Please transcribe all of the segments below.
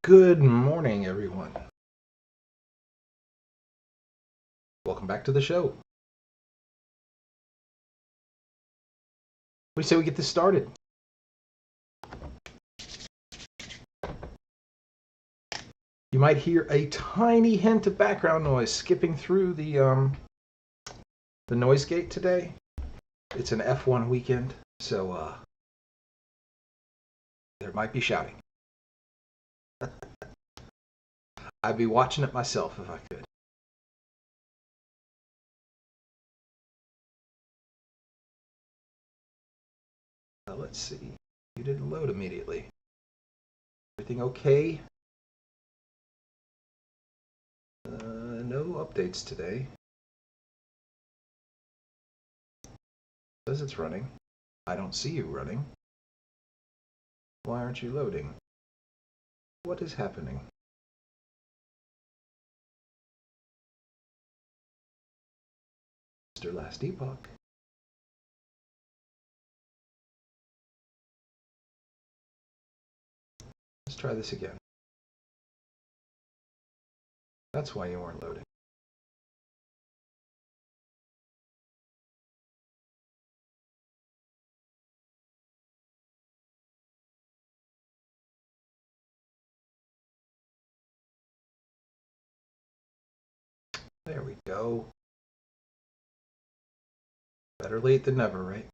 Good morning, everyone. Welcome back to the show. What do you say we get this started? You might hear a tiny hint of background noise skipping through the noise gate today. It's an F1 weekend, so there might be shouting. I'd be watching it myself if I could. Let's see. You didn't load immediately. Everything okay? No updates today. It says it's running. I don't see you running. Why aren't you loading? What is happening? Mr. Last Epoch. Let's try this again. That's why you weren't loading. There we go. Better late than never, right?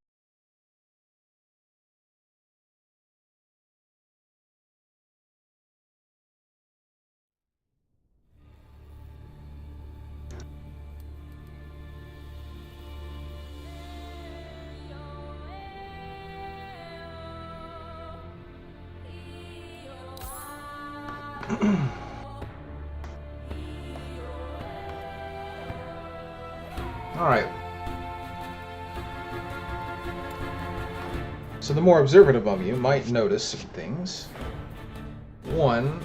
All right. So the more observant among you might notice some things. One,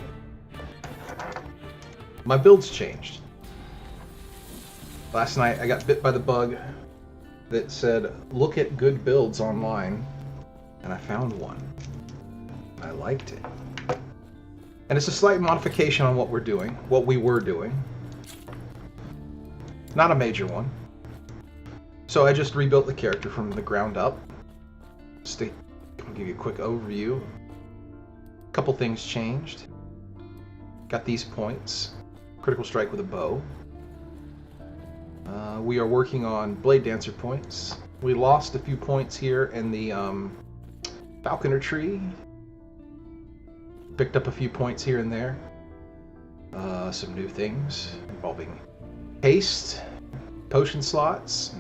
my build's changed. Last night I got bit by the bug that said, look at good builds online, and I found one. I liked it. And it's a slight modification on what we were doing. Not a major one. So I just rebuilt the character from the ground up. I'll give you a quick overview. A couple things changed. Got these points. Critical strike with a bow. We are working on blade dancer points. We lost a few points here in the falconer tree. Picked up a few points here and there. Some new things involving haste, potion slots,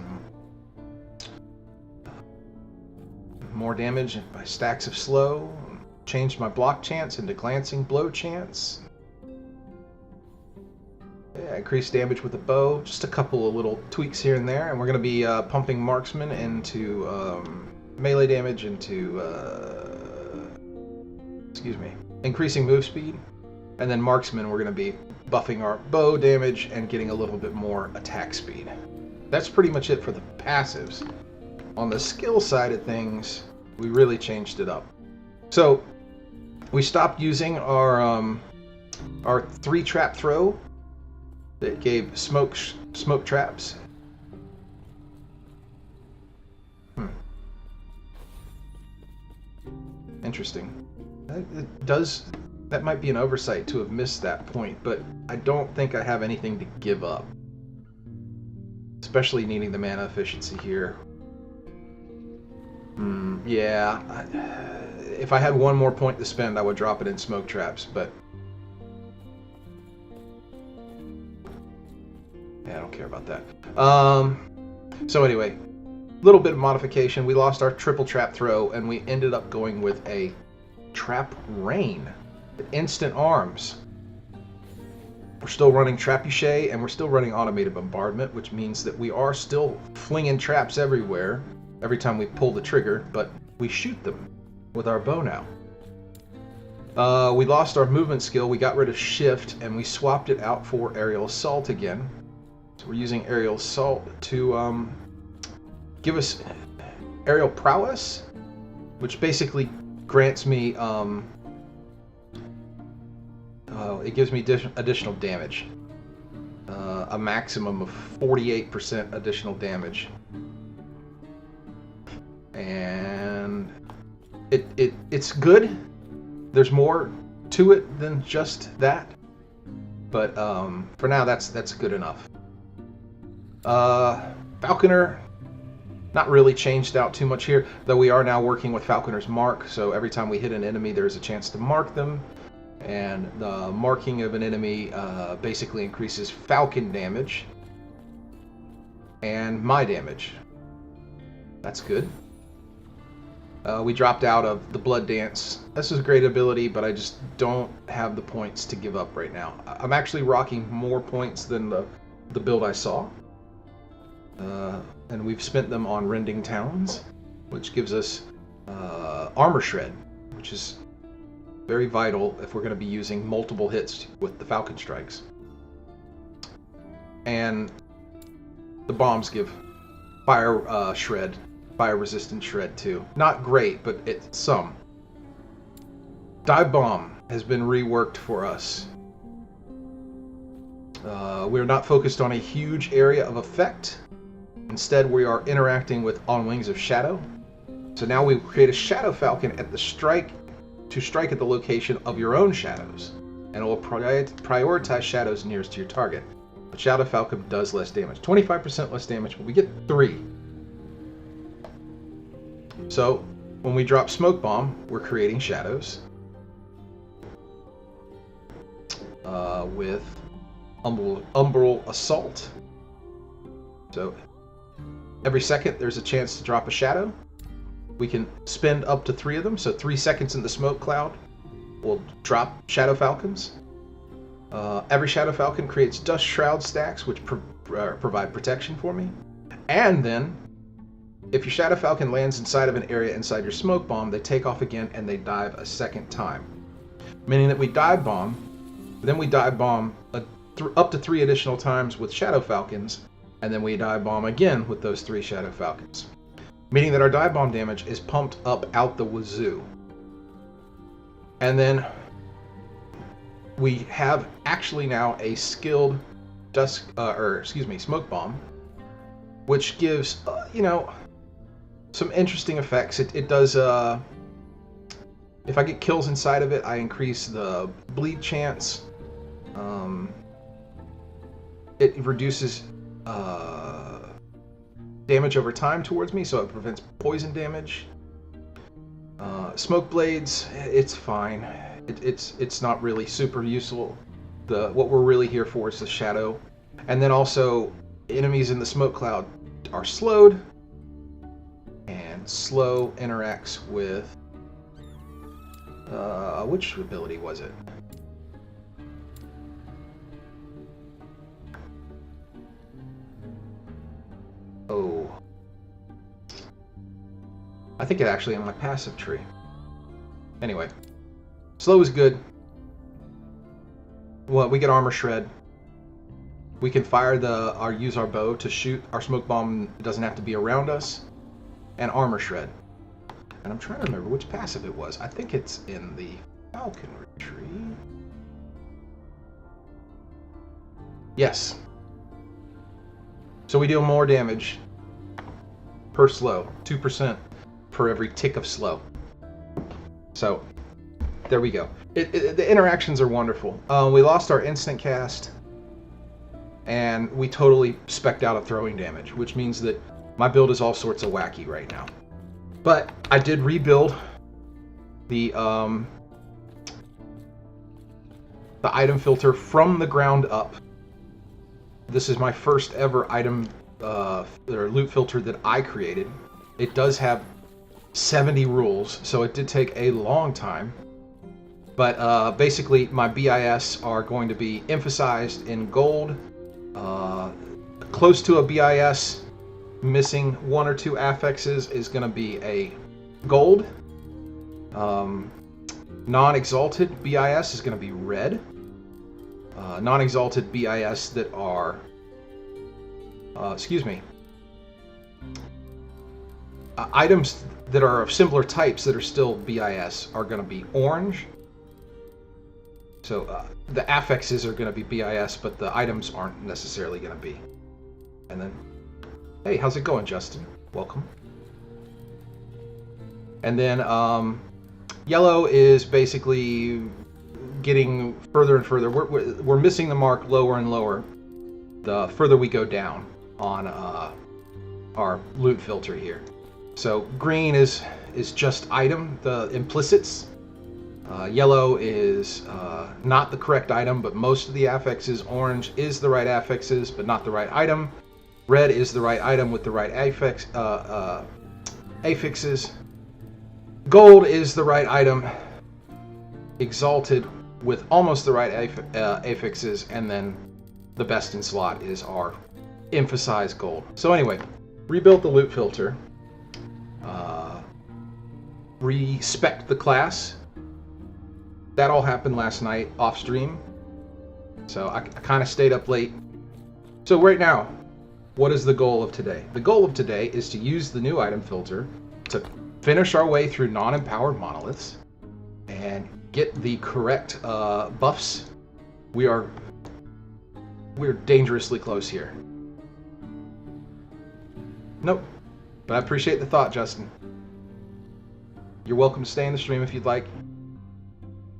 more damage by stacks of slow. Changed my block chance into glancing blow chance. Yeah, increased damage with the bow. Just a couple of little tweaks here and there, and we're going to be pumping marksman into melee damage, into increasing move speed, and then marksman we're going to be buffing our bow damage and getting a little bit more attack speed. That's pretty much it for the passives. On the skill side of things, we really changed it up. So we stopped using our 3-trap throw that gave smoke traps. Interesting. That might be an oversight to have missed that point, but I don't think I have anything to give up. Especially needing the mana efficiency here. Yeah. If I had one more point to spend, I would drop it in smoke traps, but yeah, I don't care about that. So anyway, little bit of modification. We lost our triple trap throw, and we ended up going with a trap rain. Instant arms. We're still running trebuchet, and we're still running automated bombardment, which means that we are still flinging traps everywhere every time we pull the trigger, but we shoot them with our bow now. We lost our movement skill. We got rid of shift, and we swapped it out for aerial assault again. So we're using aerial assault to give us aerial prowess, which basically grants me it gives me additional damage. A maximum of 48% additional damage. And it's good. There's more to it than just that. But for now, that's good enough. Falconer, not really changed out too much here, though we are now working with Falconer's Mark, so every time we hit an enemy, there's a chance to mark them. And the marking of an enemy basically increases Falcon damage and my damage. That's good. We dropped out of the Blood Dance. This is a great ability, but I just don't have the points to give up right now. I'm actually rocking more points than the build I saw. And we've spent them on Rending Towns, which gives us Armor Shred, which is very vital if we're going to be using multiple hits with the Falcon Strikes. And the bombs give Fire Shred, Fire Resistant Shred too. Not great, but it's some. Dive Bomb has been reworked for us. We're not focused on a huge area of effect. Instead, we are interacting with On Wings of Shadow. So now we create a Shadow Falcon at the strike to strike at the location of your own shadows, and it will prioritize shadows nearest to your target. But Shadow Falcon does less damage, 25% less damage, but we get 3. So when we drop Smoke Bomb, we're creating shadows with Umbral Assault. So every second there's a chance to drop a shadow. We can spend up to 3 of them, so 3 seconds in the smoke cloud will drop Shadow Falcons. Every Shadow Falcon creates Dust Shroud stacks, which provide protection for me. And then, if your Shadow Falcon lands inside of an area inside your smoke bomb, they take off again and they dive a second time. Meaning that we dive bomb, then we dive bomb up to 3 additional times with Shadow Falcons, and then we dive bomb again with those 3 Shadow Falcons. Meaning that our dive bomb damage is pumped up out the wazoo. And then we have actually now a skilled smoke bomb, which gives some interesting effects. It does if I get kills inside of it, I increase the bleed chance. It reduces damage over time towards me, so it prevents poison damage. Smoke blades, it's fine. It's not really super useful. What we're really here for is the shadow. And then also, enemies in the smoke cloud are slowed, and slow interacts with which ability was it? Oh, I think it actually on my passive tree. Anyway, slow is good. Well, we get armor shred. We can fire use our bow to shoot our smoke bomb. It doesn't have to be around us. And armor shred. And I'm trying to remember which passive it was. I think it's in the falconry tree. Yes. So we deal more damage per slow, 2% per every tick of slow. So there we go. The interactions are wonderful. We lost our instant cast, and we totally specced out of throwing damage, which means that my build is all sorts of wacky right now. But I did rebuild the item filter from the ground up. This is my first ever item or loot filter that I created. It does have 70 rules, so it did take a long time. But basically, my BIS are going to be emphasized in gold. Close to a BIS, missing 1 or 2 affixes is going to be a gold. Non-exalted BIS is going to be red. Non-exalted BIS that are, items that are of similar types that are still BIS are going to be orange. So the affixes are going to be BIS, but the items aren't necessarily going to be. And then, hey, how's it going, Justin? Welcome. And then yellow is basically getting further and further. We're missing the mark lower and lower the further we go down on our loot filter here. So green is just item, the implicits. Yellow is not the correct item, but most of the affixes. Orange is the right affixes, but not the right item. Red is the right item with the right affixes. Gold is the right item, exalted with almost the right affixes, and then the best in slot is our emphasized gold. So anyway, rebuilt the loot filter, respect the class. That all happened last night off stream, so I kind of stayed up late. So right now, what is the goal of today? The goal of today is to use the new item filter to finish our way through non-empowered monoliths and get the correct buffs. We're dangerously close here. Nope, but I appreciate the thought, Justin. You're welcome to stay in the stream if you'd like,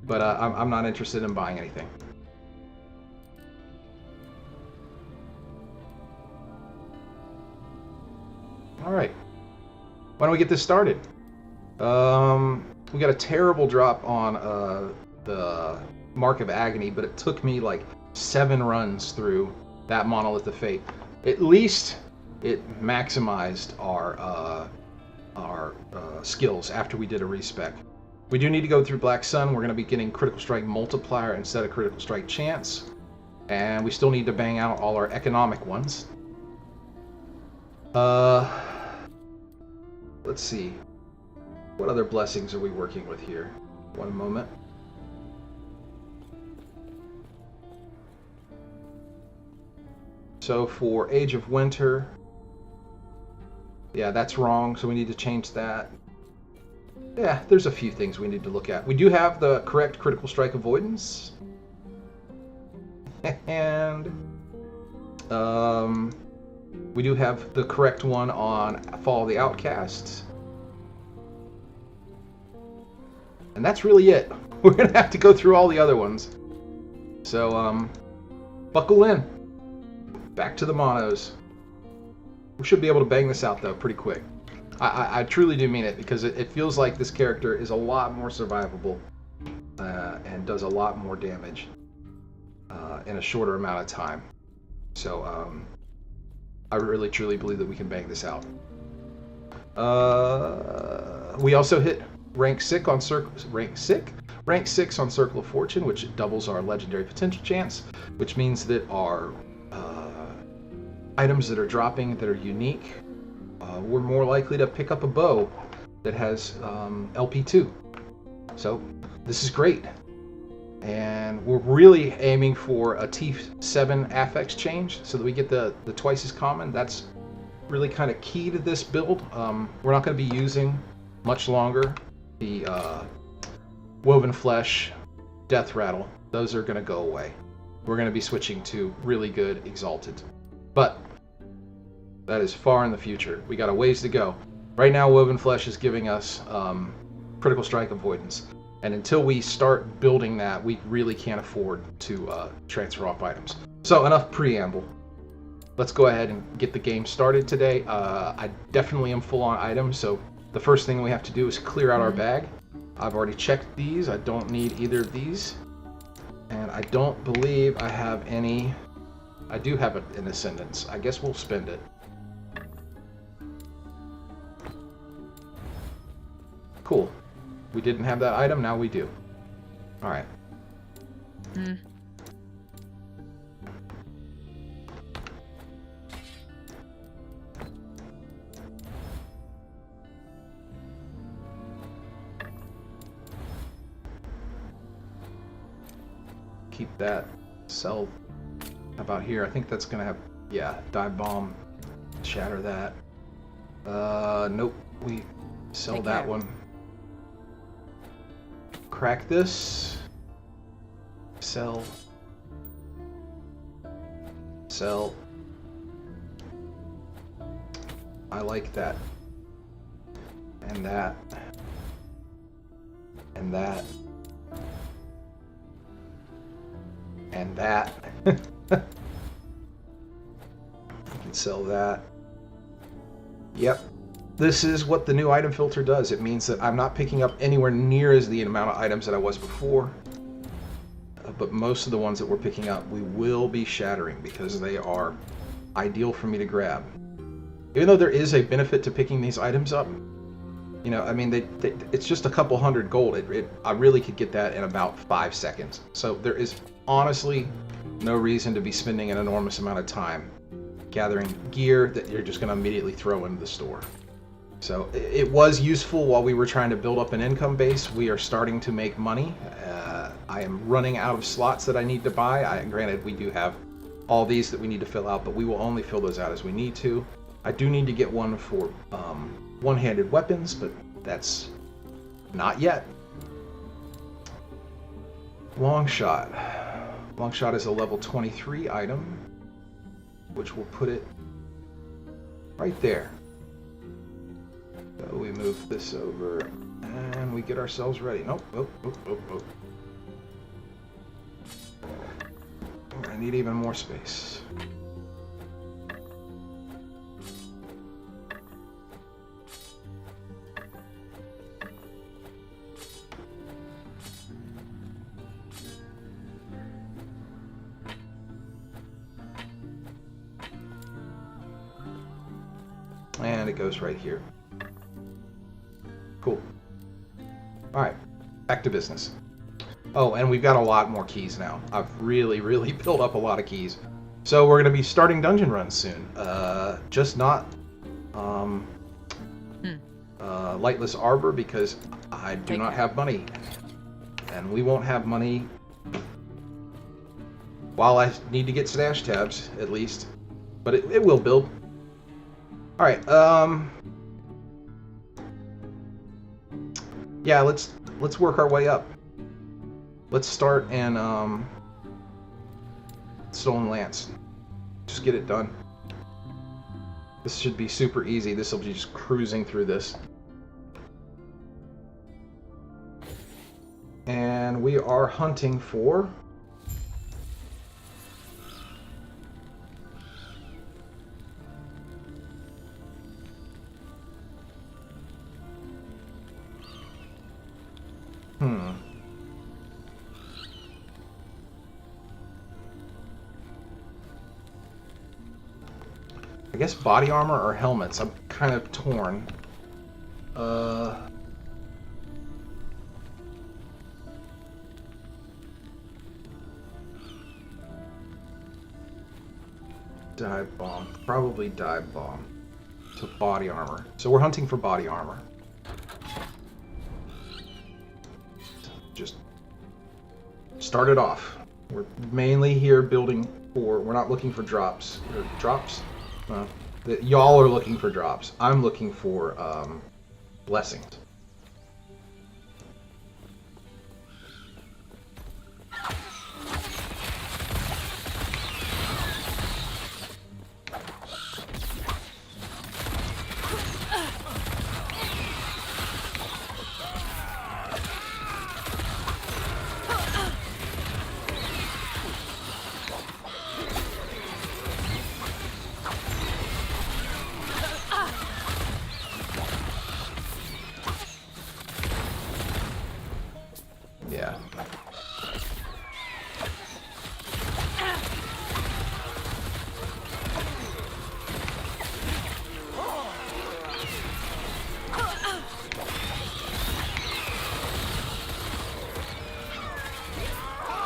but I'm not interested in buying anything. All right, why don't we get this started? We got a terrible drop on the Mark of Agony, but it took me like 7 runs through that Monolith of Fate. At least it maximized our skills after we did a respec. We do need to go through Black Sun. We're going to be getting Critical Strike Multiplier instead of Critical Strike Chance. And we still need to bang out all our economic ones. Let's see. What other blessings are we working with here? One moment. So for Age of Winter, yeah, that's wrong, so we need to change that. Yeah, there's a few things we need to look at. We do have the correct Critical Strike Avoidance. And we do have the correct one on Fall of the Outcasts. And that's really it. We're going to have to go through all the other ones. So, buckle in. Back to the monos. We should be able to bang this out, though, pretty quick. I truly do mean it, because it feels like this character is a lot more survivable and does a lot more damage in a shorter amount of time. So, I really, truly believe that we can bang this out. We also hit rank 6 on Circle of Fortune, which doubles our legendary potential chance, which means that our items that are dropping that are unique, we're more likely to pick up a bow that has LP2. So this is great. And we're really aiming for a T7 affix change so that we get the twice as common. That's really kind of key to this build. We're not going to be using much longer the Woven Flesh, Death Rattle. Those are going to go away. We're going to be switching to really good Exalted. But that is far in the future. We got a ways to go. Right now, Woven Flesh is giving us Critical Strike Avoidance. And until we start building that, we really can't afford to transfer off items. So enough preamble. Let's go ahead and get the game started today. I definitely am full on items, so the first thing we have to do is clear out our bag. I've already checked these. I don't need either of these. And I don't believe I have any. I do have an Ascendance. I guess we'll spend it. Cool. We didn't have that item, now we do. Alright. Keep that. Sell. How about here? I think that's gonna have, yeah, dive bomb. Shatter that. Nope. We sell that one. Crack this. sell. Sell. I like that. And that. And that. And that. I can sell that. Yep. This is what the new item filter does. It means that I'm not picking up anywhere near as the amount of items that I was before. But most of the ones that we're picking up, we will be shattering because they are ideal for me to grab. Even though there is a benefit to picking these items up, you know, I mean, it's just a couple hundred gold. I really could get that in about 5 seconds. So there is honestly no reason to be spending an enormous amount of time gathering gear that you're just going to immediately throw into the store. So it was useful while we were trying to build up an income base. We are starting to make money. I am running out of slots that I need to buy. Granted, we do have all these that we need to fill out, but we will only fill those out as we need to. I do need to get one for one-handed weapons, but that's not yet. Long shot. Long shot is a level 23 item, which will put it right there. So we move this over and we get ourselves ready. Nope. Oh. I need even more space. And it goes right here. Cool. Alright, back to business. Oh, and we've got a lot more keys now. I've really built up a lot of keys. So we're going to be starting dungeon runs soon. Just not Lightless Arbor because I do not have money. And we won't have money while I need to get stash tabs, at least. But it will build. Alright, yeah, let's work our way up. Let's start in Stolen Lance. Just get it done. This should be super easy. This will be just cruising through this. And we are hunting for I guess body armor or helmets. I'm kind of torn. Dive bomb. Probably dive bomb. To body armor. So we're hunting for body armor. Just start it off. We're mainly here building for... We're not looking for drops. Drops? Y'all are looking for drops. I'm looking for blessings. Yeah.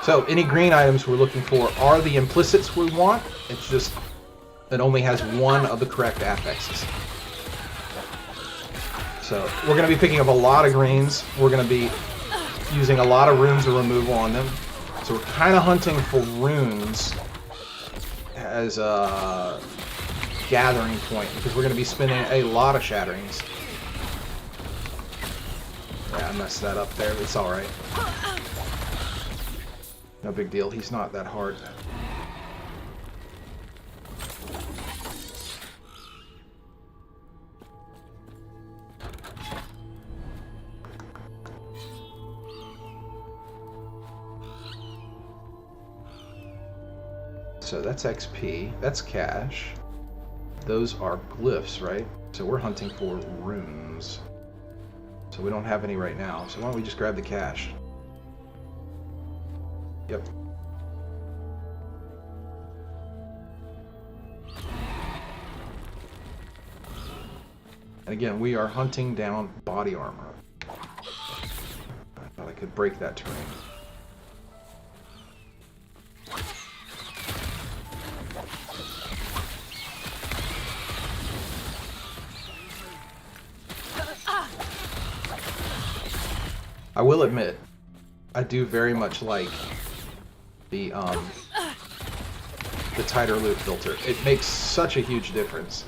So, any green items we're looking for are the implicits we want. It's just, it only has one of the correct affixes. So, we're going to be picking up a lot of greens. We're going to be using a lot of runes of removal on them. So we're kind of hunting for runes as a gathering point because we're going to be spending a lot of shatterings. Yeah, I messed that up there. It's alright. No big deal. He's not that hard. So that's XP. That's cash. Those are glyphs, right? So we're hunting for runes. So we don't have any right now. So why don't we just grab the cash? Yep. And again, we are hunting down body armor. I thought I could break that terrain. I will admit, I do very much like the tighter loot filter. It makes such a huge difference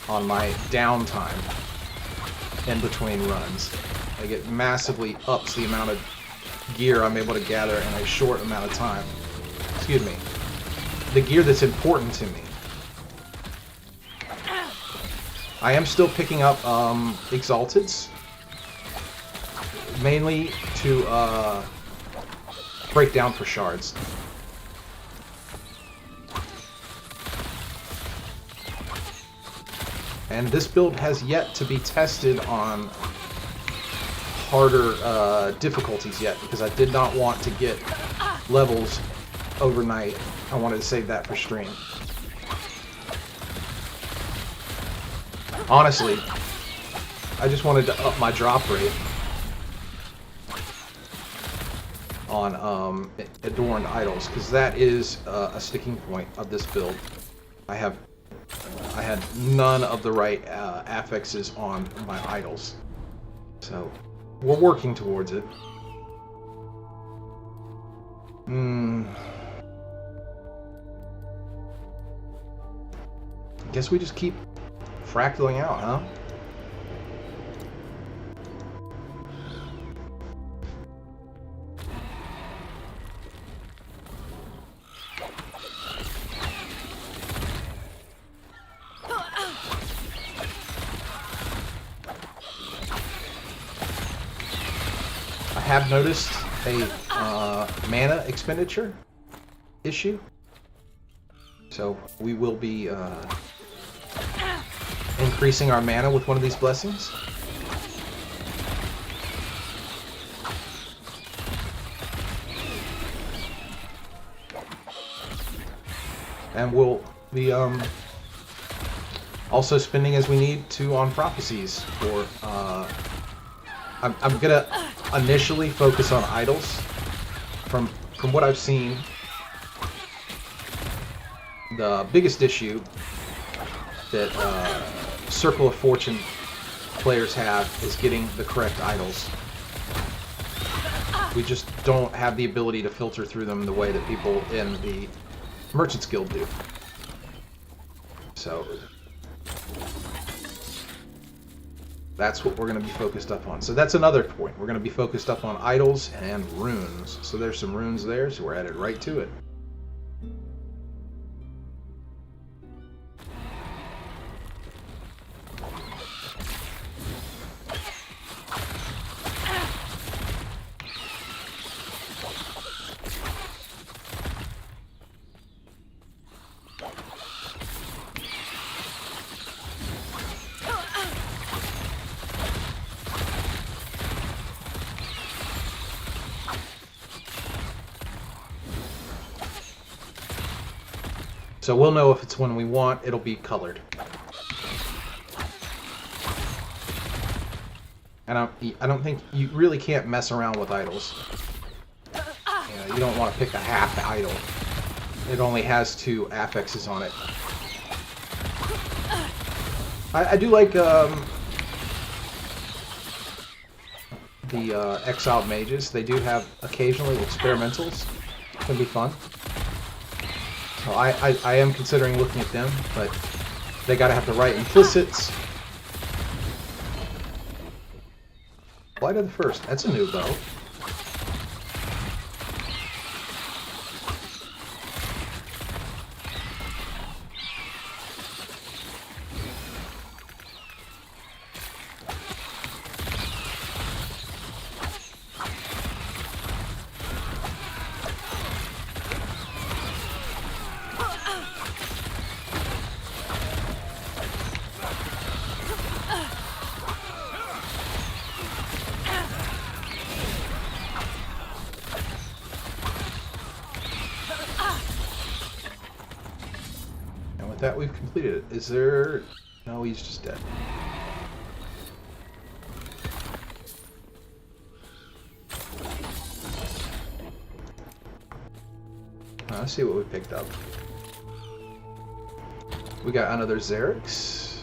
on my downtime in between runs. Like, it massively ups the amount of gear I'm able to gather in a short amount of time. Excuse me. The gear that's important to me. I am still picking up Exalteds. Mainly to break down for shards. And this build has yet to be tested on harder difficulties yet, because I did not want to get levels overnight. I wanted to save that for stream. Honestly, I just wanted to up my drop rate on adorned idols, because that is a sticking point of this build. I had none of the right affixes on my idols, so we're working towards it. Guess we just keep fractaling out, huh? I have noticed a mana expenditure issue, so we will be increasing our mana with one of these blessings. And we'll be also spending as we need to on prophecies for I'm gonna initially focus on idols. From what I've seen, the biggest issue that Circle of Fortune players have is getting the correct idols. We just don't have the ability to filter through them the way that people in the Merchants Guild do. So that's what we're going to be focused up on. So that's another point. We're going to be focused up on idols and runes. So there's some runes there, so we're headed right to it. So we'll know if it's one we want. It'll be colored. And I don't think you really can't mess around with idols. You don't want to pick a half idol. It only has 2 affixes on it. I do like the exiled mages. They do have occasionally experimentals. Can be fun. So I am considering looking at them, but they gotta have the right implicits. Flight of the First. That's a new bow. That we've completed it. Is there... No, he's just dead. Let's see what we picked up. We got another Xerix.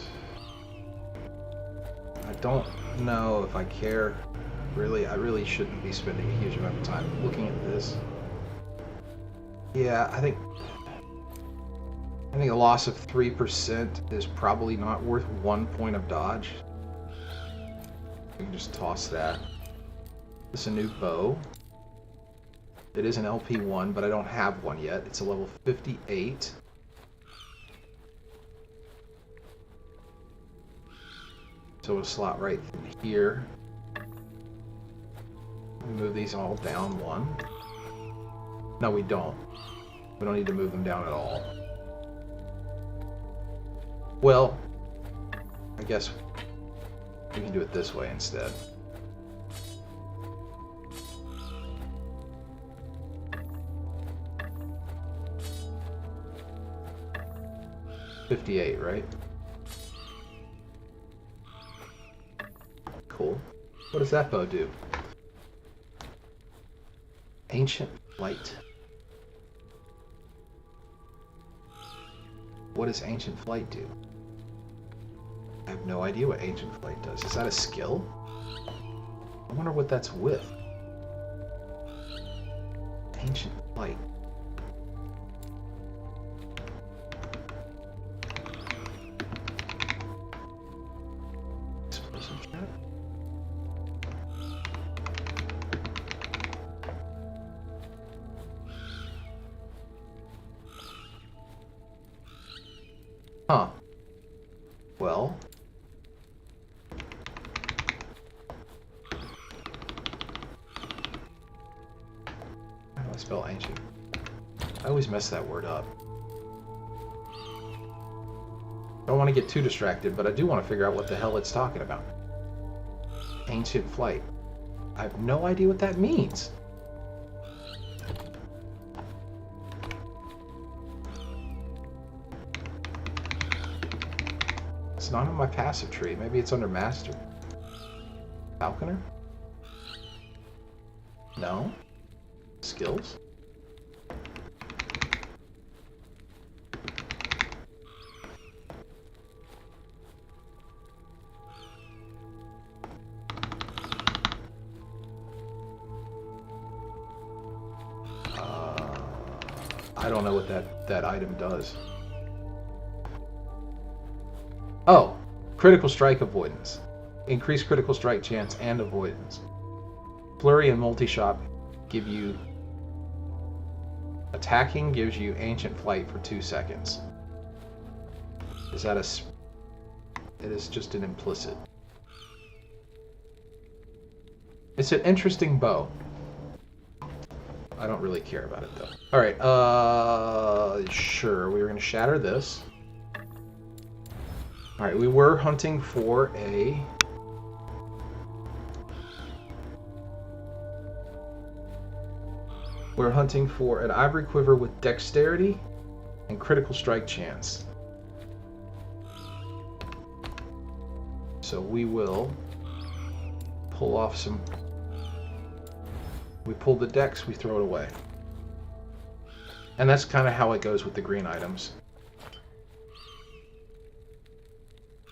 I don't know if I care. Really, I really shouldn't be spending a huge amount of time looking at this. Yeah, I think a loss of 3% is probably not worth 1 point of dodge. We can just toss that. This is a new bow. It is an LP1, but I don't have one yet. It's a level 58. So it'll slot right in here. Move these all down one. No, we don't. We don't need to move them down at all. Well, I guess we can do it this way instead. $58, right? Cool. What does that bow do? Ancient Flight. What does Ancient Flight do? I have no idea what Ancient Flight does. Is that a skill? I wonder what that's with. Ancient Flight. Explosive trap? Huh. Well. How do I spell ancient? I always mess that word up. Don't want to get too distracted, but I do want to figure out what the hell it's talking about. Ancient Flight. I have no idea what that means. It's not on my passive tree. Maybe it's under Master. Falconer? No. Skills? I don't know what that item does. Oh, critical strike avoidance. Increase critical strike chance and avoidance. Flurry and multi-shot give you... Attacking gives you Ancient Flight for 2 seconds. Is that a... It is just an implicit. It's an interesting bow. I don't really care about it though. Alright, sure, we were going to shatter this. Alright, we were hunting for a... We're hunting for an ivory quiver with dexterity and critical strike chance. So we will pull off some... We pull the dex, we throw it away. And that's kind of how it goes with the green items.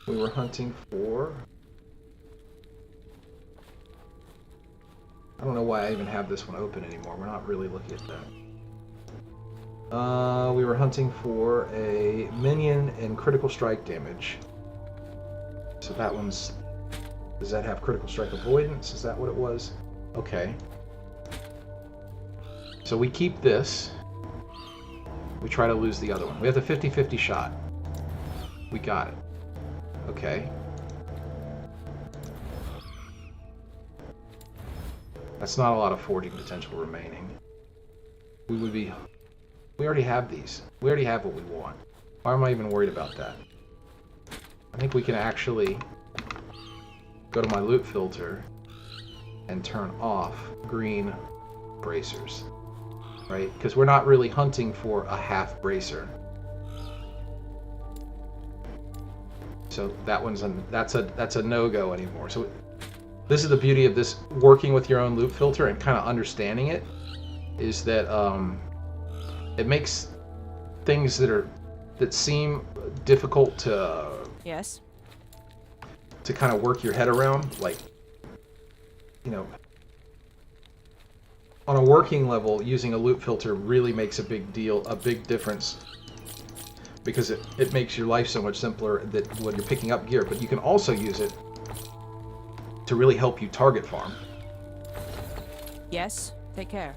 We were hunting for... I don't know why I even have this one open anymore. We're not really looking at that. We were hunting for a minion and critical strike damage. So that one's... Does that have critical strike avoidance? Is that what it was? Okay. So we keep this. We try to lose the other one. We have the 50-50 shot. We got it. Okay. That's not a lot of forging potential remaining. We already have these. We already have what we want. Why am I even worried about that? I think we can actually go to my loot filter and turn off green bracers. Right? Because we're not really hunting for a half bracer. So that one's that's a no-go anymore. So this is the beauty of this working with your own loop filter and kind of understanding it, is that it makes things that seem difficult to Yes. to kind of work your head around, like, you know, on a working level, using a loop filter really makes a big difference, because it makes your life so much simpler that when you're picking up gear. But you can also use it to really help you target farm. Yes. Take care.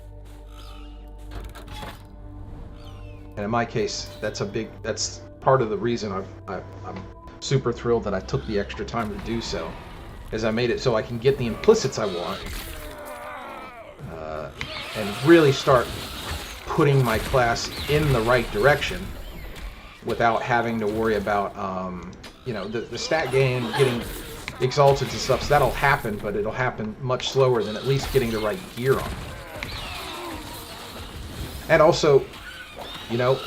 And in my case, that's part of the reason I'm super thrilled that I took the extra time to do so, is I made it so I can get the implicits I want, and really start putting my class in the right direction without having to worry about, you know, the stat gain, getting exalted and stuff. So that'll happen, but it'll happen much slower than at least getting the right gear on. And also, you know,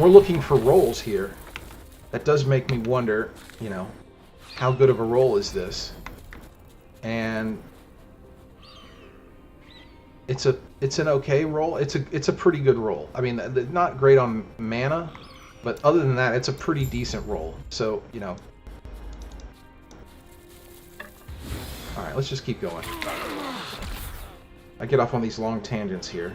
we're looking for rolls here. That does make me wonder, you know, how good of a roll is this? And it's an okay roll. It's a pretty good roll. I mean, not great on mana, but other than that, it's a pretty decent roll. So, you know. All right, let's just keep going. I get off on these long tangents here.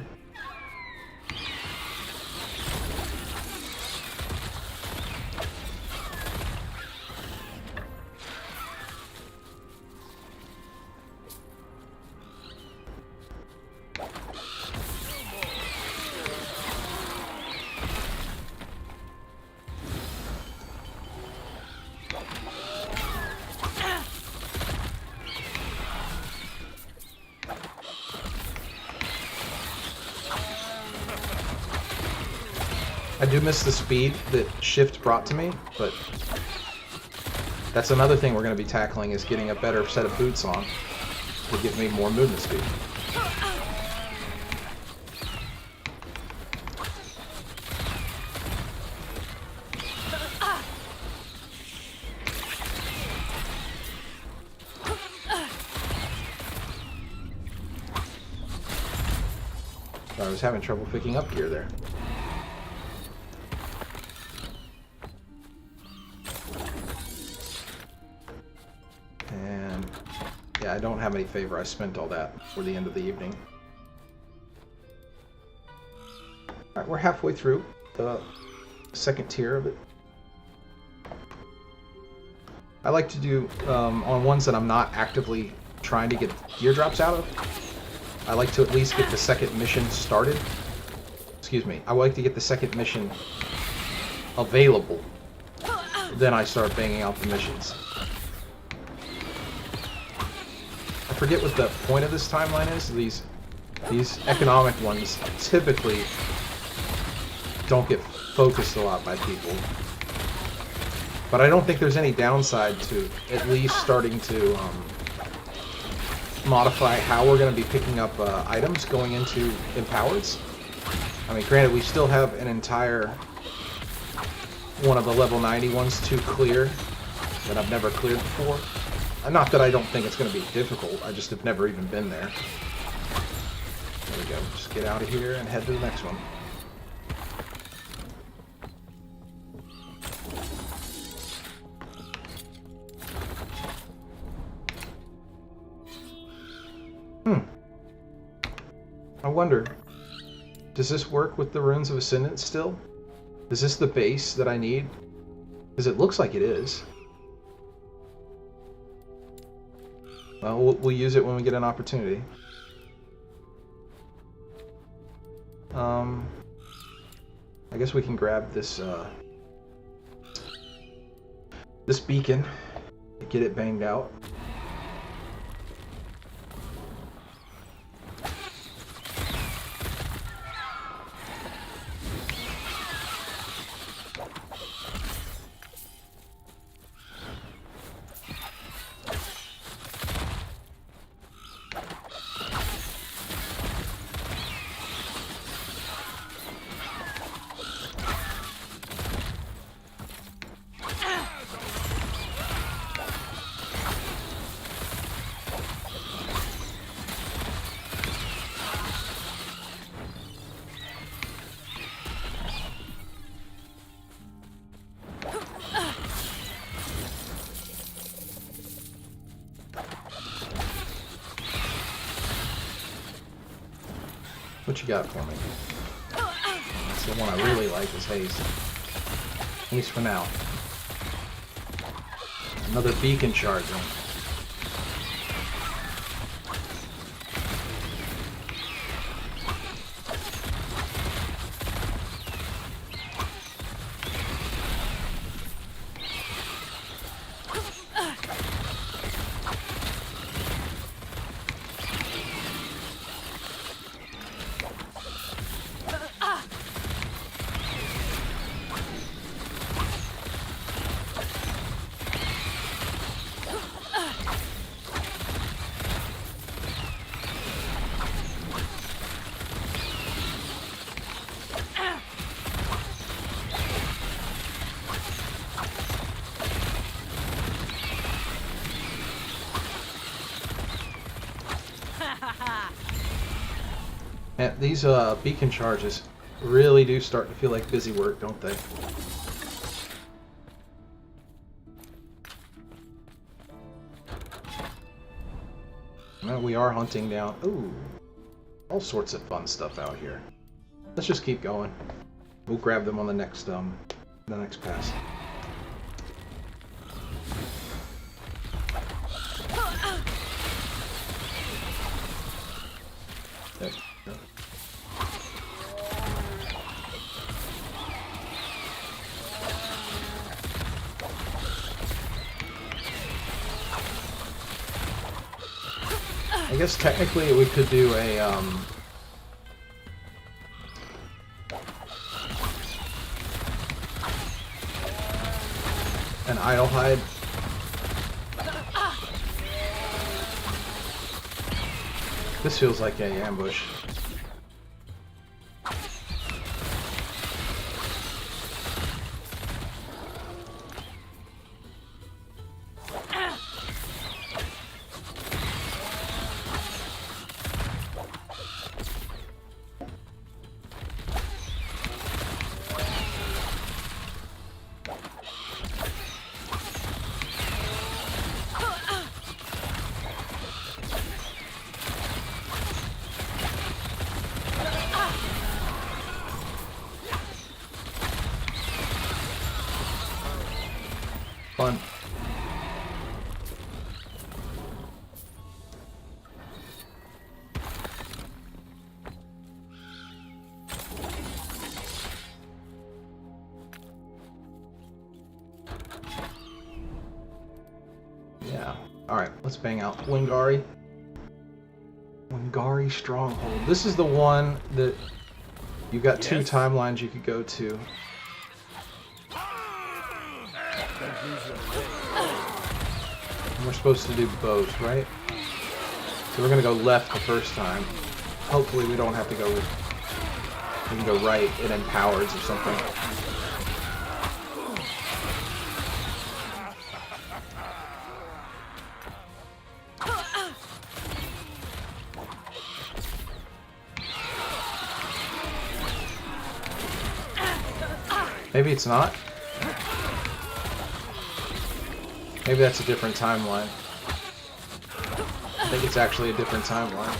I do miss the speed that Shift brought to me, but that's another thing we're going to be tackling, is getting a better set of boots on to give me more movement speed. I was having trouble picking up gear there. And yeah, I don't have any favor. I spent all that for the end of the evening. Alright, we're halfway through the second tier of it. I like to do, on ones that I'm not actively trying to get gear drops out of, I like to at least get the second mission started. Excuse me. I like to get the second mission available. Then I start banging out the missions. I forget what the point of this timeline is. These economic ones typically don't get focused a lot by people. But I don't think there's any downside to at least starting to modify how we're going to be picking up items going into Empowereds. I mean, granted, we still have an entire one of the level 90 ones to clear that I've never cleared before. Not that I don't think it's going to be difficult, I just have never even been there. There we go, just get out of here and head to the next one. I wonder, does this work with the Runes of Ascendance still? Is this the base that I need? Because it looks like it is. Well, we'll use it when we get an opportunity. I guess we can grab this this beacon, get it banged out. What you got for me? That's the one I really like is haste. At least for now. Another beacon charging. And these beacon charges really do start to feel like busy work, don't they? Well, we are hunting down. Ooh, all sorts of fun stuff out here. Let's just keep going. We'll grab them on the next pass. There. I guess technically we could do a an idle hide. This feels like a ambush. Fun. Yeah. Alright, let's bang out Wingari. Wingari Stronghold. This is the one that you've got two timelines you could go to. We're supposed to do both, right? So we're gonna go left the first time. Hopefully we don't have to go. We can go right. It empowers or something. Maybe it's not. Maybe that's a different timeline. I think it's actually a different timeline.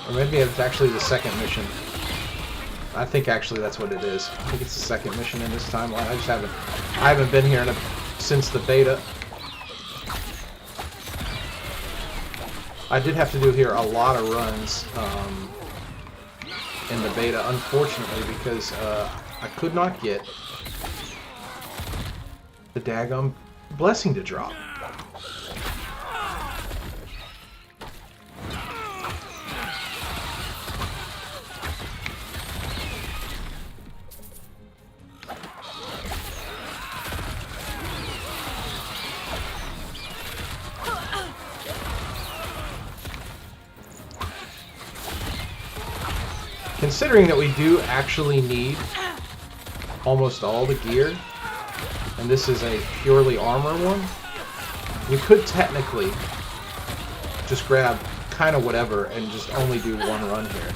Or maybe it's actually the second mission. I think actually that's what it is. I think it's the second mission in this timeline. I haven't been here since the beta. I did have to do here a lot of runs in the beta, unfortunately, because I could not get the daggum blessing to drop. Considering that we do actually need almost all the gear, and this is a purely armor one, we could technically just grab kind of whatever and just only do one run here.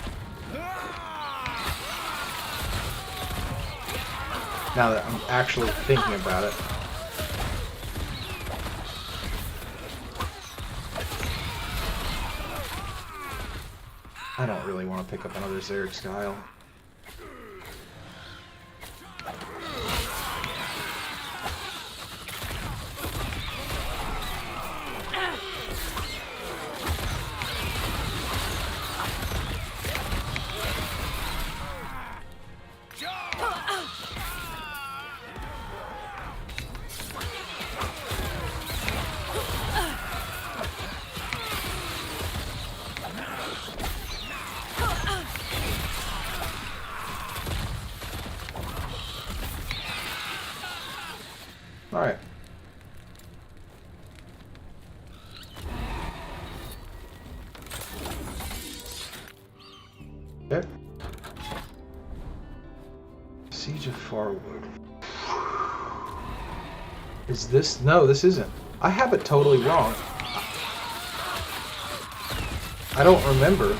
Now that I'm actually thinking about it. I don't really want to pick up another Zerg Skyle. All right. Okay. Siege of Farwood. Is this? No, this isn't. I have it totally wrong. I don't remember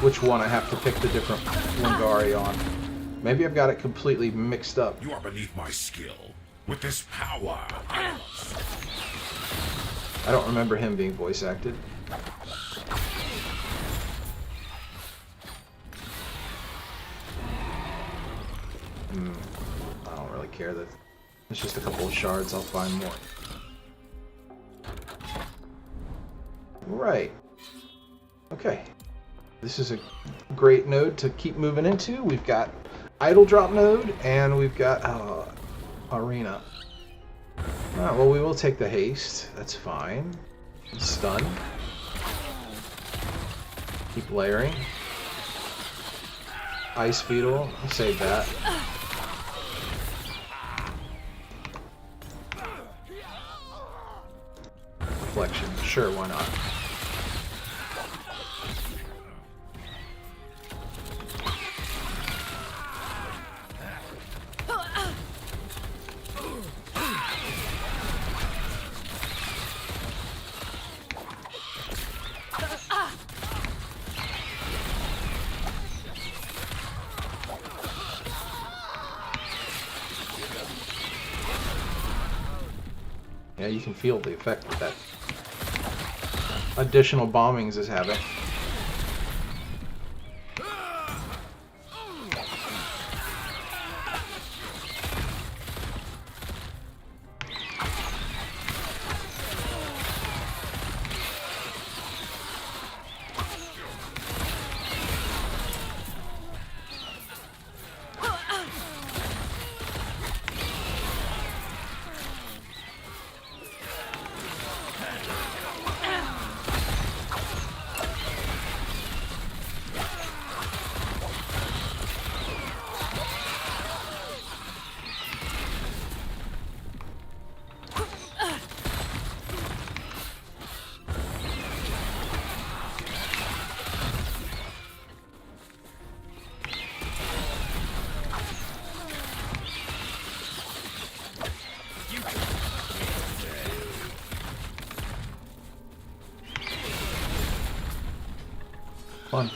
which one I have to pick the different Lingari on. Maybe I've got it completely mixed up. You are beneath my skill. With this power, I don't remember him being voice acted. I don't really care that it's just a couple of shards. I'll find more. Right. Okay. This is a great node to keep moving into. We've got idle drop node and we've got arena. Alright, well, we will take the haste. That's fine. Stun. Keep layering. Ice beetle. I'll save that. Reflection. Sure, why not? Yeah, you can feel the effect that additional bombings is having. Fun.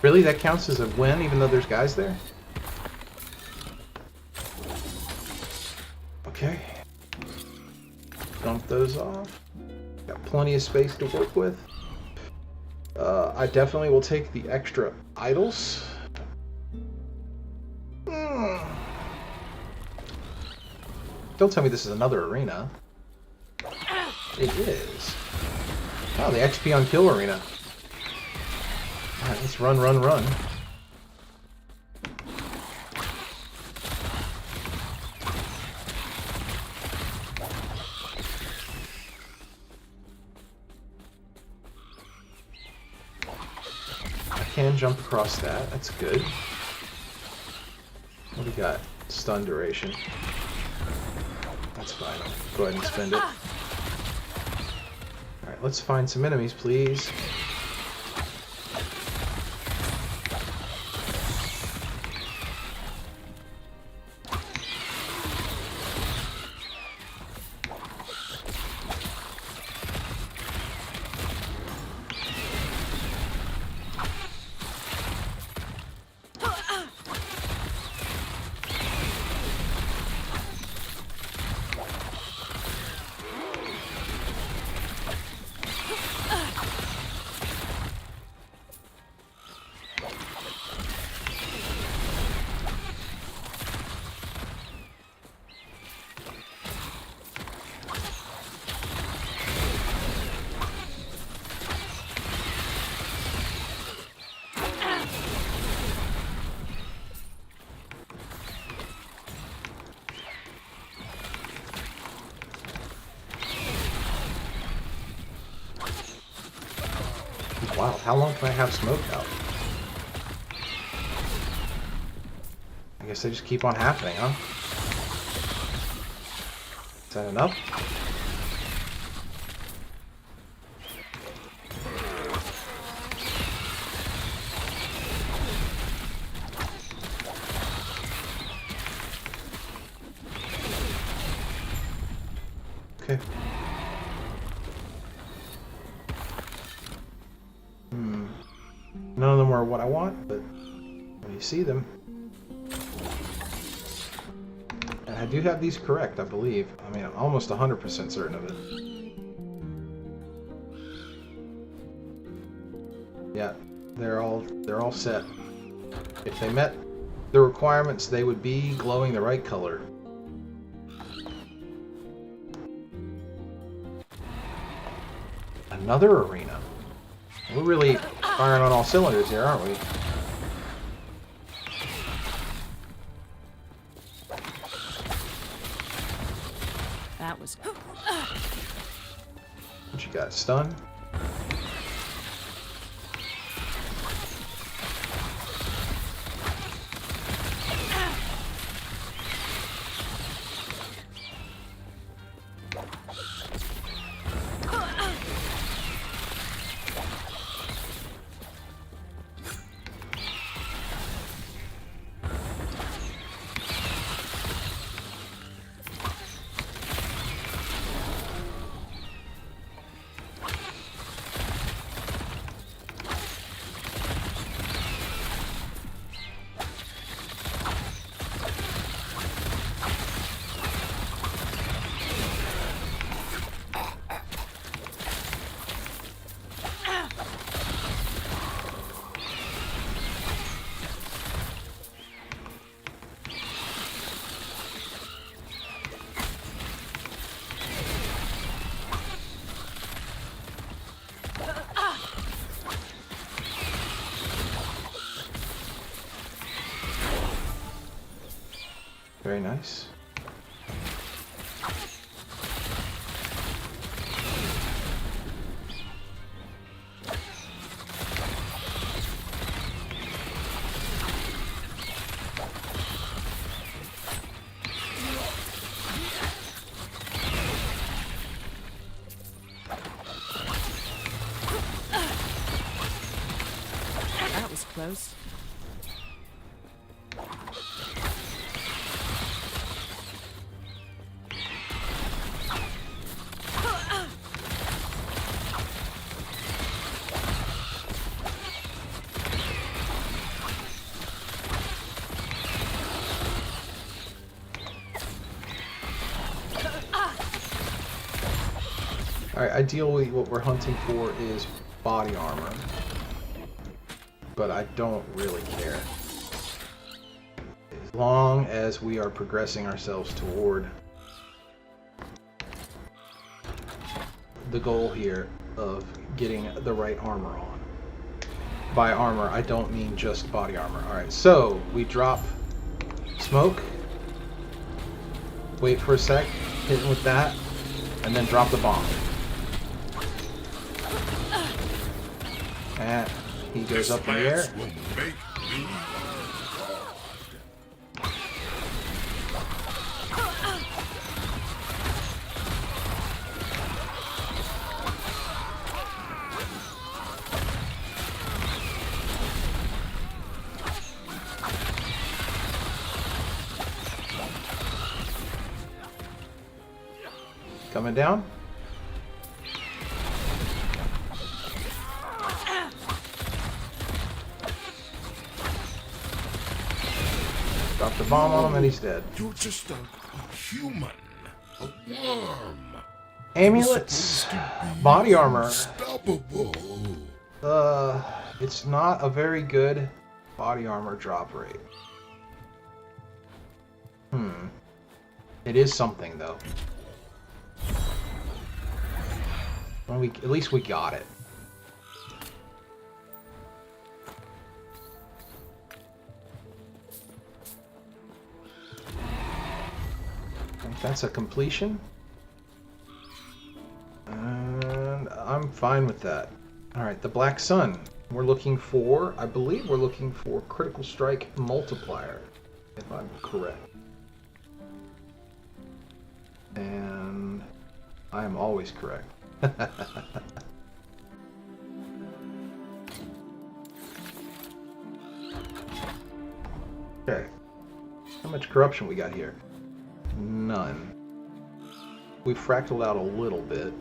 Really? That counts as a win even though there's guys there? Okay. Dump those off. Got plenty of space to work with. I definitely will take the extra idols. Don't tell me this is another arena. It is. Oh, the XP on kill arena. Alright, let's run, run, run. I can jump across that. That's good. What do we got? Stun duration. That's fine. I'll go ahead and spend it. Alright, let's find some enemies, please. Wow, how long can I have smoke out? I guess they just keep on happening, huh? Is that enough? Okay. None of them are what I want, but when you see them. And I do have these correct, I believe. I mean, I'm almost 100% certain of it. Yeah, they're all set. If they met the requirements, they would be glowing the right color. Another arena. We're really firing on all cylinders here, aren't we? That was... What you got? Stun? Very nice. That was close. Alright, ideally what we're hunting for is body armor. But I don't really care. As long as we are progressing ourselves toward the goal here of getting the right armor on. By armor, I don't mean just body armor. Alright, so we drop smoke, wait for a sec, hit him with that, and then drop the bomb. And he goes up in the air. Coming down. Drop the bomb on him and he's dead. You're just a human. A worm. Amulets. Body armor. Unstoppable. It's not a very good body armor drop rate. It is something though. Well, at least we got it. I think that's a completion. And I'm fine with that. Alright, the Black Sun. We're looking for, I believe we're looking for critical strike multiplier, if I'm correct. And I am always correct. Okay. How much corruption we got here? None. We fractaled out a little bit.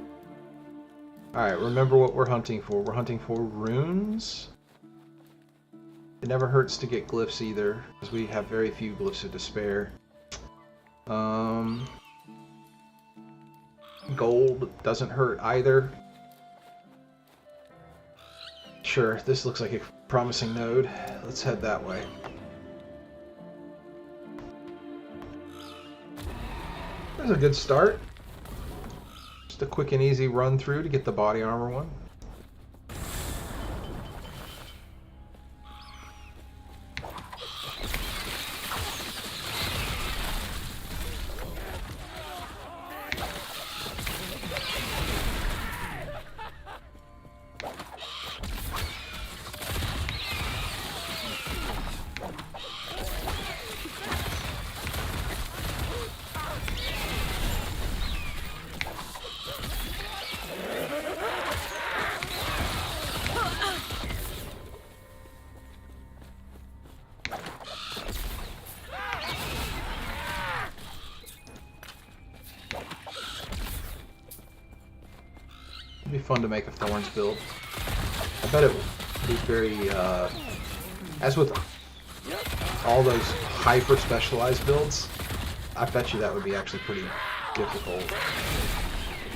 Alright, remember what we're hunting for. We're hunting for runes. It never hurts to get glyphs either, because we have very few glyphs of despair. Gold doesn't hurt either. Sure, this looks like a promising node. Let's head that way. There's a good start. Just a quick and easy run through to get the body armor one. It'd be fun to make a Thorns build. I bet it would be very, as with all those hyper specialized builds, I bet you that would be actually pretty difficult.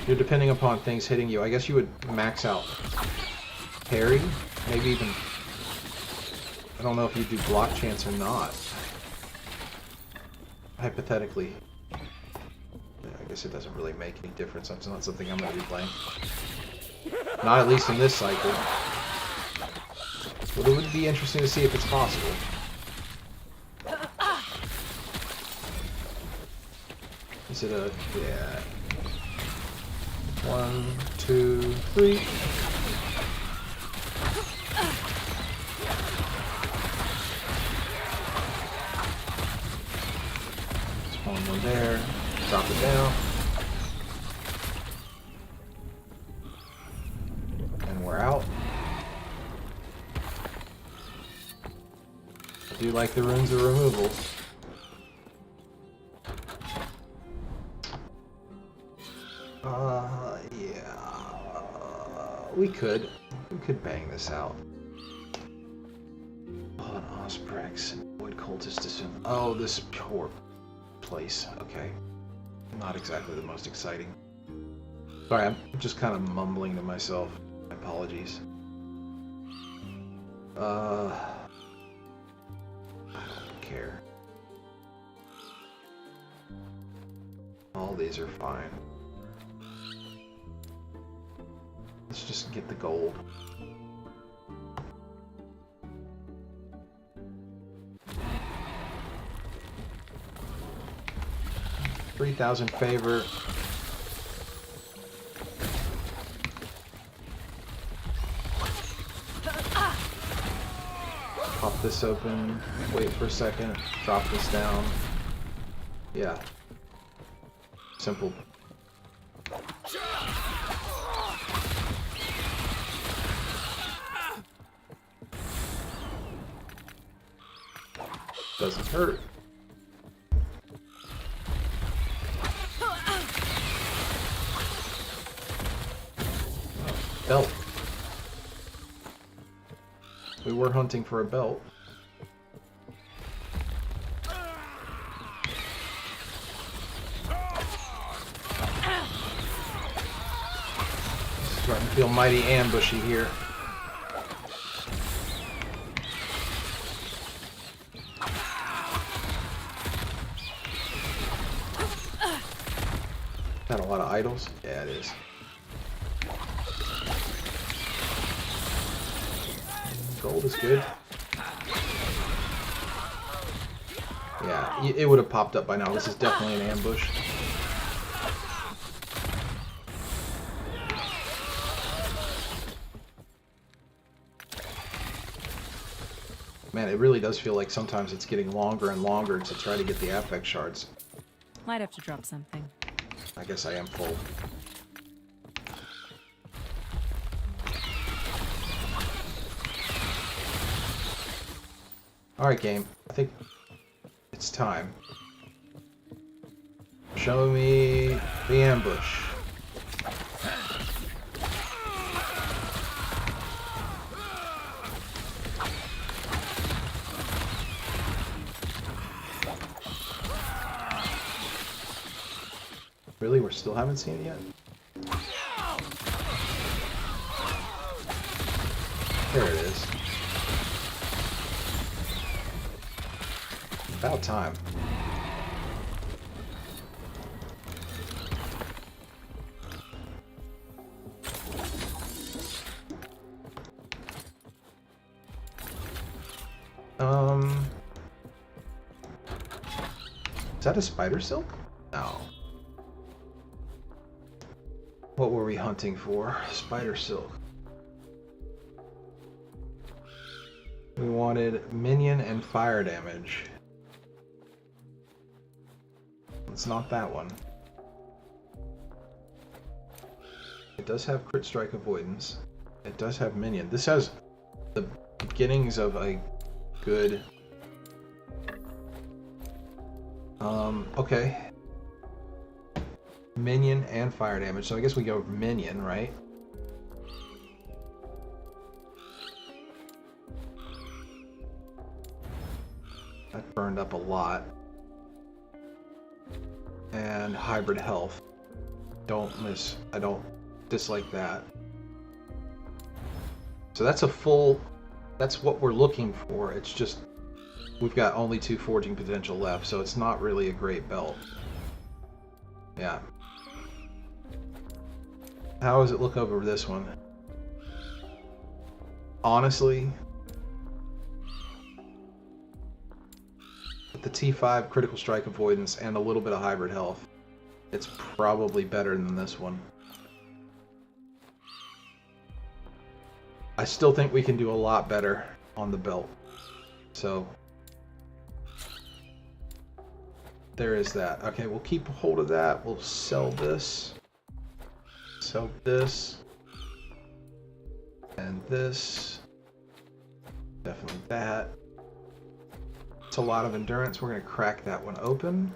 You're depending upon things hitting you. I guess you would max out parry, maybe even, I don't know if you do block chance or not. Hypothetically. I guess it doesn't really make any difference. That's not something I'm going to be playing. Not at least in this cycle. But it would be interesting to see if it's possible. Is it a... yeah. 1, 2, 3. Spawn one there. Drop it down. And we're out. I do like the runes of removal. Yeah. We could bang this out. Oh, an Osprex and Void Cultist assume. Oh, this poor place. Okay. Not exactly the most exciting. Sorry, I'm just kind of mumbling to myself. My apologies. I don't care. All these are fine. Let's just get the gold. $3,000 favor. Pop this open. Wait for a second. Drop this down. Yeah. Simple. Doesn't hurt. Belt. We were hunting for a belt. Starting to feel mighty ambushy here. Got a lot of idols? Yeah, it is. Gold is good. Yeah, it would have popped up by now. This is definitely an ambush. Man, it really does feel like sometimes it's getting longer and longer to try to get the affect shards. Might have to drop something. I guess I am full. Alright, game. I think it's time. Show me the ambush. Really? We still haven't seen it yet? There it is. About time. Is that a spider silk? No. What were we hunting for? Spider silk. We wanted minion and fire damage. It's not that one. It does have crit strike avoidance. It does have minion. This has the beginnings of a good... okay. Minion and fire damage. So I guess we go minion, right? That burned up a lot. And hybrid health. I don't dislike that. So that's a full, that's what we're looking for. It's just, we've got only 2 forging potential left, so it's not really a great belt. Yeah. How does it look over this one? Honestly, with the T5 critical strike avoidance and a little bit of hybrid health, it's probably better than this one. I still think we can do a lot better on the belt. So there is that. Okay, we'll keep hold of that. We'll sell this. Sell this. And this. Definitely that. It's a lot of endurance. We're going to crack that one open.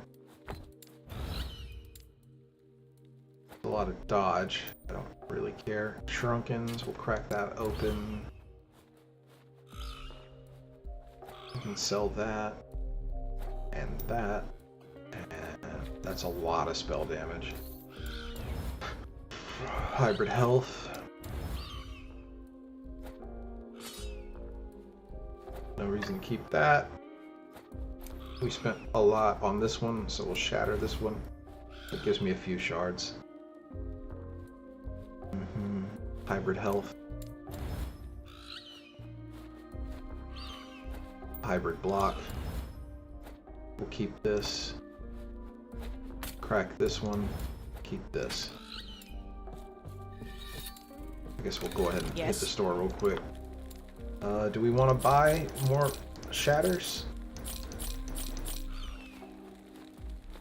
A lot of dodge. I don't really care. Shrunkens. We'll crack that open. We can sell that. And that. And that's a lot of spell damage. Hybrid health. No reason to keep that. We spent a lot on this one, so we'll shatter this one. It gives me a few shards. Hybrid health. Hybrid block. We'll keep this. Crack this one. Keep this. I guess we'll go ahead and hit the store real quick. Do we want to buy more shatters?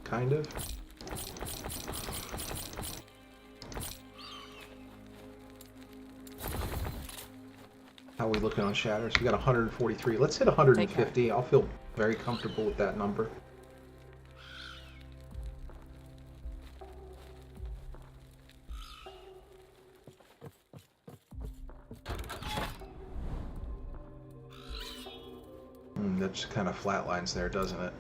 Kind of. How are we looking on shatters? We got 143. Let's hit 150. I'll feel very comfortable with that number. That just kind of flatlines there, doesn't it?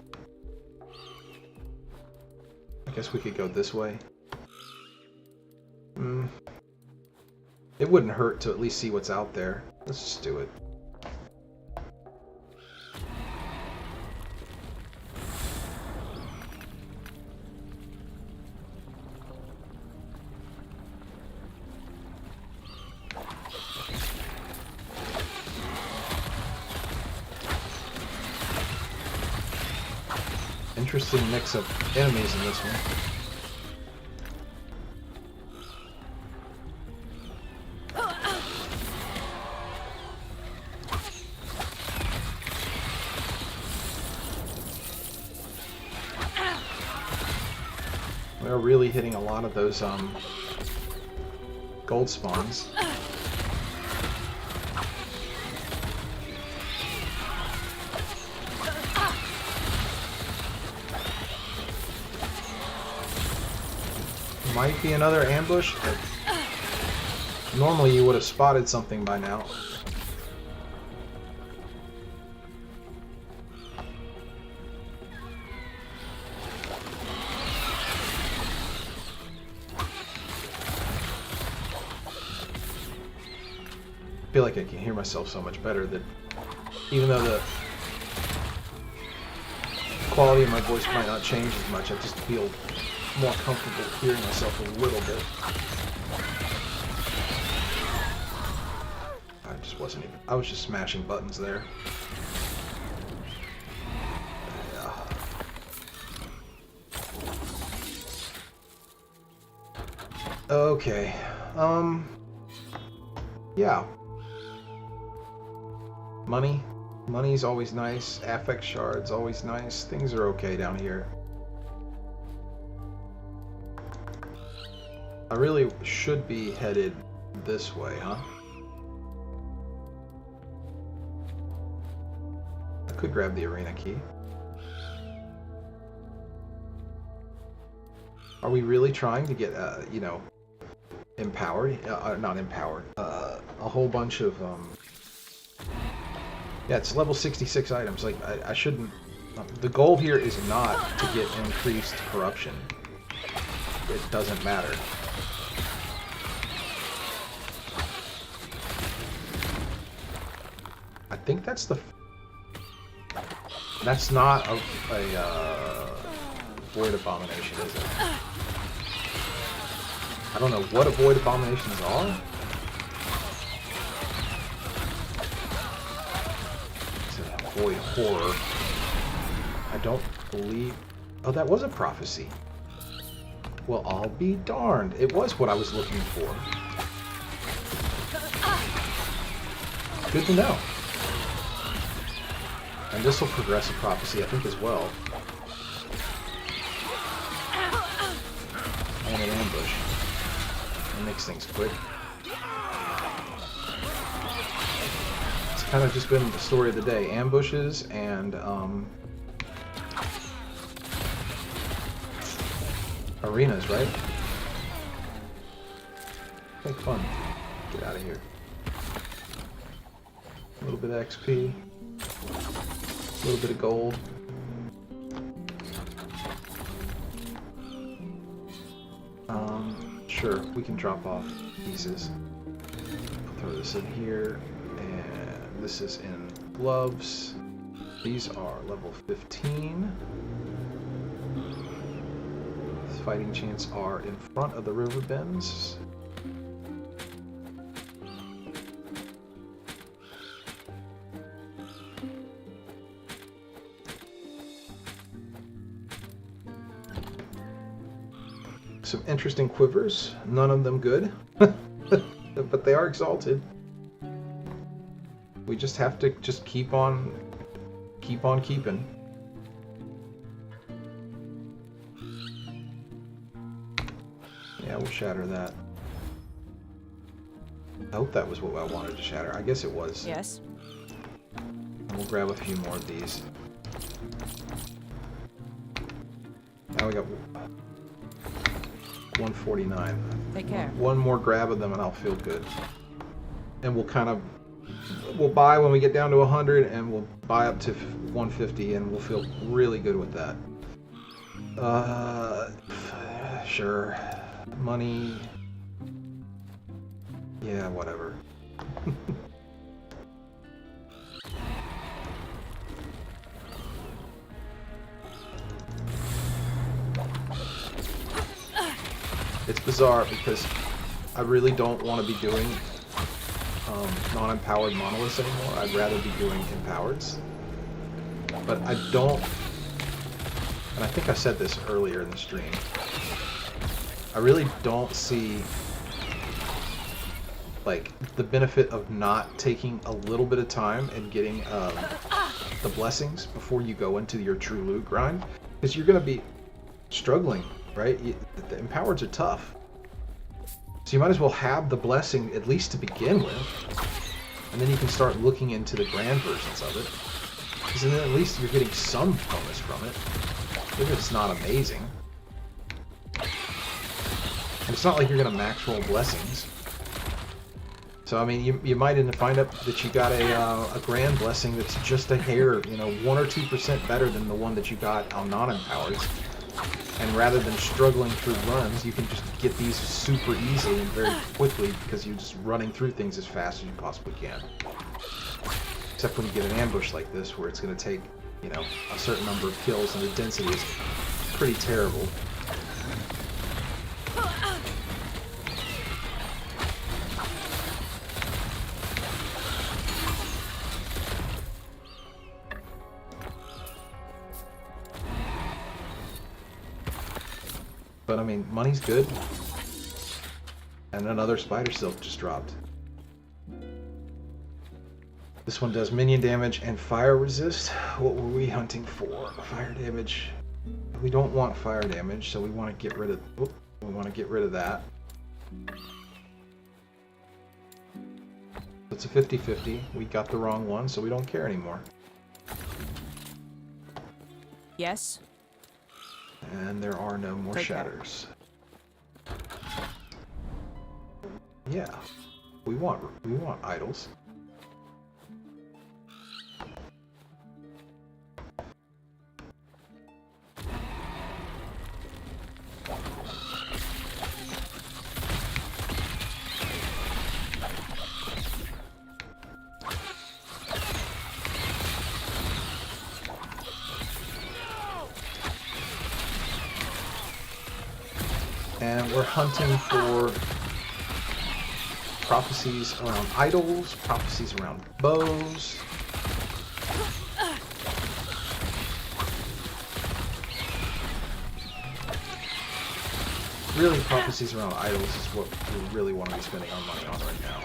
I guess we could go this way. It wouldn't hurt to at least see what's out there. Let's just do it. Interesting mix of enemies in this one. are really hitting a lot of those gold spawns. Might be another ambush, but normally you would have spotted something by now. I feel like I can hear myself so much better that even though the quality of my voice might not change as much, I just feel more comfortable hearing myself a little bit. I was just smashing buttons there. Yeah. Okay. Yeah. Money's always nice. Affect shards always nice. Things are okay down here. I really should be headed this way, huh? I could grab the arena key. Are we really trying to get, you know, empowered? Not empowered. A whole bunch of, yeah, it's level 66 items. Like, I shouldn't... the goal here is not to get increased corruption. It doesn't matter. I think that's the... That's not a void abomination, is it? I don't know what void abominations are. It's a void horror. I don't believe... Oh, that was a prophecy. Well, I'll be darned. It was what I was looking for. Good to know. And this will progress a prophecy, I think, as well. And an ambush. It makes things quick. It's kind of just been the story of the day. Ambushes and, arenas, right? Make fun. Get out of here. A little bit of XP. A little bit of gold. Sure, we can drop off pieces. Throw this in here, and this is in gloves. These are level 15. Fighting chants are in front of the river bends. Some interesting quivers, none of them good, but they are exalted. We just have to just keep on keeping. Yeah, we'll shatter that. I hope that was what I wanted to shatter. I guess it was. Yes. And we'll grab a few more of these. Now we got 149. Take care. One more grab of them and I'll feel good. And we'll buy when we get down to 100, and we'll buy up to 150, and we'll feel really good with that. Sure. Money. Yeah, whatever. It's bizarre because I really don't want to be doing non-empowered monoliths anymore. I'd rather be doing empowereds. But I don't, and I think I said this earlier in the stream, I really don't see like the benefit of not taking a little bit of time and getting the blessings before you go into your true loot grind, because you're going to be struggling right? The empowereds are tough. So you might as well have the blessing at least to begin with. And then you can start looking into the grand versions of it. Because then at least you're getting some bonus from it. Even if it's not amazing. And it's not like you're going to max roll blessings. So, I mean, you might find out that you got a grand blessing that's just a hair, you know, 1 or 2% better than the one that you got on non-empowered. And rather than struggling through runs, you can just get these super easily and very quickly because you're just running through things as fast as you possibly can. Except when you get an ambush like this where it's going to take, you know, a certain number of kills and the density is pretty terrible. But I mean, money's good. And another spider silk just dropped. This one does minion damage and fire resist. What were we hunting for? Fire damage. We don't want fire damage, so we want to get rid of. We want to get rid of that. It's a 50-50. We got the wrong one, so we don't care anymore. Yes. And there are no more shatters. Yeah, we want idols. And we're hunting for prophecies around idols, prophecies around bows. Really, prophecies around idols is what we really want to be spending our money on right now.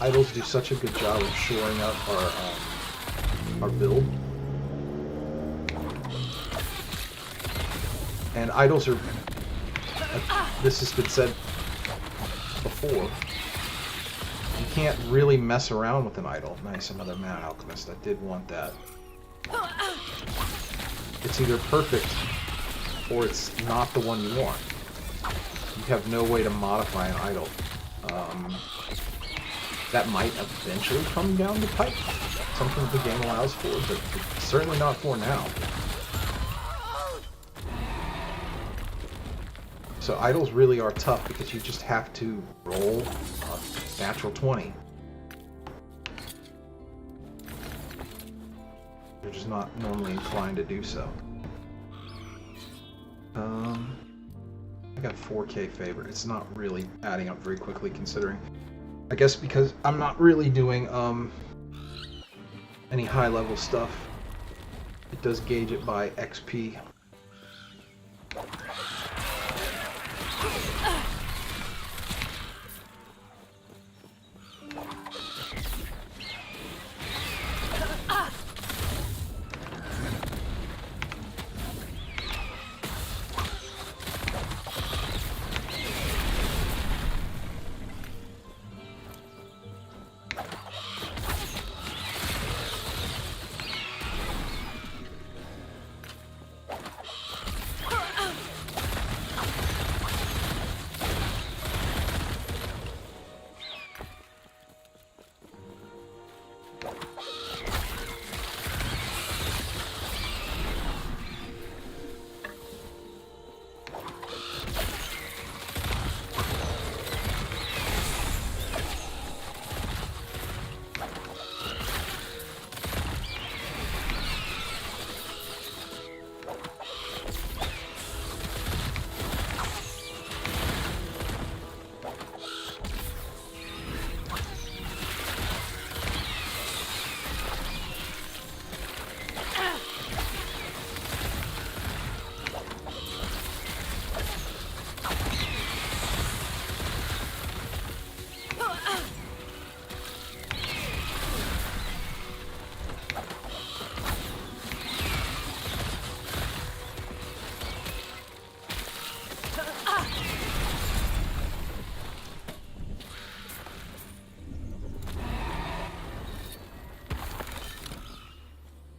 Idols do such a good job of shoring up our build. And idols are, this has been said before, you can't really mess around with an idol. Nice, another Mad Alchemist. I did want that. It's either perfect or it's not the one you want. You have no way to modify an idol. That might eventually come down the pipe. Something the game allows for, but certainly not for now. So idols really are tough because you just have to roll a natural 20. You're just not normally inclined to do so. I got 4K favor. It's not really adding up very quickly considering. I guess because I'm not really doing any high level stuff. It does gauge it by XP.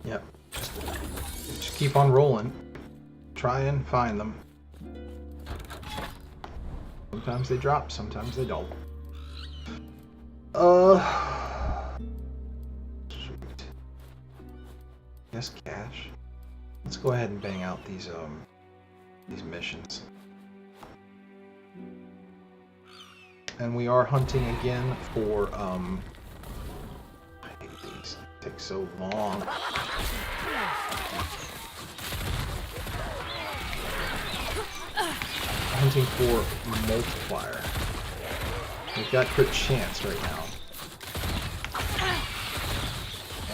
Yep. Just keep on rolling. Try and find them. Sometimes they drop, sometimes they don't. Sweet. Yes, cash. Let's go ahead and bang out these missions. And we are hunting again for I hate these. They take so long. Hunting for multiplier. We've got crit chance right now.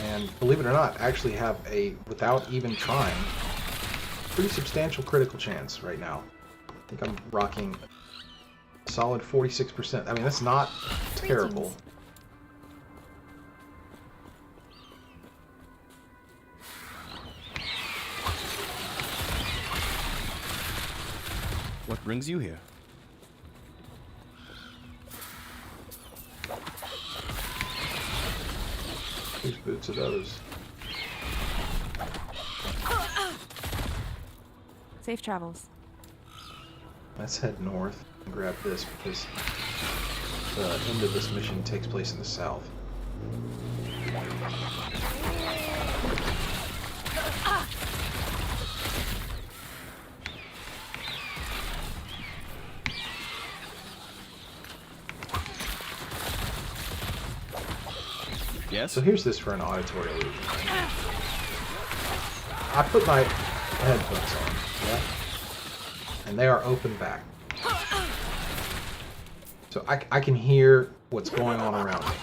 And believe it or not, actually have a, without even trying, pretty substantial critical chance right now. I think I'm rocking a solid 46%. I mean, that's not terrible. What brings you here? Whose boots are those? Safe travels. Let's head north and grab this because the end of this mission takes place in the south. Yes? So here's this for an auditory illusion. I put my headphones on, yeah? And they are open back. So I can hear what's going on around me.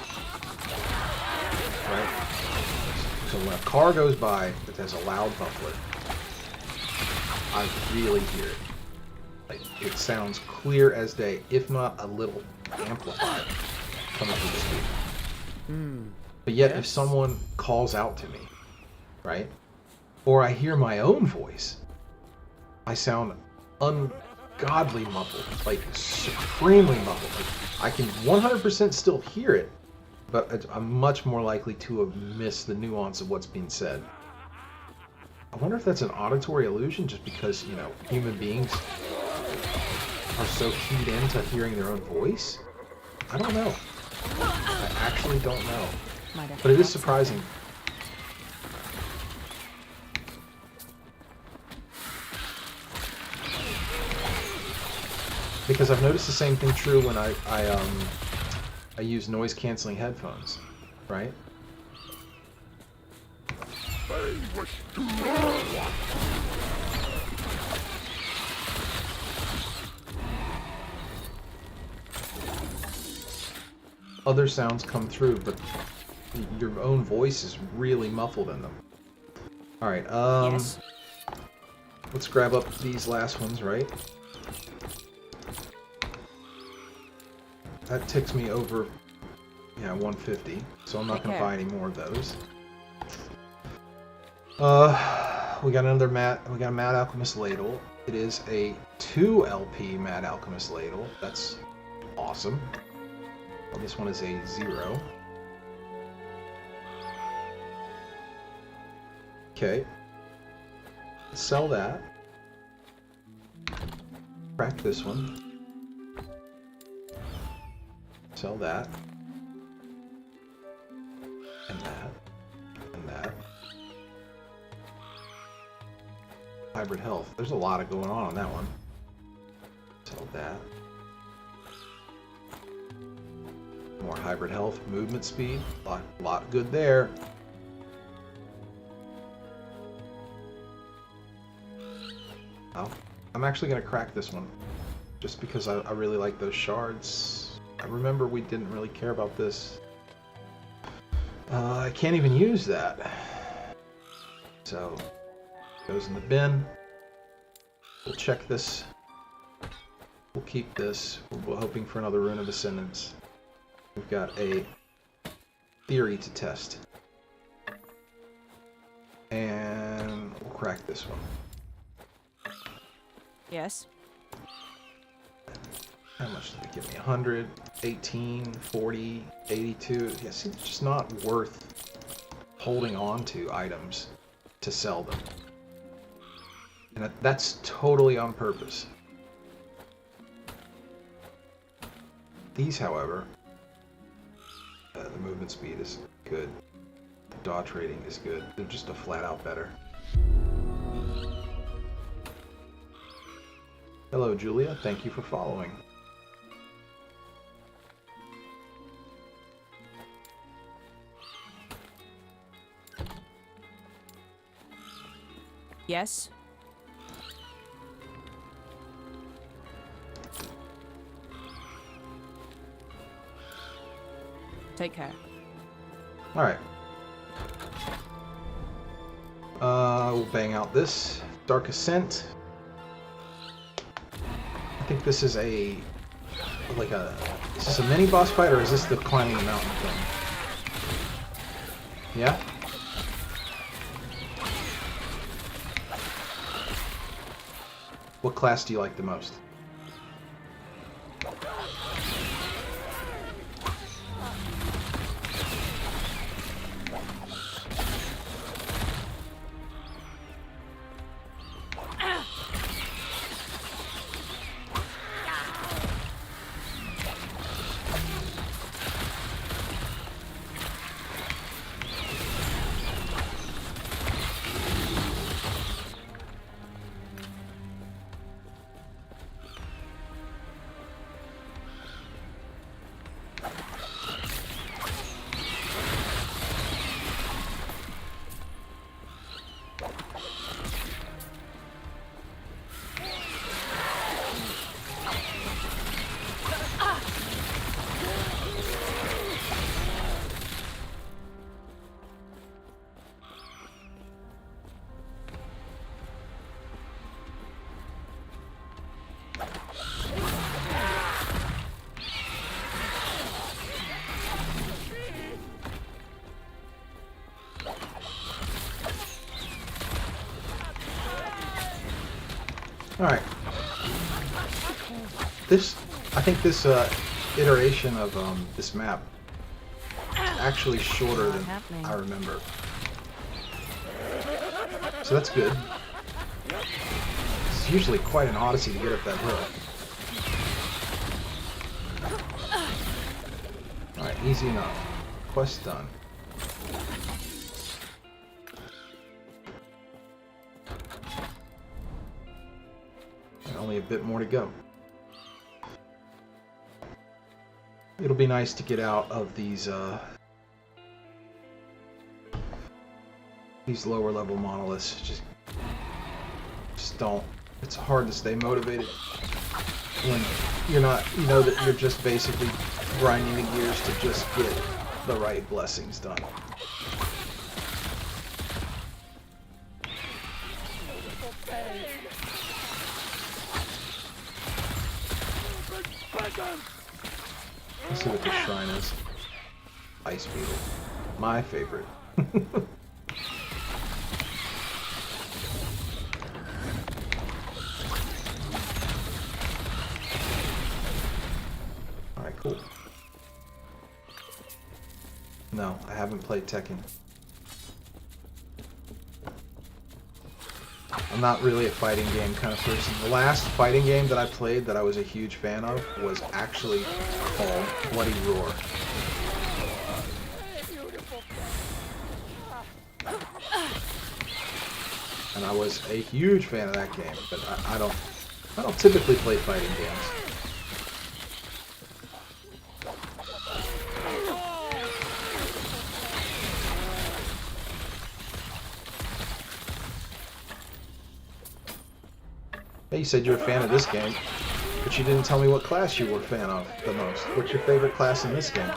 Right? So when a car goes by that has a loud muffler, I really hear it. Like, it sounds clear as day, if not a little amplified coming through the speaker. But yet, if someone calls out to me, right, or I hear my own voice, I sound ungodly muffled, like supremely muffled. Like, I can 100% still hear it, but I'm much more likely to have missed the nuance of what's being said. I wonder if that's an auditory illusion, just because, you know, human beings are so keyed into hearing their own voice. I don't know. I actually don't know. But it is surprising. Because I've noticed the same thing true when I use noise canceling headphones, right? Other sounds come through, but your own voice is really muffled in them. Alright, Yes. Let's grab up these last ones, right? That ticks me over, yeah, 150, so I'm not going to buy any more of those. We got another we got a Mad Alchemist ladle. It is a 2 LP Mad Alchemist ladle. That's awesome. Well, this one is a 0. Okay. Sell that. Crack this one. Sell that. And that. And that. Hybrid health. There's a lot going on that one. Sell that. More hybrid health, movement speed. Lot good there. Oh, I'm actually going to crack this one. Just because I really like those shards. I remember we didn't really care about this. I can't even use that. So, goes in the bin. We'll check this. We'll keep this. We're hoping for another Rune of Ascendance. We've got a theory to test. And we'll crack this one. Yes. How much did they give me? 100, 18, 40, 82. Yeah, see, it's just not worth holding on to items to sell them. And that's totally on purpose. These, however, the movement speed is good. The dodge rating is good. They're just a flat out better. Hello, Julia. Thank you for following. Yes? Take care. All right. We'll bang out this Dark Ascent. I think this is is this a mini boss fight, or is this the climbing the mountain thing? Yeah? What class do you like the most? Alright. I think this iteration of this map is actually shorter than I remember. So that's good. It's usually quite an odyssey to get up that hill. Alright, easy enough. Quest done. Only a bit more to go. It'll be nice to get out of these lower level monoliths. Just don't. It's hard to stay motivated when you're not. You know that you're just basically grinding the gears to just get the right blessings done. Let's see what this shrine is. Ice Beetle. My favorite. Alright, cool. No, I haven't played Tekken. I'm not really a fighting game kind of person. The last fighting game that I played that I was a huge fan of was actually called Bloody Roar. And I was a huge fan of that game, but I don't typically play fighting games. Hey, you said you were a fan of this game, but you didn't tell me what class you were a fan of the most. What's your favorite class in this game?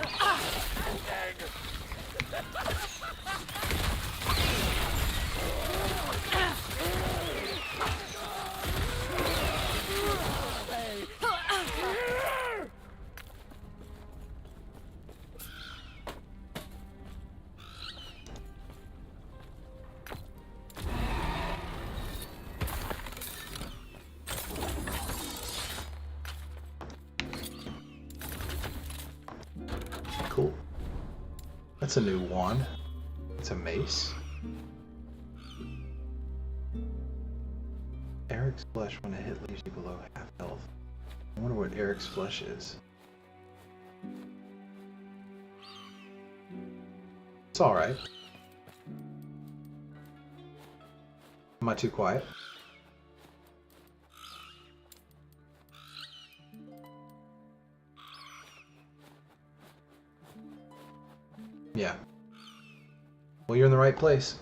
Cool. That's a new wand. It's a mace. Eric's flesh when a hit leaves you below half health. I wonder what Eric's flesh is. It's alright. Am I too quiet? Yeah. Well, you're in the right place.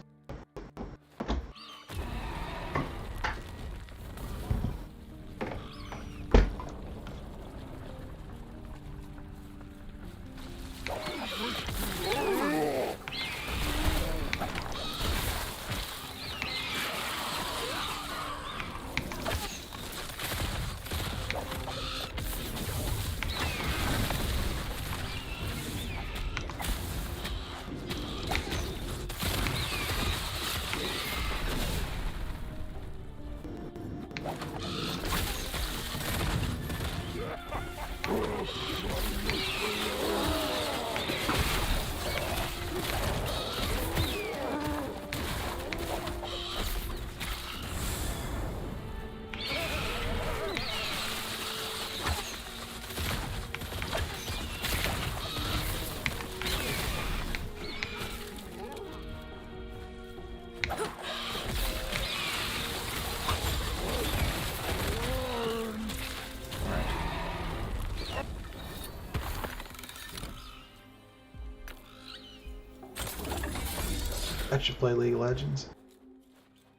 I should play League of Legends.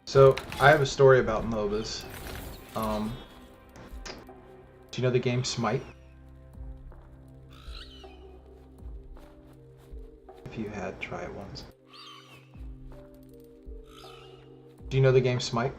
So, I have a story about MOBAs. Do you know the game Smite? If you had, try it once. Do you know the game Smite?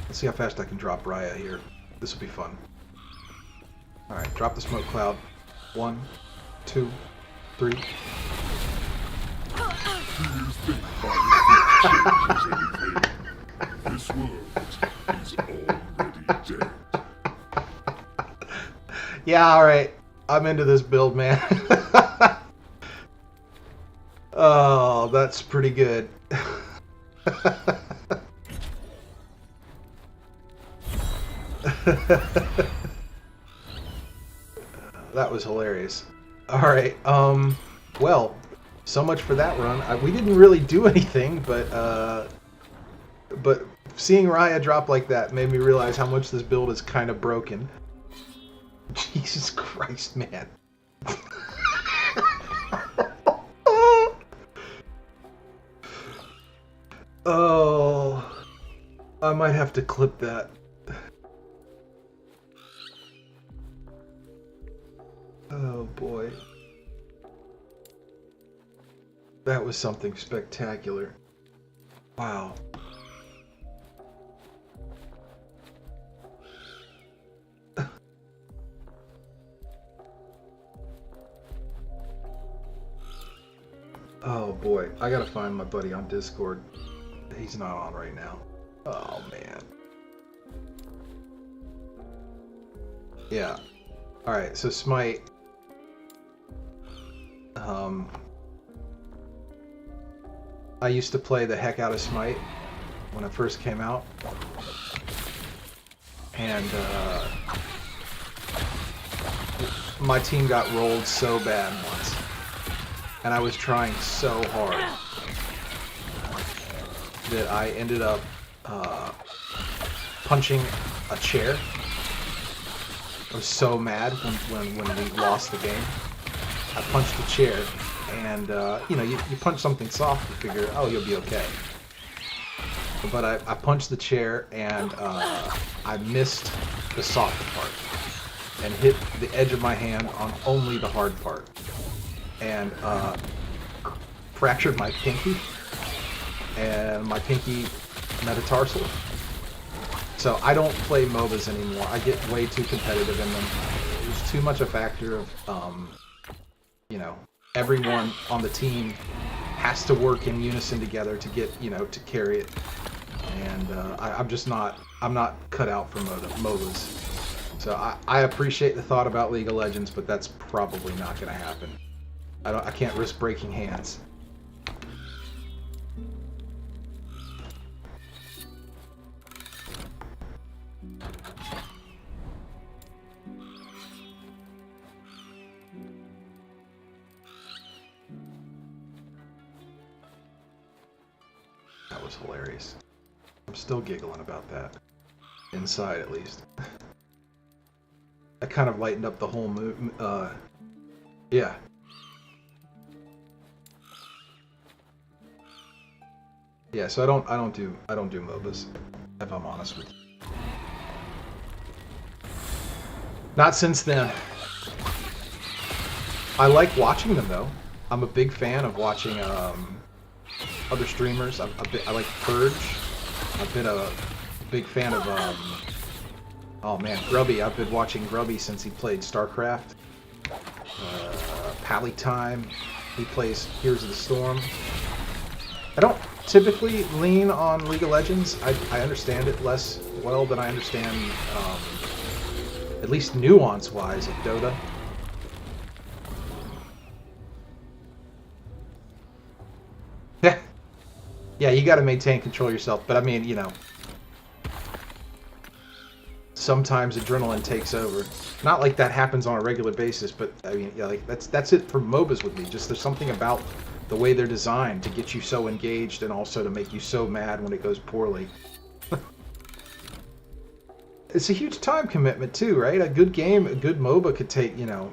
Let's see how fast I can drop Raya here. This will be fun. Alright, drop the smoke cloud. 1, 2, 3. This world is already dead. Yeah, alright. I'm into this build, man. Oh, that's pretty good. That was hilarious. Alright, well, so much for that run. We didn't really do anything, but seeing Raya drop like that made me realize how much this build is kind of broken. Jesus Christ, man. Oh, I might have to clip that. Oh boy. That was something spectacular. Wow. Oh boy, I gotta find my buddy on Discord. He's not on right now. Oh man. Yeah. Alright, so Smite. I used to play the heck out of Smite when it first came out. And my team got rolled so bad once. And I was trying so hard that I ended up punching a chair. I was so mad when we lost the game. I punched a chair, and you know, you punch something soft, you figure, oh, you'll be okay. But I punched the chair, and I missed the soft part, and hit the edge of my hand on only the hard part, and fractured my pinky, and my pinky metatarsal. So I don't play MOBAs anymore. I get way too competitive in them. There's too much a factor of, you know, everyone on the team has to work in unison together to get, you know, to carry it. and I'm just not. I'm not cut out for MOBAs. So I appreciate the thought about League of Legends, but that's probably not going to happen. I can't risk breaking hands. That was hilarious. I'm still giggling about that. Inside, at least. That kind of lightened up the whole mood. Yeah. Yeah, so I don't do MOBAs, if I'm honest with you. Not since then. I like watching them though. I'm a big fan of watching other streamers. I like Purge. I've been a big fan of oh man, Grubby. I've been watching Grubby since he played StarCraft. Pally Time. He plays Heroes of the Storm. I don't typically lean on League of Legends. I understand it less well than I understand, at least nuance-wise, of Dota. Yeah, you got to maintain control yourself, but I mean, you know, sometimes adrenaline takes over. Not like that happens on a regular basis, but I mean, yeah, like that's it for MOBAs with me. Just there's something about the way they're designed to get you so engaged and also to make you so mad when it goes poorly. It's a huge time commitment too, right? A good game, a good MOBA could take, you know,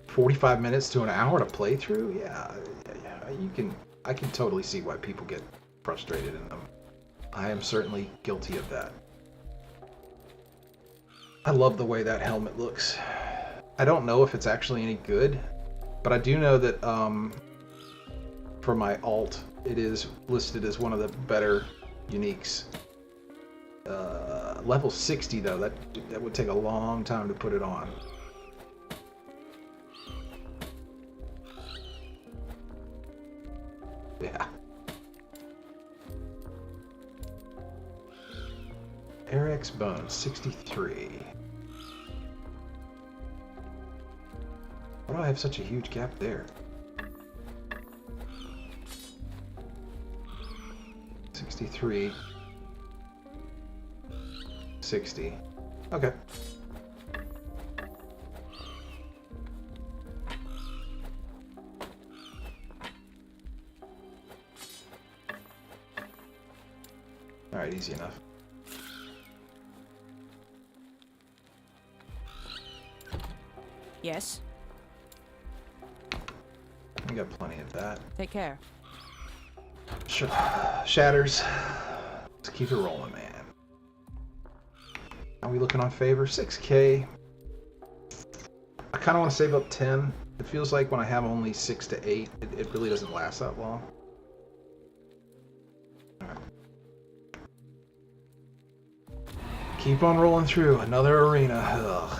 45 minutes to an hour to play through. Yeah, I can totally see why people get frustrated in them. I am certainly guilty of that. I love the way that helmet looks. I don't know if it's actually any good, but I do know that for my alt, it is listed as one of the better uniques. Level 60 though, that would take a long time to put it on. Yeah. Eric's Bones, 63. Why do I have such a huge gap there? 63. 60. Okay. Alright, easy enough. Yes. We got plenty of that. Take care. Shatters. Let's keep it rolling, man. Are we looking on favor? 6K. I kind of want to save up 10. It feels like when I have only 6 to 8, it really doesn't last that long. Alright. Keep on rolling through. Another arena. Ugh.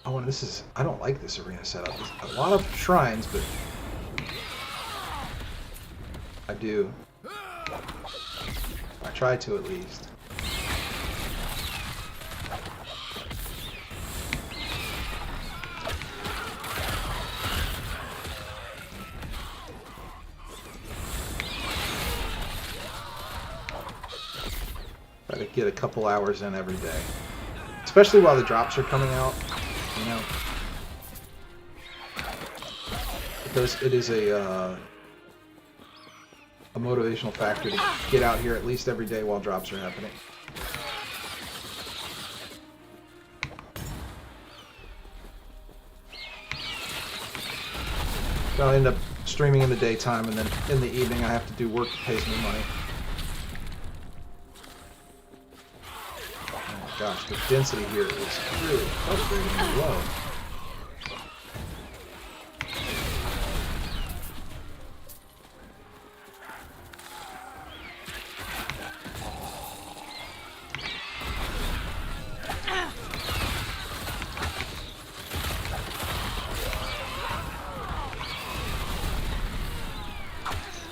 Oh, and this is... I don't like this arena setup. There's a lot of shrines, but... I do. I try to, at least. Try to get a couple hours in every day. Especially while the drops are coming out, you know. Because it is a motivational factor to get out here at least every day while drops are happening. I'll end up streaming in the daytime, and then in the evening I have to do work that pays me money. Oh my gosh, the density here is really frustratingly low.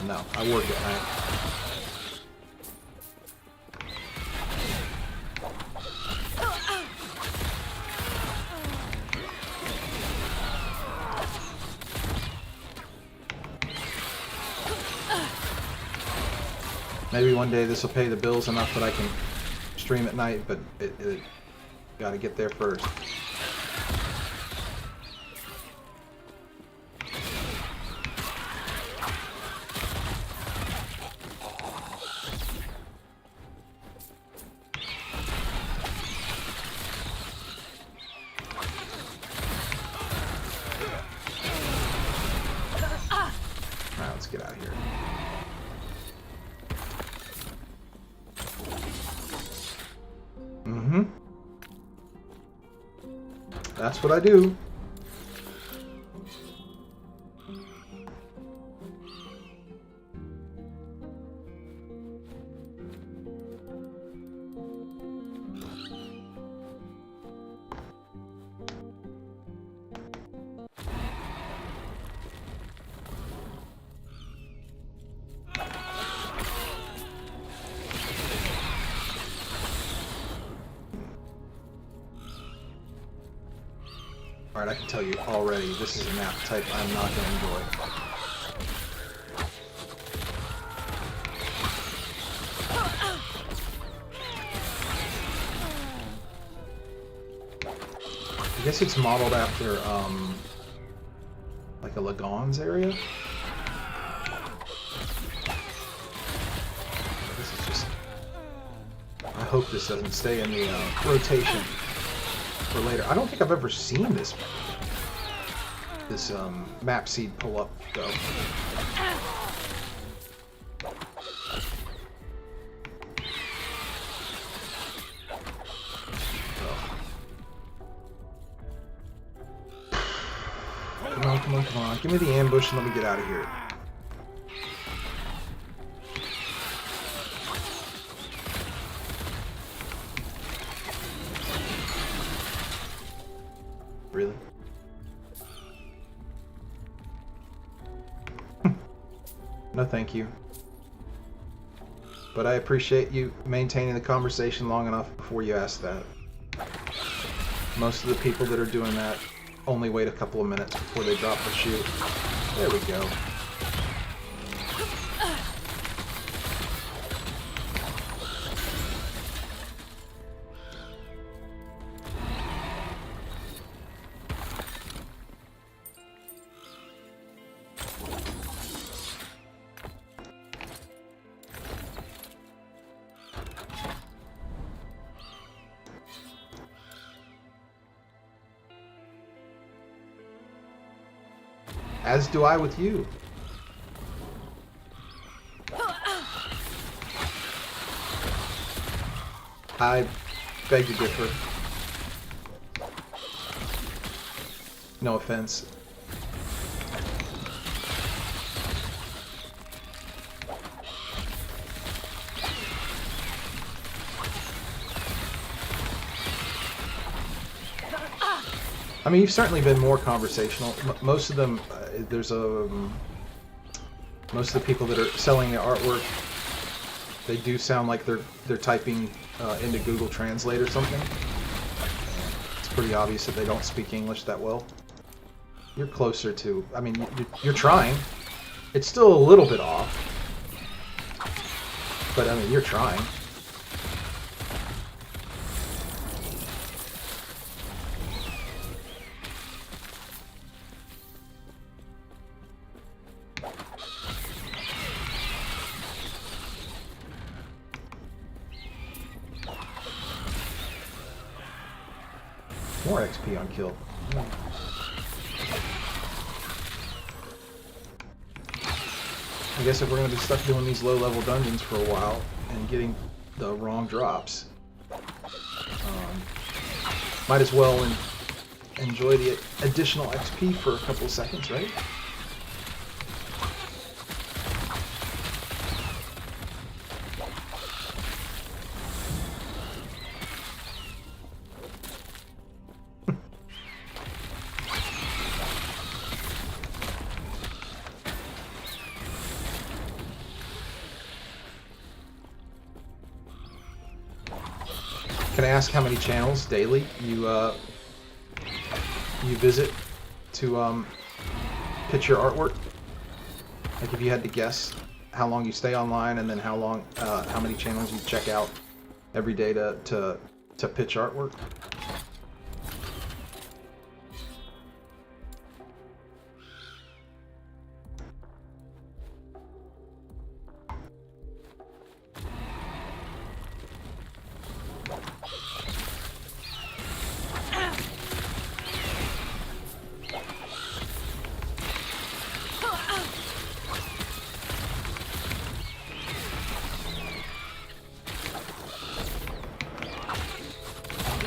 No, I work at night. Maybe one day this will pay the bills enough that I can stream at night, but it got to get there first. Let's get out of here. That's what I do. Alright, I can tell you already, this is a map type I'm not going to enjoy. I guess it's modeled after, like a Lagons area? This is just... I hope this doesn't stay in the rotation for later. I don't think I've ever seen this map seed pull up though. Come on, come on, come on. Give me the ambush and let me get out of here. Really? No, thank you. But I appreciate you maintaining the conversation long enough before you ask that. Most of the people that are doing that only wait a couple of minutes before they drop the shoot. There we go. As do I with you. I beg to differ. No offense. I mean, you've certainly been more conversational. Most of them, most of the people that are selling the artwork, they do sound like they're typing into Google Translate or something. It's pretty obvious that they don't speak English that well. You're closer to, I mean, you're trying. It's still a little bit off, but I mean, you're trying. More XP on kill. I guess if we're going to be stuck doing these low-level dungeons for a while and getting the wrong drops, might as well enjoy the additional XP for a couple of seconds, right? Can I ask how many channels daily you visit to pitch your artwork? Like if you had to guess how long you stay online, and then how many channels you check out every day to pitch artwork.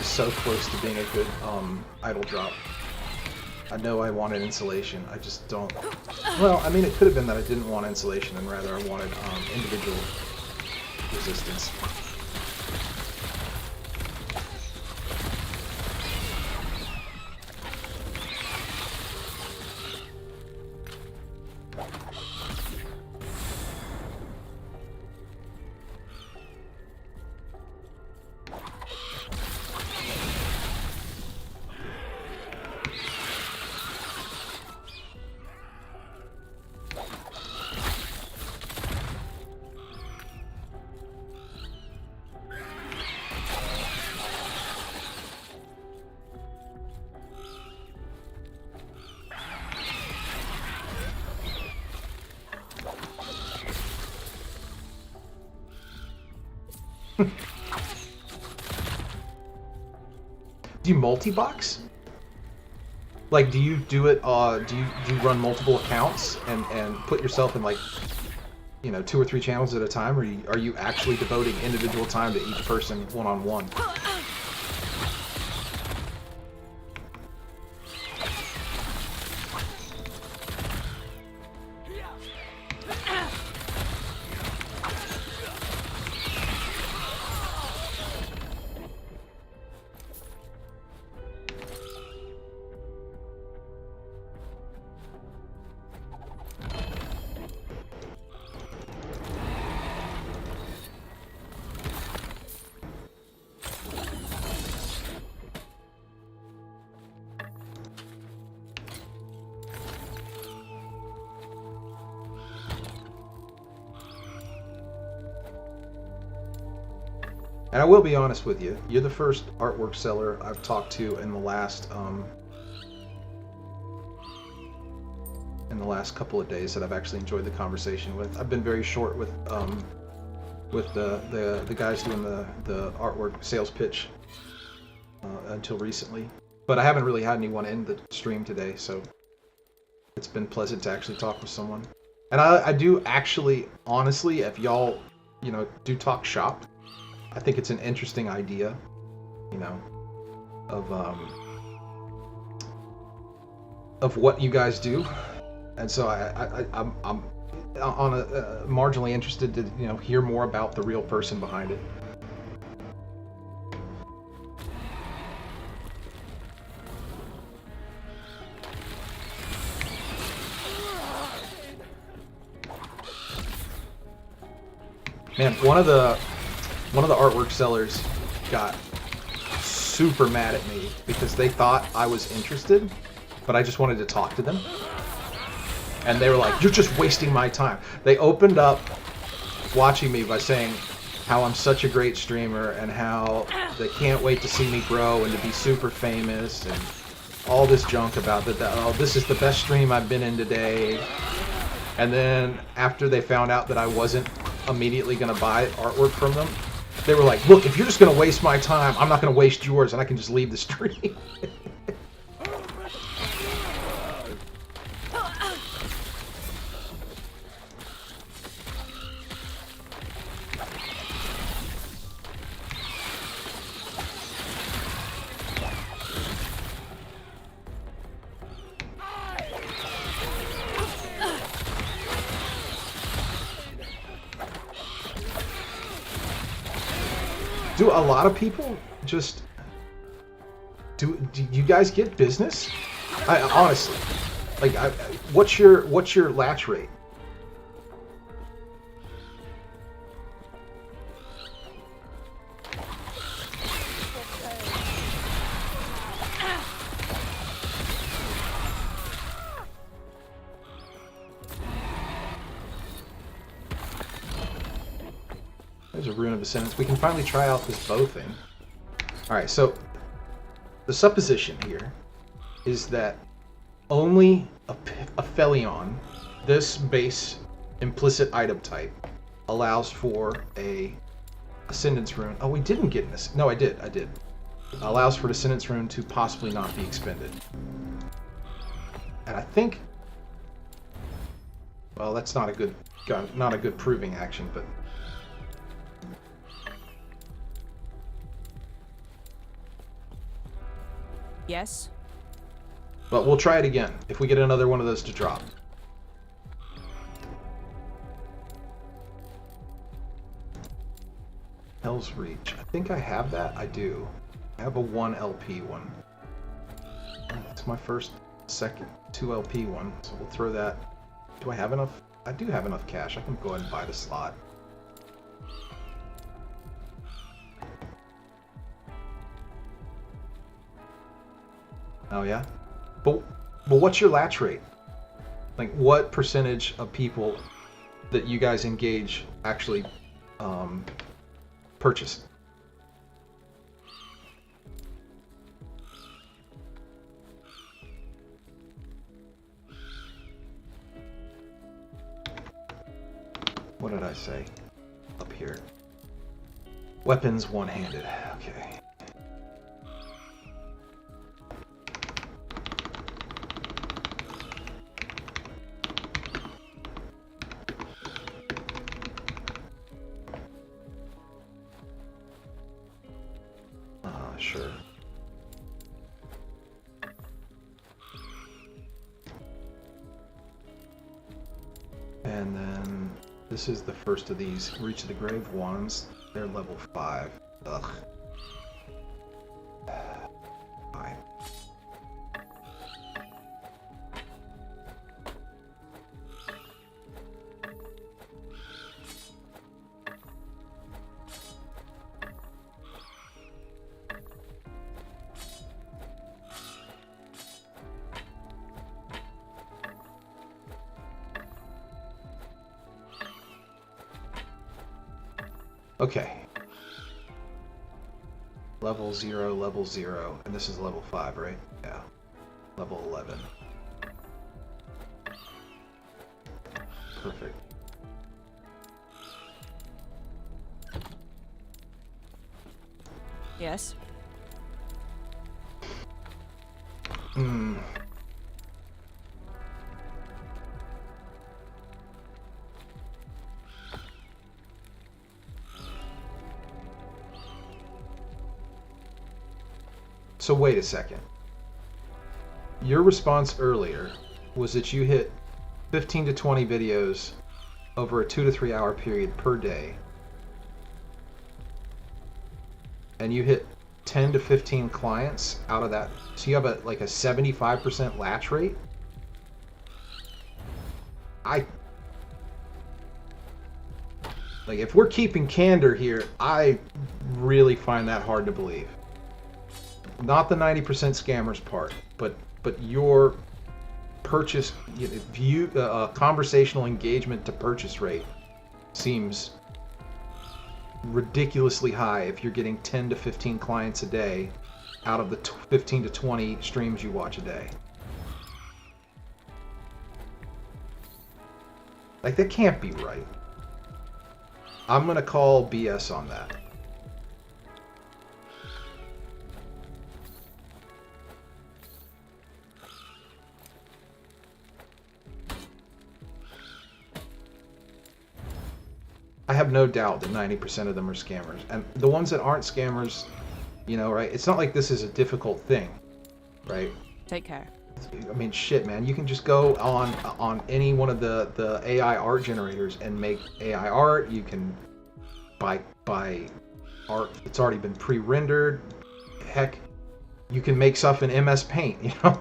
So close to being a good idle drop. I know I wanted insulation. I just don't. Well, I mean, it could have been that I didn't want insulation, and rather I wanted individual resistance. Do you multi-box? Like, do you do it, do you run multiple accounts and put yourself in, like, you know, 2 or 3 channels at a time, or are you actually devoting individual time to each person one-on-one? And I will be honest with you, you're the first artwork seller I've talked to in the last couple of days that I've actually enjoyed the conversation with. I've been very short with the guys doing the artwork sales pitch until recently, but I haven't really had anyone in the stream today, so it's been pleasant to actually talk with someone. And I do actually, honestly, if y'all, you know, do talk shop, I think it's an interesting idea, you know, of what you guys do, and so I'm on a marginally interested to, you know, hear more about the real person behind it. Man, one of the artwork sellers got super mad at me because they thought I was interested, but I just wanted to talk to them. And they were like, "You're just wasting my time." They opened up watching me by saying how I'm such a great streamer and how they can't wait to see me grow and to be super famous and all this junk about that. Oh, this is the best stream I've been in today. And then after they found out that I wasn't immediately going to buy artwork from them, they were like, "Look, if you're just going to waste my time, I'm not going to waste yours, and I can just leave the stream." Do a lot of people just do you guys get business? I honestly, like, what's your latch rate? Rune of Ascendance. We can finally try out this bow thing. Alright, so the supposition here is that only a Felion, this base implicit item type, allows for a Ascendance Rune. Oh, we didn't get this. No, I did. Allows for the Ascendance Rune to possibly not be expended. And I think... Well, that's not a good proving action, but... Yes? But we'll try it again, if we get another one of those to drop. Hell's Reach. I think I have that. I do. I have a 1 LP one. That's my first, second 2 LP one, so we'll throw that. Do I have enough? I do have enough cash. I can go ahead and buy the slot. Oh yeah? But what's your latch rate? Like, what percentage of people that you guys engage actually purchase? What did I say? Up here. Weapons one-handed. Okay. Sure. And then this is the first of these. Reach of the Grave Wands. They're level 5. Ugh. Fine. Okay. Level 0, and this is level 5, right? Yeah. Level 11. Perfect. Yes? So wait a second. Your response earlier was that you hit 15 to 20 videos over a 2 to 3 hour period per day. And you hit 10 to 15 clients out of that. So you have like a 75% latch rate? Like, if we're keeping candor here, I really find that hard to believe. Not the 90% scammers part, but your purchase view, conversational engagement to purchase rate seems ridiculously high if you're getting 10 to 15 clients a day out of the 15 to 20 streams you watch a day. Like, that can't be right. I'm gonna call BS on that. I have no doubt that 90% of them are scammers. And the ones that aren't scammers, you know, right? It's not like this is a difficult thing, right? Take care. I mean, shit, man. You can just go on any one of the AI art generators and make AI art. You can buy art that's already been pre-rendered. Heck, you can make stuff in MS Paint, you know?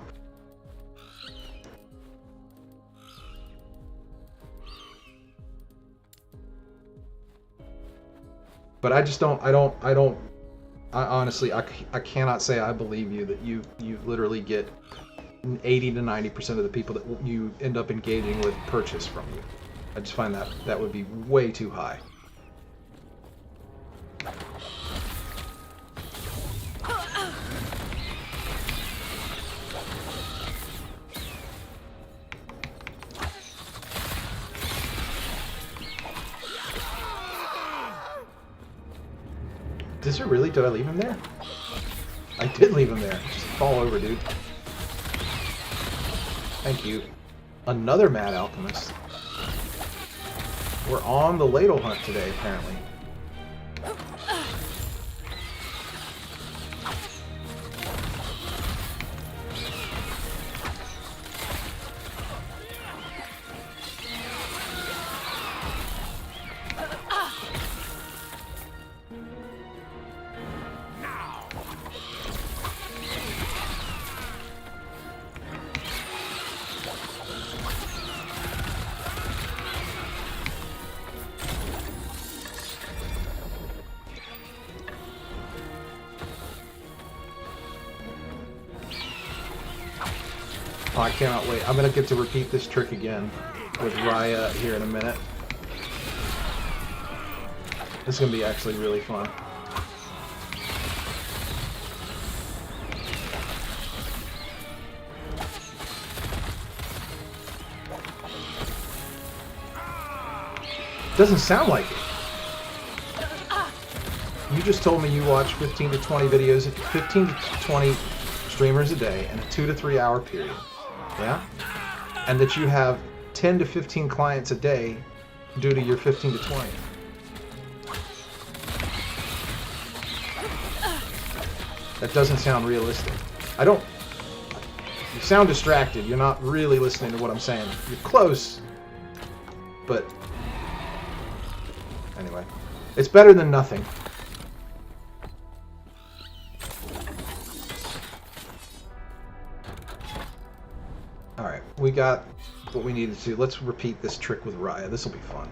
But I just don't, I honestly, I cannot say I believe you that you literally get 80 to 90% of the people that you end up engaging with purchase from you. I just find that would be way too high. Did it really? Did I leave him there? I did leave him there. Just fall over, dude. Thank you. Another mad alchemist. We're on the ladle hunt today, apparently. Oh, I cannot wait. I'm going to get to repeat this trick again with Raya here in a minute. This is going to be actually really fun. Doesn't sound like it. You just told me you watch 15 to 20 videos, 15 to 20 streamers a day in a 2 to 3 hour period. Yeah? And that you have 10 to 15 clients a day due to your 15 to 20. That doesn't sound realistic. You sound distracted. You're not really listening to what I'm saying. You're close, but anyway. It's better than nothing. Alright, we got what we needed to. Let's repeat this trick with Raya. This will be fun.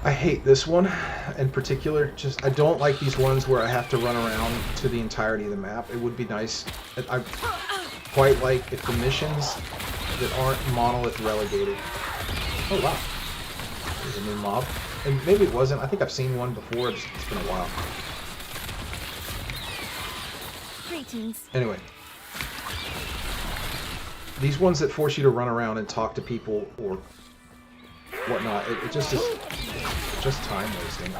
I hate this one in particular. I don't like these ones where I have to run around to the entirety of the map. It would be nice. I quite like if the missions that aren't monolith relegated. Oh wow. There's a new mob. And maybe it wasn't. I think I've seen one before. It's been a while. Greetings. Anyway. These ones that force you to run around and talk to people or whatnot, it just is just time wasting.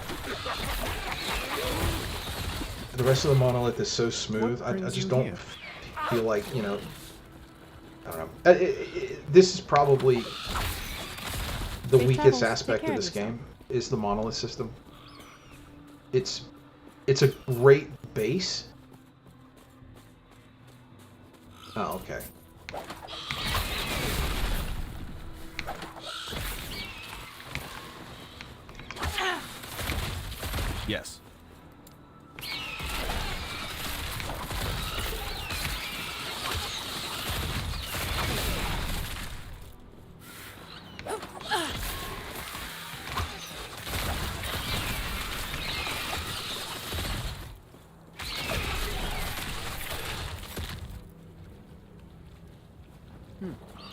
The rest of the monolith is so smooth. I just don't feel like, you know, I don't know. This is probably the weakest aspect of this game, is the monolith system. It's a great base. Oh, okay. Yes.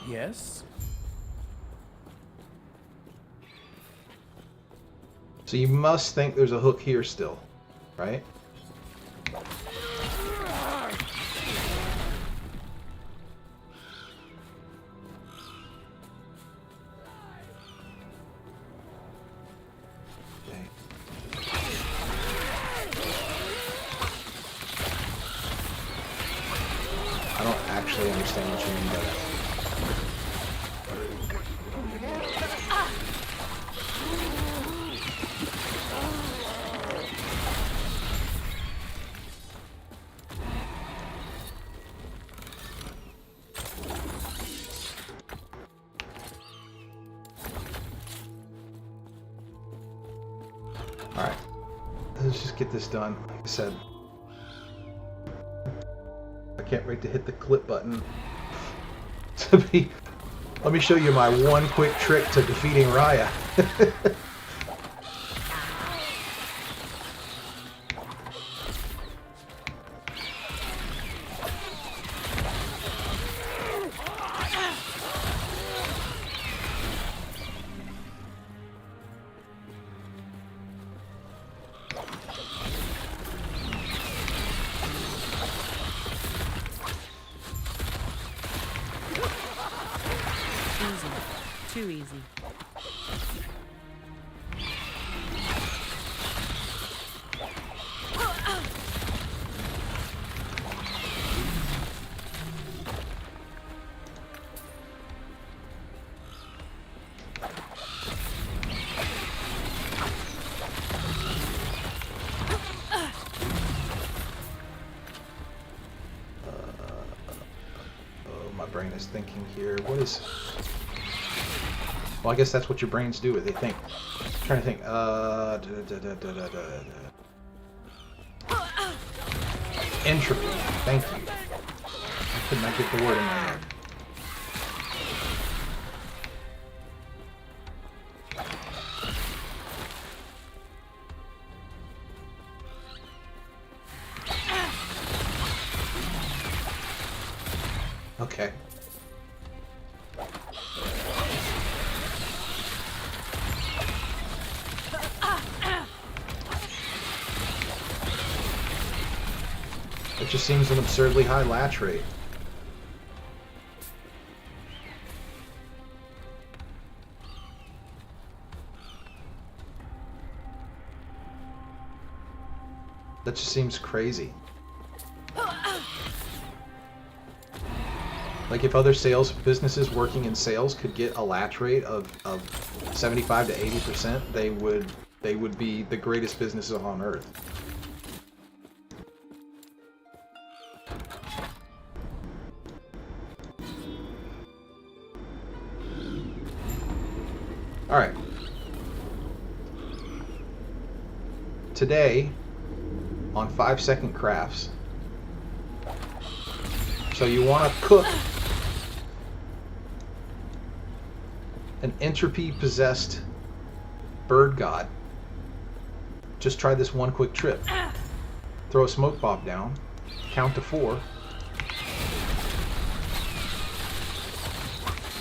Yes. So you must think there's a hook here still, right? Okay. I don't actually understand what you mean by that. Alright, let's just get this done. Like I said, I can't wait to hit the clip button. Let me show you my one quick trick to defeating Raya. Too easy. brain is thinking here. What is... Well, I guess that's what your brains do. They think. I'm trying to think. Entropy. Thank you. I could not get the word in my head. Okay. It just seems an absurdly high latch rate. That just seems crazy. Like if other sales businesses working in sales could get a latch rate of 75 to 80%, they would be the greatest businesses on earth. All right. Today on 5-second crafts. So you want to cook an entropy-possessed bird god. Just try this one quick trip. Throw a smoke bomb down, count to 4.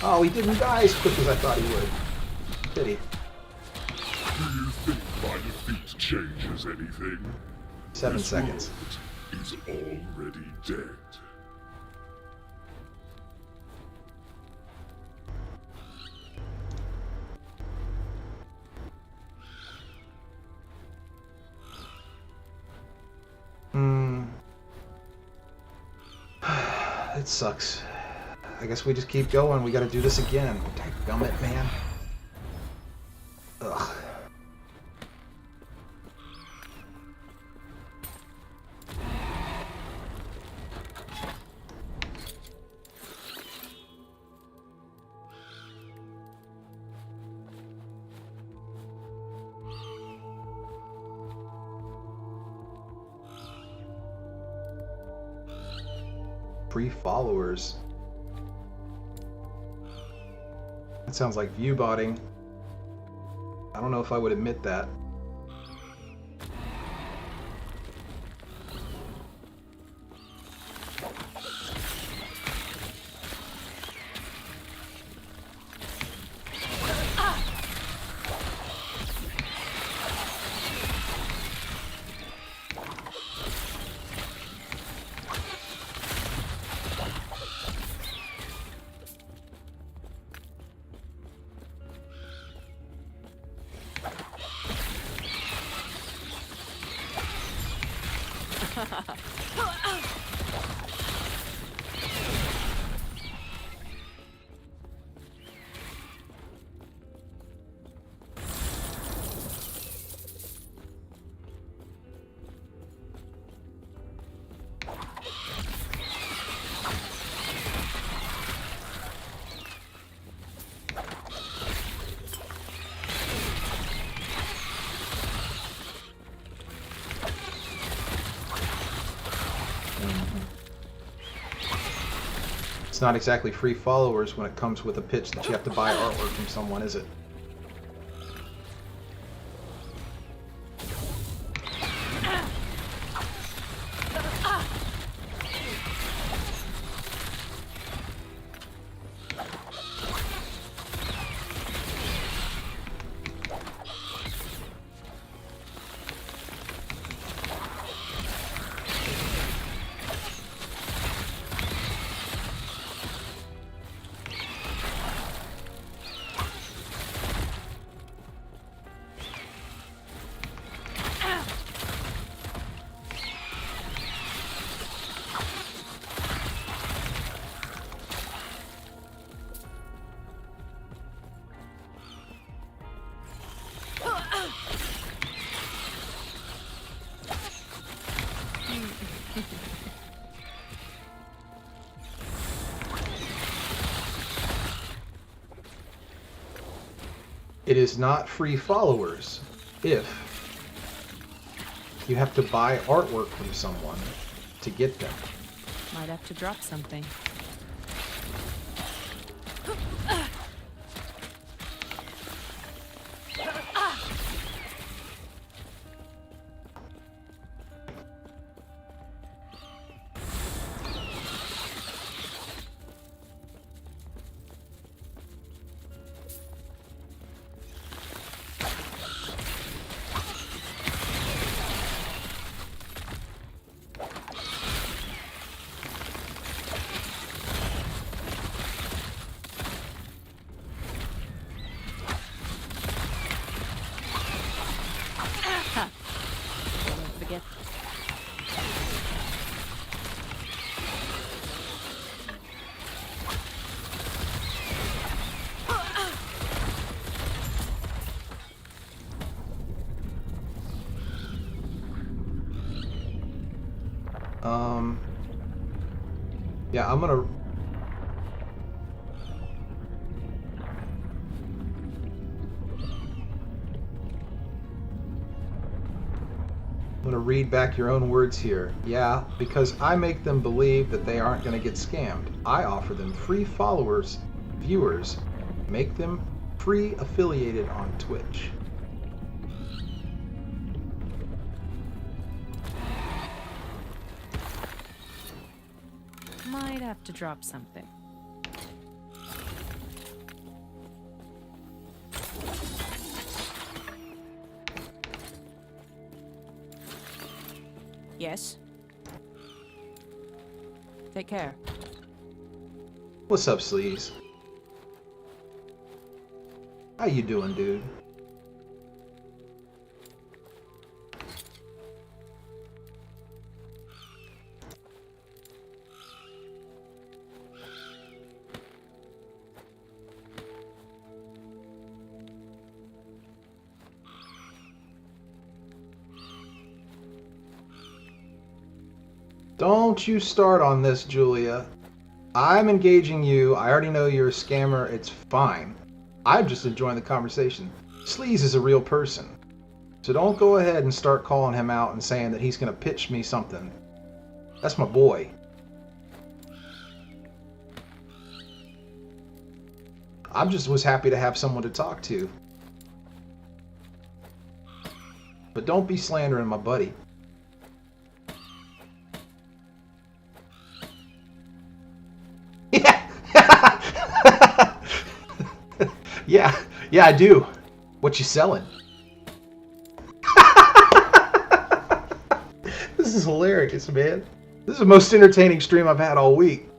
Oh, he didn't die as quick as I thought he would. Pity. Do you think my defeat changes anything? 7 This seconds. world is already dead. It sucks. I guess we just keep going. We gotta do this again. Dadgummit, man. Ugh. Free followers. That sounds like view botting. I don't know if I would admit that. It's not exactly free followers when it comes with a pitch that you have to buy artwork from someone, is it? It is not free followers if you have to buy artwork from someone to get them. Might have to drop something. Don't forget. Yeah, I'm gonna read back your own words here. Yeah, because I make them believe that they aren't going to get scammed. I offer them free followers, viewers, make them free affiliated on Twitch. Might have to drop something. Yes. Take care. What's up, Sleaze? How you doing, dude? Don't you start on this, Julia. I'm engaging you. I already know you're a scammer. It's fine. I'm just enjoying the conversation. Sleaze is a real person. So don't go ahead and start calling him out and saying that he's going to pitch me something. That's my boy. I just was happy to have someone to talk to. But don't be slandering my buddy. Yeah, I do. What you selling? This is hilarious, man. This is the most entertaining stream I've had all week.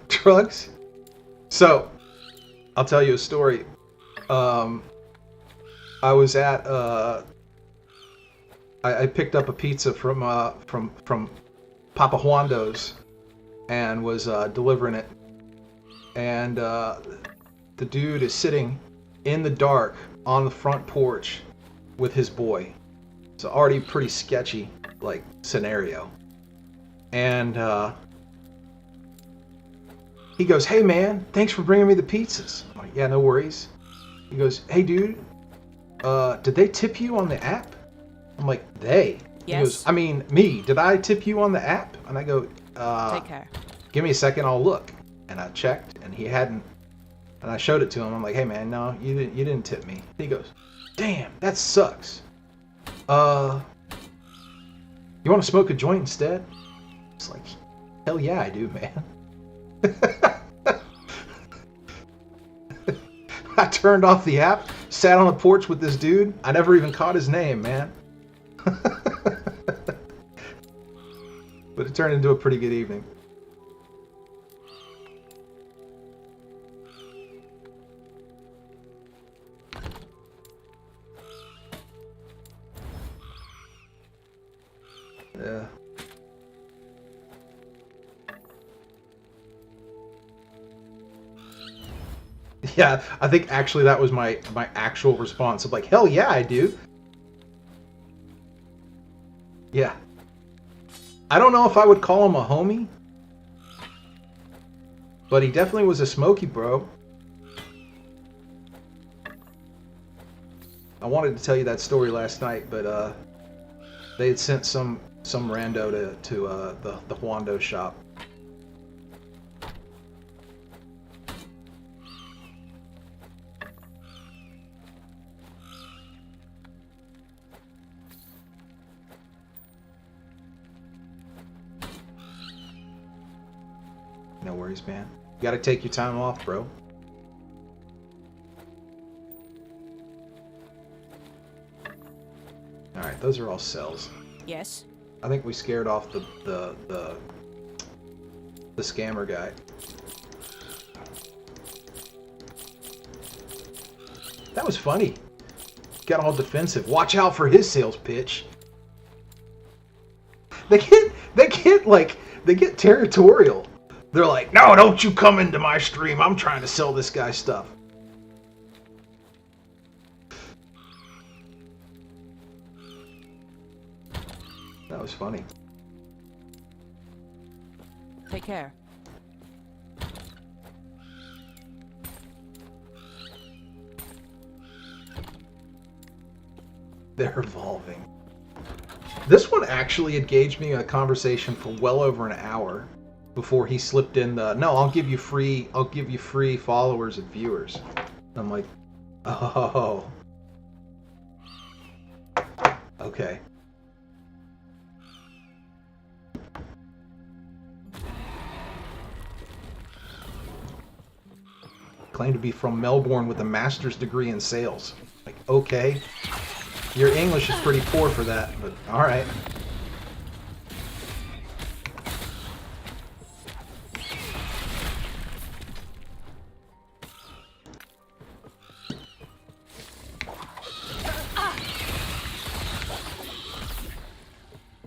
Drugs? So, I'll tell you a story. I was at I picked up a pizza from Papa Juando's and was delivering it, and the dude is sitting in the dark on the front porch with his boy. It's already pretty sketchy, like, scenario. And he goes, "Hey man, thanks for bringing me the pizzas." I'm like, "Yeah, no worries." He goes, "Hey dude, did they tip you on the app?" I'm like, "They?" Yes. He goes, "I mean, me. Did I tip you on the app?" And I go, Take care. "Give me a second, I'll look." And I checked, and he hadn't. And I showed it to him. I'm like, "Hey man, no, you didn't tip me." He goes, "Damn, that sucks. You want to smoke a joint instead?" It's like, hell yeah, I do, man. I turned off the app, sat on the porch with this dude. I never even caught his name, man. But it turned into a pretty good evening. Yeah. Yeah, I think actually that was my actual response of like, hell yeah, I do. Yeah. I don't know if I would call him a homie. But he definitely was a smoky bro. I wanted to tell you that story last night, but they had sent some rando to the Huando shop. No worries, man. You gotta take your time off, bro. Alright, those are all cells. Yes. I think we scared off the scammer guy. That was funny. Got all defensive. Watch out for his sales pitch. They get territorial. They're like, no, don't you come into my stream. I'm trying to sell this guy stuff. That was funny. Take care. They're evolving. This one actually engaged me in a conversation for well over an hour before he slipped in the, no, I'll give you free followers and viewers. I'm like, oh, okay. Claim to be from Melbourne with a master's degree in sales. Like, okay. Your English is pretty poor for that, but alright.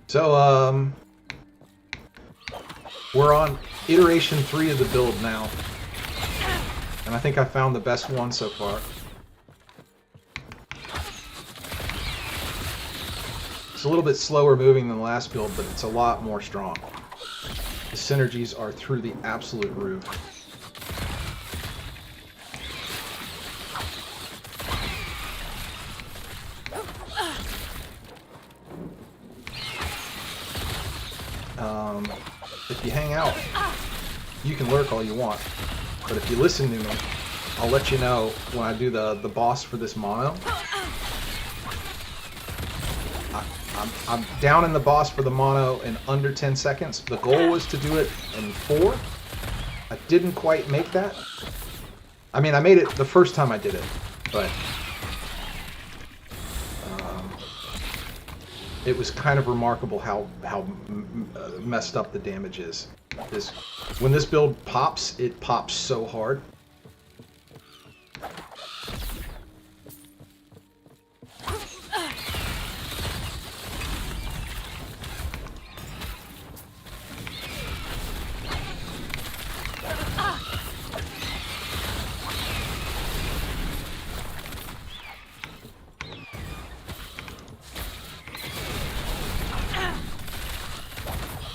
So, we're on iteration 3 of the build now. And I think I found the best one so far. It's a little bit slower moving than the last build, but it's a lot more strong. The synergies are through the absolute roof. If you hang out, you can lurk all you want. But if you listen to me, I'll let you know when I do the boss for this mono. I'm down in the boss for the mono in under 10 seconds. The goal was to do it in 4. I didn't quite make that. I mean, I made it the first time I did it, but it was kind of remarkable how messed up the damage is. When this build pops, it pops so hard.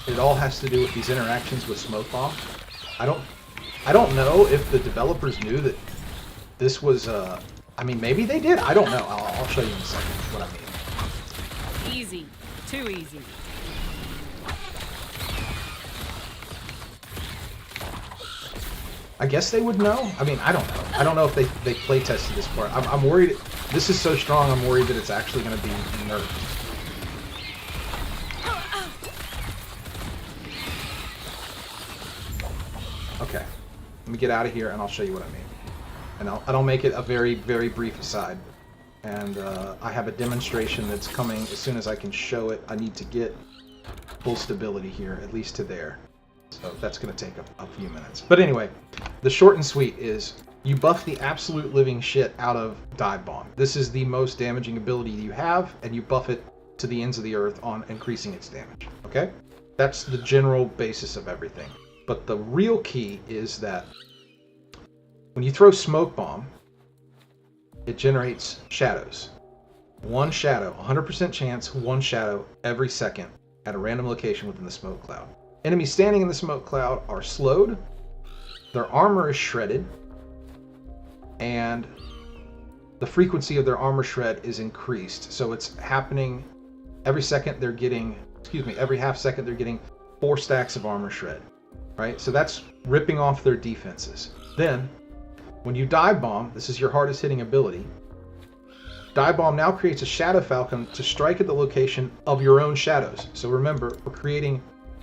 It all has to do with these interactions with Smoke Bomb. I don't know if the developers knew that this was I mean, maybe they did. I don't know. I'll show you in a second what I mean. Easy. Too easy. I guess they would know. I mean, I don't know. I don't know if they play tested this part. I'm worried. This is so strong. I'm worried that it's actually going to be nerfed. Okay, let me get out of here and I'll show you what I mean. And I'll make it a very, very brief aside. And I have a demonstration that's coming as soon as I can show it. I need to get full stability here, at least to there. So that's going to take a few minutes. But anyway, the short and sweet is you buff the absolute living shit out of Dive Bomb. This is the most damaging ability you have, and you buff it to the ends of the earth on increasing its damage. Okay? That's the general basis of everything. But the real key is that when you throw Smoke Bomb, it generates shadows. One shadow, 100% chance, one shadow every second at a random location within the smoke cloud. Enemies standing in the smoke cloud are slowed, their armor is shredded, and the frequency of their armor shred is increased. So it's happening every second they're getting, every half second they're getting 4 stacks of armor shred, right? So that's ripping off their defenses. Then, when you dive bomb, this is your hardest hitting ability. Dive bomb now creates a shadow falcon to strike at the location of your own shadows. So remember, we're creating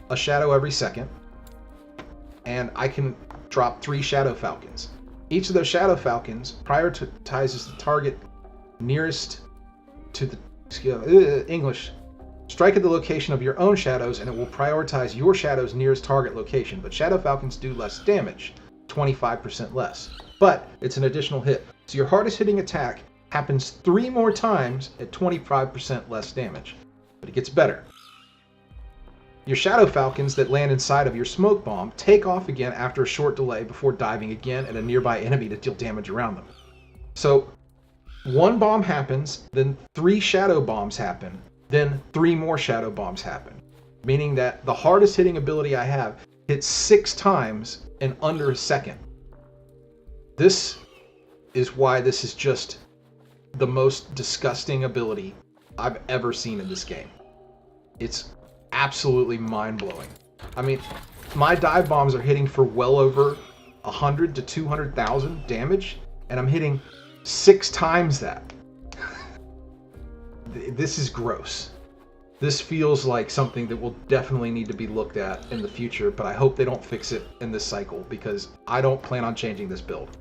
a shadow every second, and I can drop 3 shadow falcons. Each of those shadow falcons prioritizes the target nearest to the strike at the location of your own shadows, and it will prioritize your shadow's nearest target location. But shadow falcons do less damage, 25% less. But it's an additional hit. So your hardest hitting attack happens 3 more times at 25% less damage. But it gets better. Your shadow falcons that land inside of your smoke bomb take off again after a short delay before diving again at a nearby enemy to deal damage around them. So 1 bomb happens, then 3 shadow bombs happen, then 3 more shadow bombs happen. Meaning that the hardest hitting ability I have hits 6 times in under a second. This is why this is just the most disgusting ability I've ever seen in this game. It's absolutely mind-blowing. I mean, my dive bombs are hitting for well over 100 to 200,000 damage, and I'm hitting 6 times that. This is gross. This feels like something that will definitely need to be looked at in the future, but I hope they don't fix it in this cycle, because I don't plan on changing this build.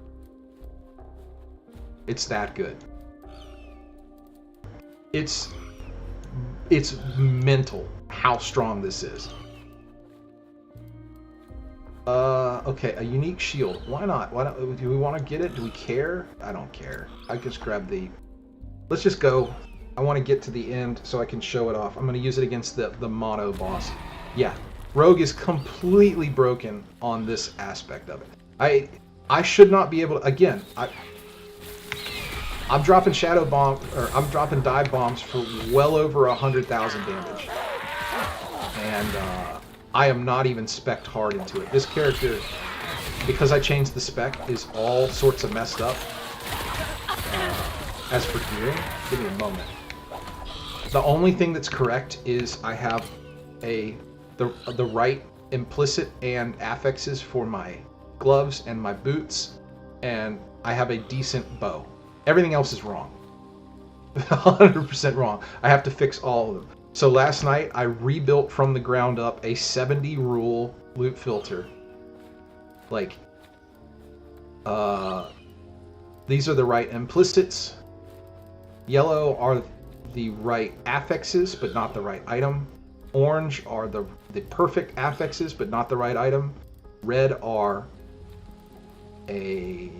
It's that good. It's mental how strong this is. Okay, a unique shield. Why not? Why don't, do we want to get it? Do we care? I don't care. I just grab the... Let's just go. I want to get to the end so I can show it off. I'm going to use it against the mono boss. Yeah, Rogue is completely broken on this aspect of it. I should not be able to... Again, I'm dropping shadow bomb, or I'm dropping dive bombs for well over 100,000 damage, and I am not even spec'd hard into it. This character, because I changed the spec, is all sorts of messed up. As for gearing, give me a moment. The only thing that's correct is I have the right implicit and affixes for my gloves and my boots, and I have a decent bow. Everything else is wrong. 100% wrong. I have to fix all of them. So last night I rebuilt from the ground up a 70 rule loot filter. Like, these are the right implicits. Yellow are the right affixes, but not the right item. Orange are the perfect affixes, but not the right item. Red are a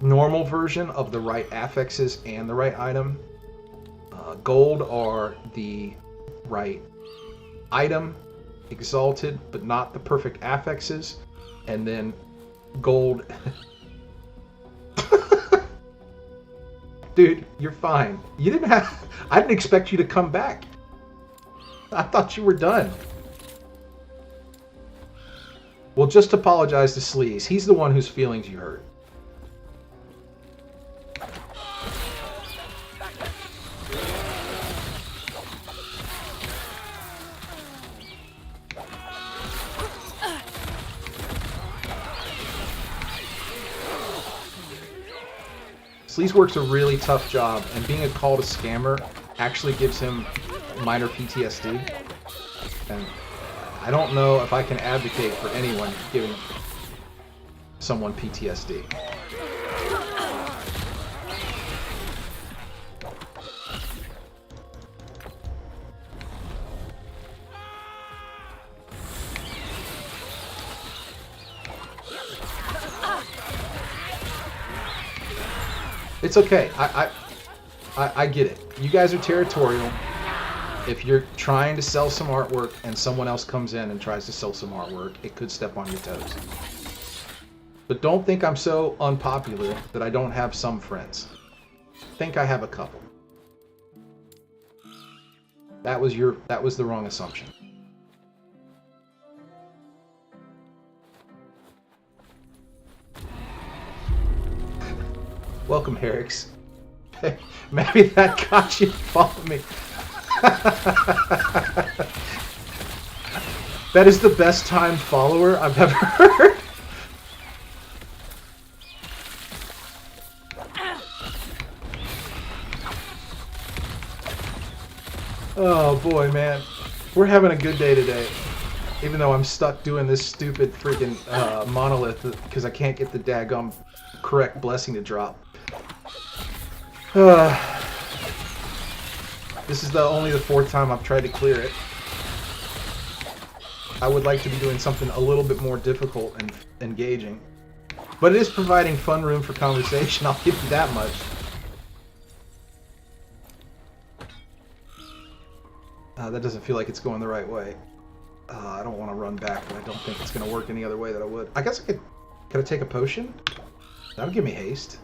normal version of the right affixes and the right item. Gold are the right item, exalted, but not the perfect affixes. And then gold... Dude, you're fine. You didn't have... I didn't expect you to come back. I thought you were done. Well, just apologize to Sleaze. He's the one whose feelings you hurt. Sleaze works a really tough job, and being a called a scammer actually gives him minor PTSD. And I don't know if I can advocate for anyone giving someone PTSD. It's okay. I get it. You guys are territorial. If you're trying to sell some artwork and someone else comes in and tries to sell some artwork, it could step on your toes. But don't think I'm so unpopular that I don't have some friends. Think I have a couple. That was the wrong assumption. Welcome, Herrix. Maybe that got you to follow me. That is the best timed follower I've ever heard. Oh boy, man. We're having a good day today. Even though I'm stuck doing this stupid freaking monolith because I can't get the daggum correct blessing to drop. This is only the 4th time I've tried to clear it. I would like to be doing something a little bit more difficult and engaging. But it is providing fun room for conversation, I'll give you that much. That doesn't feel like it's going the right way. I don't want to run back, but I don't think it's going to work any other way that I would. I guess I could... Could I take a potion? That would give me haste.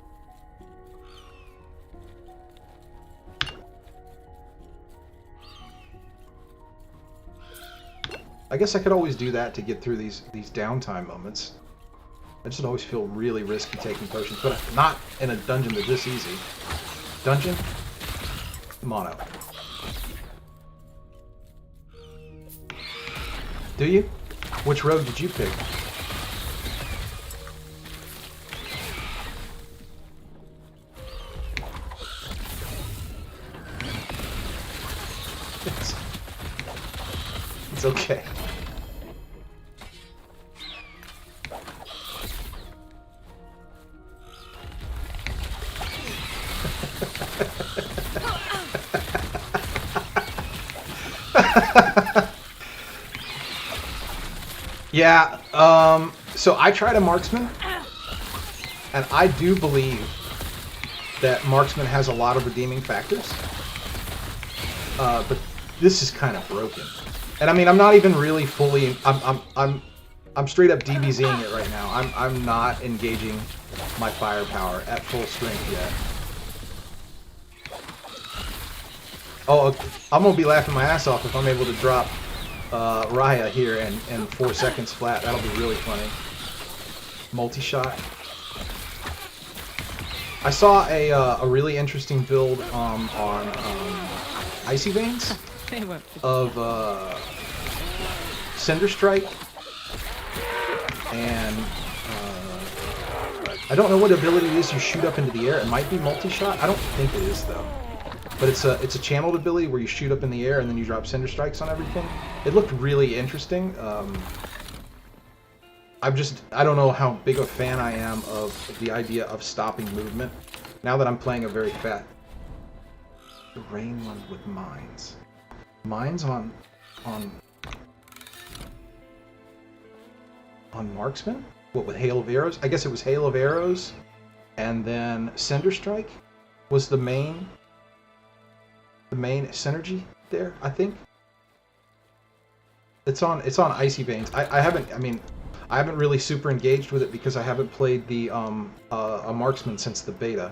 I guess I could always do that to get through these downtime moments. I just always feel really risky taking potions, but not in a dungeon that's this easy. Dungeon? Mono. Do you? Which road did you pick? It's okay. Yeah, so I tried a marksman, and I do believe that marksman has a lot of redeeming factors, but this is kind of broken. And I mean, I'm not even really fully, I'm straight up DBZing it right now. I'm not engaging my firepower at full strength yet. Oh, I'm gonna be laughing my ass off if I'm able to drop Raya here in 4 seconds flat. That'll be really funny. Multi-shot. I saw a really interesting build on Icy Veins of Cinder Strike, and I don't know what ability it is you shoot up into the air. It might be multi-shot. I don't think it is though. But it's a channeled ability where you shoot up in the air and then you drop Cinder Strikes on everything. It looked really interesting. I don't know how big a fan I am of the idea of stopping movement. Now that I'm playing a very fat... The rain one with mines. Mines on Marksman? What, with Hail of Arrows? I guess it was Hail of Arrows, and then Cinder Strike was the main synergy there, I think. It's on Icy Veins. I haven't really super engaged with it because I haven't played the a marksman since the beta.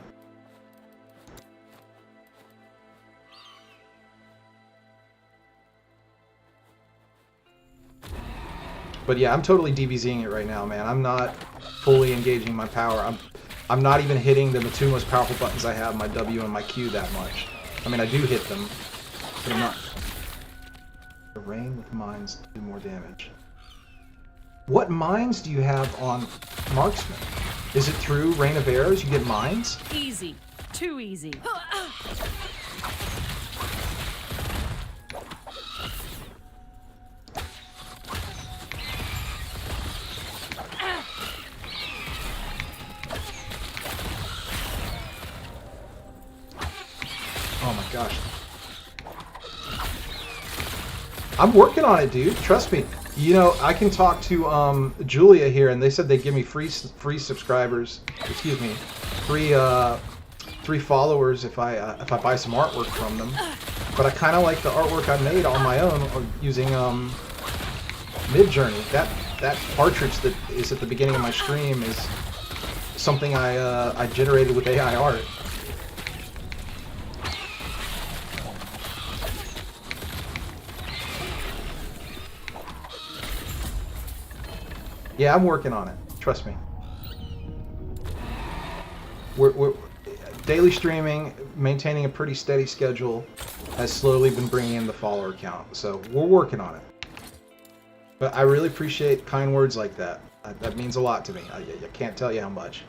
But yeah, I'm totally DBZing it right now, man. I'm not fully engaging my power. I'm not even hitting the two most powerful buttons I have, my W and my Q, that much. I mean, I do hit them, but I'm not. The rain with mines do more damage. What mines do you have on Marksman? Is it through Rain of Arrows you get mines? Easy. Too easy. Oh my gosh. I'm working on it, dude. Trust me. You know, I can talk to Julia here, and they said they'd give me free subscribers. Excuse me, free followers if I buy some artwork from them. But I kind of like the artwork I made on my own using Midjourney. That partridge that is at the beginning of my stream is something I generated with AI art. Yeah, I'm working on it. Trust me. daily streaming, maintaining a pretty steady schedule, has slowly been bringing in the follower count. So we're working on it. But I really appreciate kind words like that. That means a lot to me. I can't tell you how much.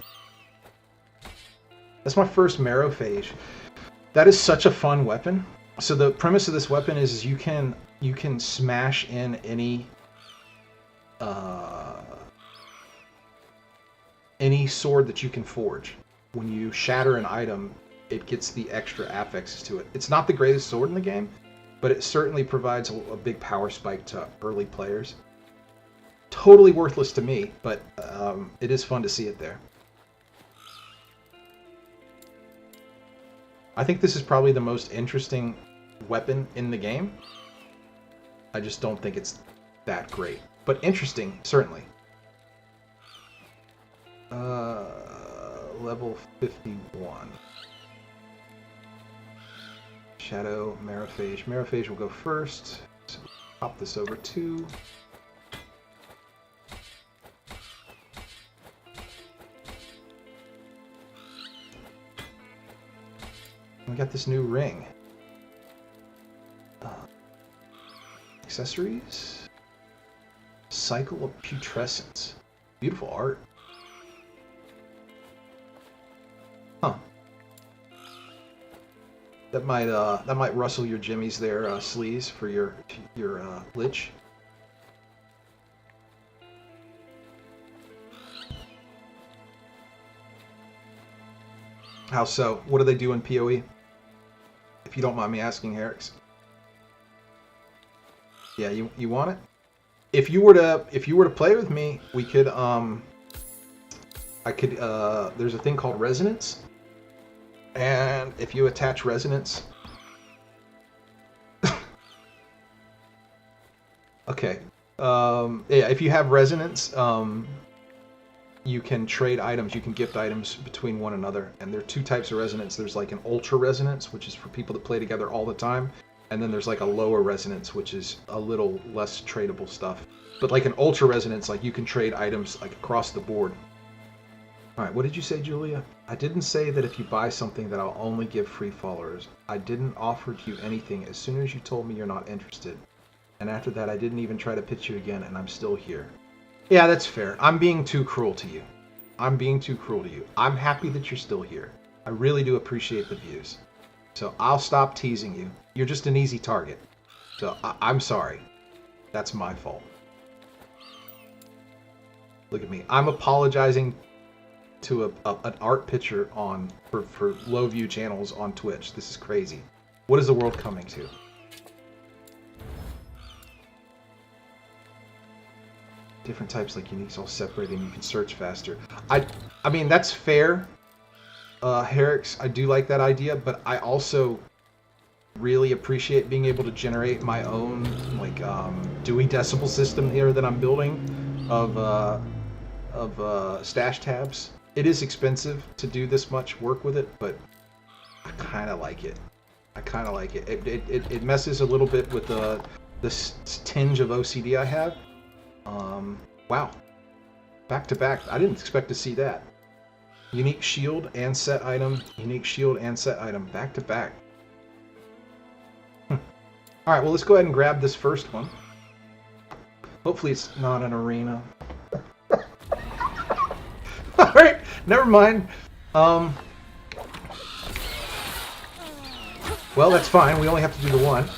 That's my first Marrowphage. That is such a fun weapon. So the premise of this weapon is you can smash in any sword that you can forge. When you shatter an item, it gets the extra affixes to it. It's not the greatest sword in the game, but it certainly provides a big power spike to early players. Totally worthless to me, but it is fun to see it there. I think this is probably the most interesting weapon in the game. I just don't think it's that great, but interesting, certainly. Level 51. Shadow, Marrowphage. Marrowphage will go first. So pop this over 2. We got this new ring. Accessories. Cycle of Putrescence. Beautiful art. Huh. That might rustle your jimmies there, sleaze, for your lich. How so? What do they do in PoE? If you don't mind me asking, Herix. Yeah, you want it? If you were to play with me, we could there's a thing called resonance. And if you attach resonance... okay. Yeah, if you have resonance, you can trade items, you can gift items between one another. And there are 2 types of resonance. There's like an ultra resonance, which is for people that play together all the time. And then there's like a lower resonance, which is a little less tradable stuff. But like an ultra resonance, like you can trade items like across the board. Alright, what did you say, Julia? I didn't say that if you buy something that I'll only give free followers. I didn't offer you anything as soon as you told me you're not interested. And after that, I didn't even try to pitch you again, and I'm still here. Yeah, that's fair. I'm being too cruel to you. I'm being too cruel to you. I'm happy that you're still here. I really do appreciate the views. So I'll stop teasing you. You're just an easy target. So I'm sorry. That's my fault. Look at me. I'm apologizing to an art picture for low view channels on Twitch. This is crazy. What is the world coming to? Different types like uniques all separated and you can search faster. I mean, that's fair, Herix. I do like that idea, but I also really appreciate being able to generate my own like Dewey Decimal system here that I'm building of stash tabs. It is expensive to do this much work with it, but I kind of like it. I kind of like it. It messes a little bit with this tinge of OCD I have. Wow. Back to back. I didn't expect to see that. Unique shield and set item. Unique shield and set item. Back to back. Alright, well let's go ahead and grab this first one. Hopefully it's not an arena. Alright, never mind. Well, that's fine. We only have to do the one.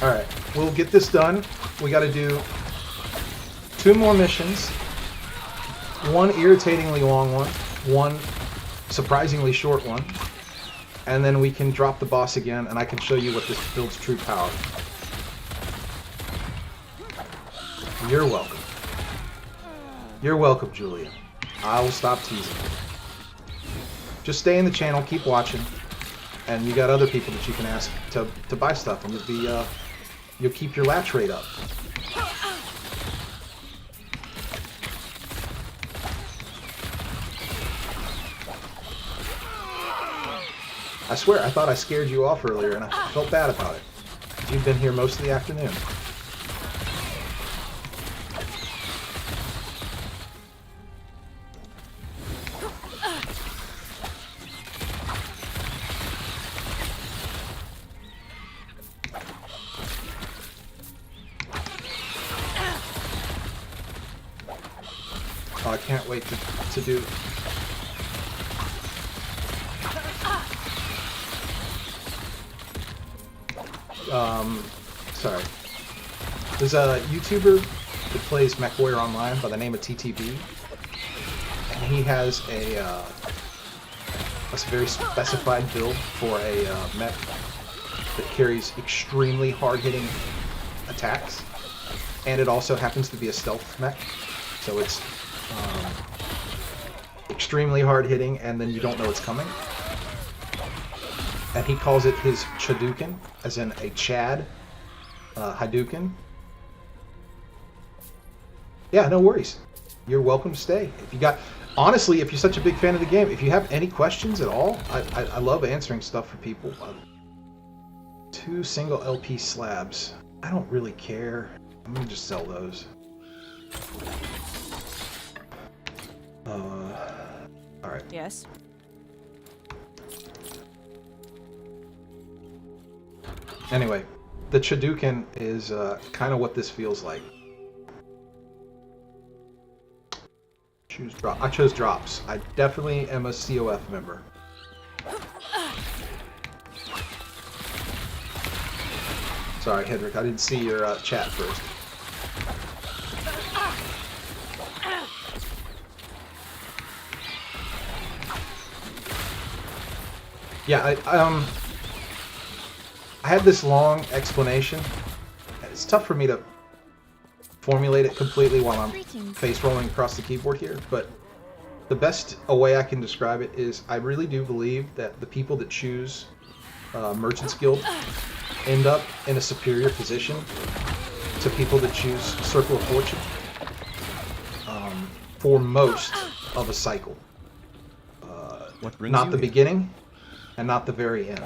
Alright, we'll get this done. We gotta do 2 more missions. 1 irritatingly long one, 1 surprisingly short one, and then we can drop the boss again and I can show you what this builds true power. You're welcome. You're welcome, Julia. I will stop teasing you. Just stay in the channel, keep watching, and you got other people that you can ask to buy stuff, and you'll keep your latch rate up. I swear, I thought I scared you off earlier, and I felt bad about it. You've been here most of the afternoon. Oh, I can't wait to do... Sorry. There's a YouTuber that plays MechWarrior Online by the name of TTB, and he has a very specified build for a mech that carries extremely hard-hitting attacks, and it also happens to be a stealth mech, so it's extremely hard-hitting, and then you don't know it's coming. And he calls it his Hadouken, as in a Chad Hadouken. Yeah, no worries. You're welcome to stay. If you got, honestly, if you're such a big fan of the game, if you have any questions at all, I love answering stuff for people. 2 single LP slabs. I don't really care. I'm gonna just sell those. All right. Yes. Anyway, the Hadouken is kind of what this feels like. Choose drop. I chose drops. I definitely am a COF member. Sorry, Hedrick, I didn't see your chat first. Yeah, I had this long explanation. It's tough for me to formulate it completely while I'm face rolling across the keyboard here, but the best way I can describe it is I really do believe that the people that choose Merchant's Guild end up in a superior position to people that choose Circle of Fortune for most of a cycle. Not the beginning and not the very end.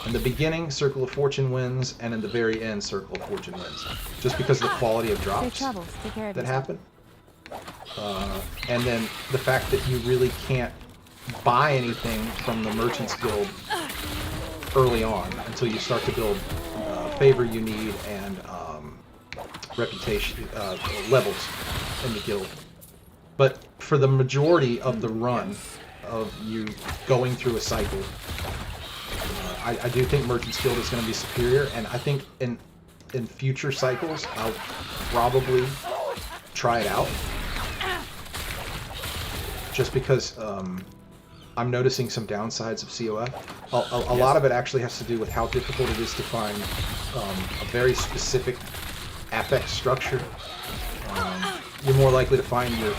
In the beginning, Circle of Fortune wins, and in the very end, Circle of Fortune wins. Just because of the quality of drops that happen. And then the fact that you really can't buy anything from the Merchant's Guild early on until you start to build favor you need and reputation levels in the guild. But for the majority of the run of you going through a cycle, I do think Merchant's Guild is going to be superior, and I think in future cycles I'll probably try it out. Just because I'm noticing some downsides of COF. A lot of it actually has to do with how difficult it is to find a very specific affect structure. You're more likely to find your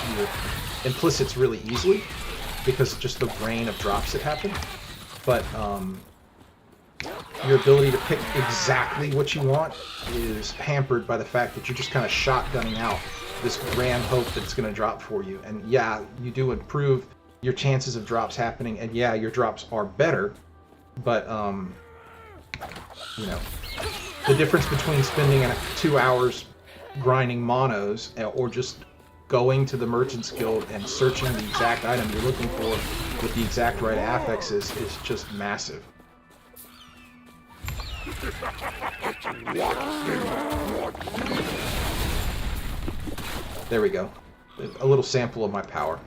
implicits really easily because of just the rain of drops that happen. But your ability to pick exactly what you want is hampered by the fact that you're just kind of shotgunning out this grand hope that it's going to drop for you. And yeah, you do improve your chances of drops happening, and yeah, your drops are better, but you know, the difference between spending 2 hours grinding monos or just going to the Merchant's Guild and searching the exact item you're looking for with the exact right affix is just massive. There we go. A little sample of my power.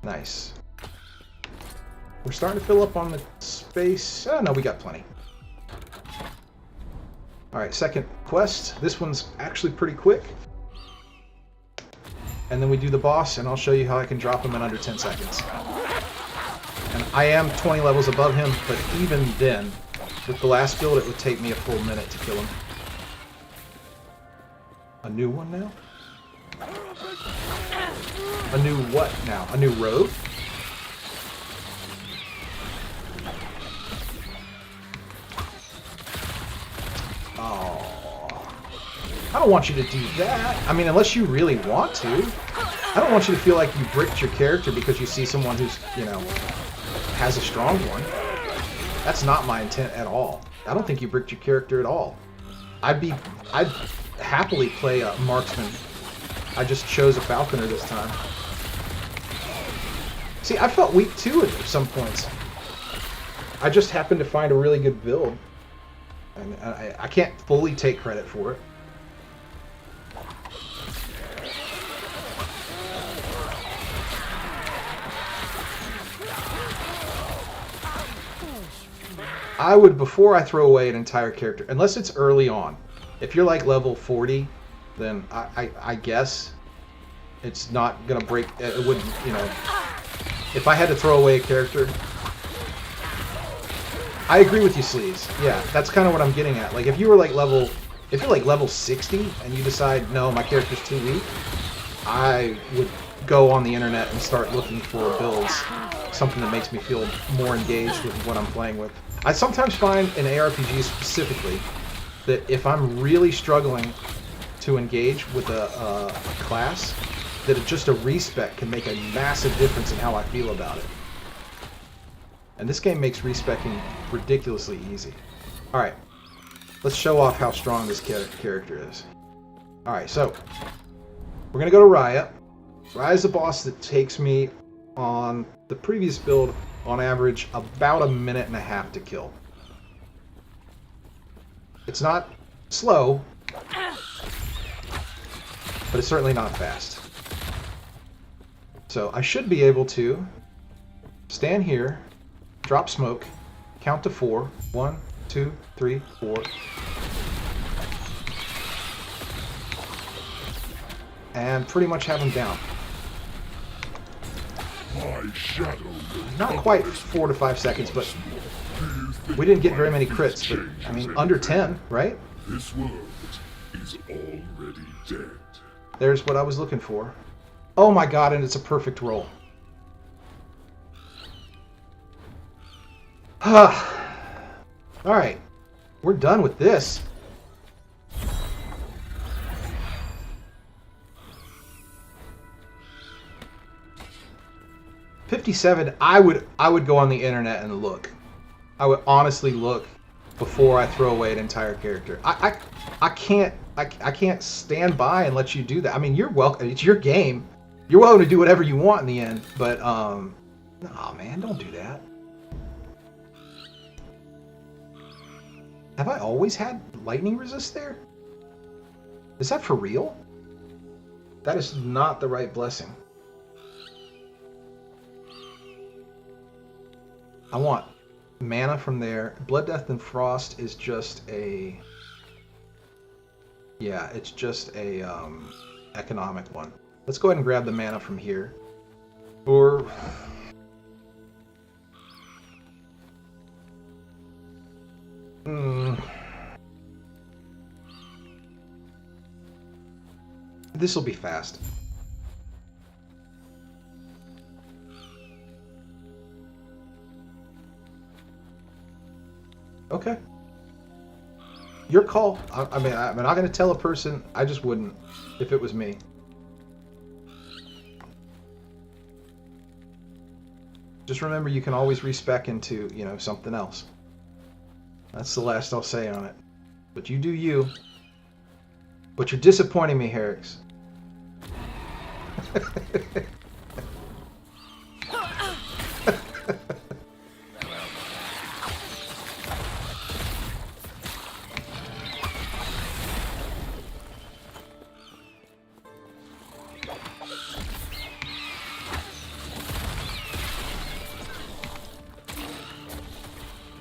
Nice. We're starting to fill up on the space. Oh, no, we got plenty. Alright, second quest. This one's actually pretty quick. And then we do the boss, and I'll show you how I can drop him in under 10 seconds. And I am 20 levels above him, but even then, with the last build, it would take me a full minute to kill him. A new one now? A new what now? A new rogue? Oh. I don't want you to do that. I mean, unless you really want to. I don't want you to feel like you bricked your character because you see someone who's, you know, has a strong one. That's not my intent at all. I don't think you bricked your character at all. I'd happily play a marksman. I just chose a falconer this time. See, I felt weak too at some points. I just happened to find a really good build. And I can't fully take credit for it. I would, before I throw away an entire character, unless it's early on. If you're like level 40, then I guess it's not going to break, it wouldn't, you know. If I had to throw away a character, I agree with you, Sleaze. Yeah, that's kind of what I'm getting at. Like, if you were like level, if you're like level 60 and you decide, no, my character's too weak, I would go on the internet and start looking for builds, something that makes me feel more engaged with what I'm playing with. I sometimes find in ARPGs specifically that if I'm really struggling to engage with a class, that just a respec can make a massive difference in how I feel about it. And this game makes respecing ridiculously easy. Alright, let's show off how strong this character is. Alright, so we're going to go to Raya. Raya's a boss that takes me, on the previous build, on average about 1.5 minutes to kill. It's not slow, but it's certainly not fast. So I should be able to stand here, drop smoke, count to 4. 1, 2, 3, 4. And pretty much have him down. Not quite 4 to 5 seconds, but we didn't get very many crits. But I mean, under 10, right? This world is already dead. There's what I was looking for. Oh my god, and it's a perfect roll. Alright, we're done with this. $57. I would go on the internet and look. I would honestly look before I throw away an entire character. I can't stand by and let you do that. I mean, you're welcome. It's your game. You're welcome to do whatever you want in the end. But no, man, don't do that. Have I always had lightning resist there? Is that for real? That is not the right blessing. I want mana from there. Blood, Death, and Frost is just a... Yeah, it's just a economic one. Let's go ahead and grab the mana from here. Or... This will be fast. Okay. Your call. I mean, I'm not going to tell a person. I just wouldn't if it was me. Just remember, you can always respec into, you know, something else. That's the last I'll say on it. But you do you. But you're disappointing me, Herrix.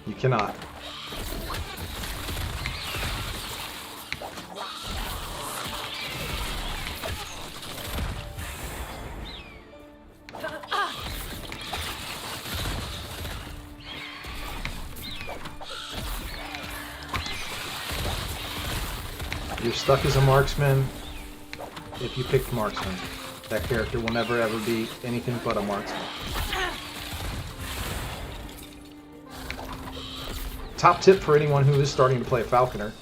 You cannot. You're stuck as a marksman if you picked marksman. That character will never ever be anything but a marksman. Top tip for anyone who is starting to play a falconer.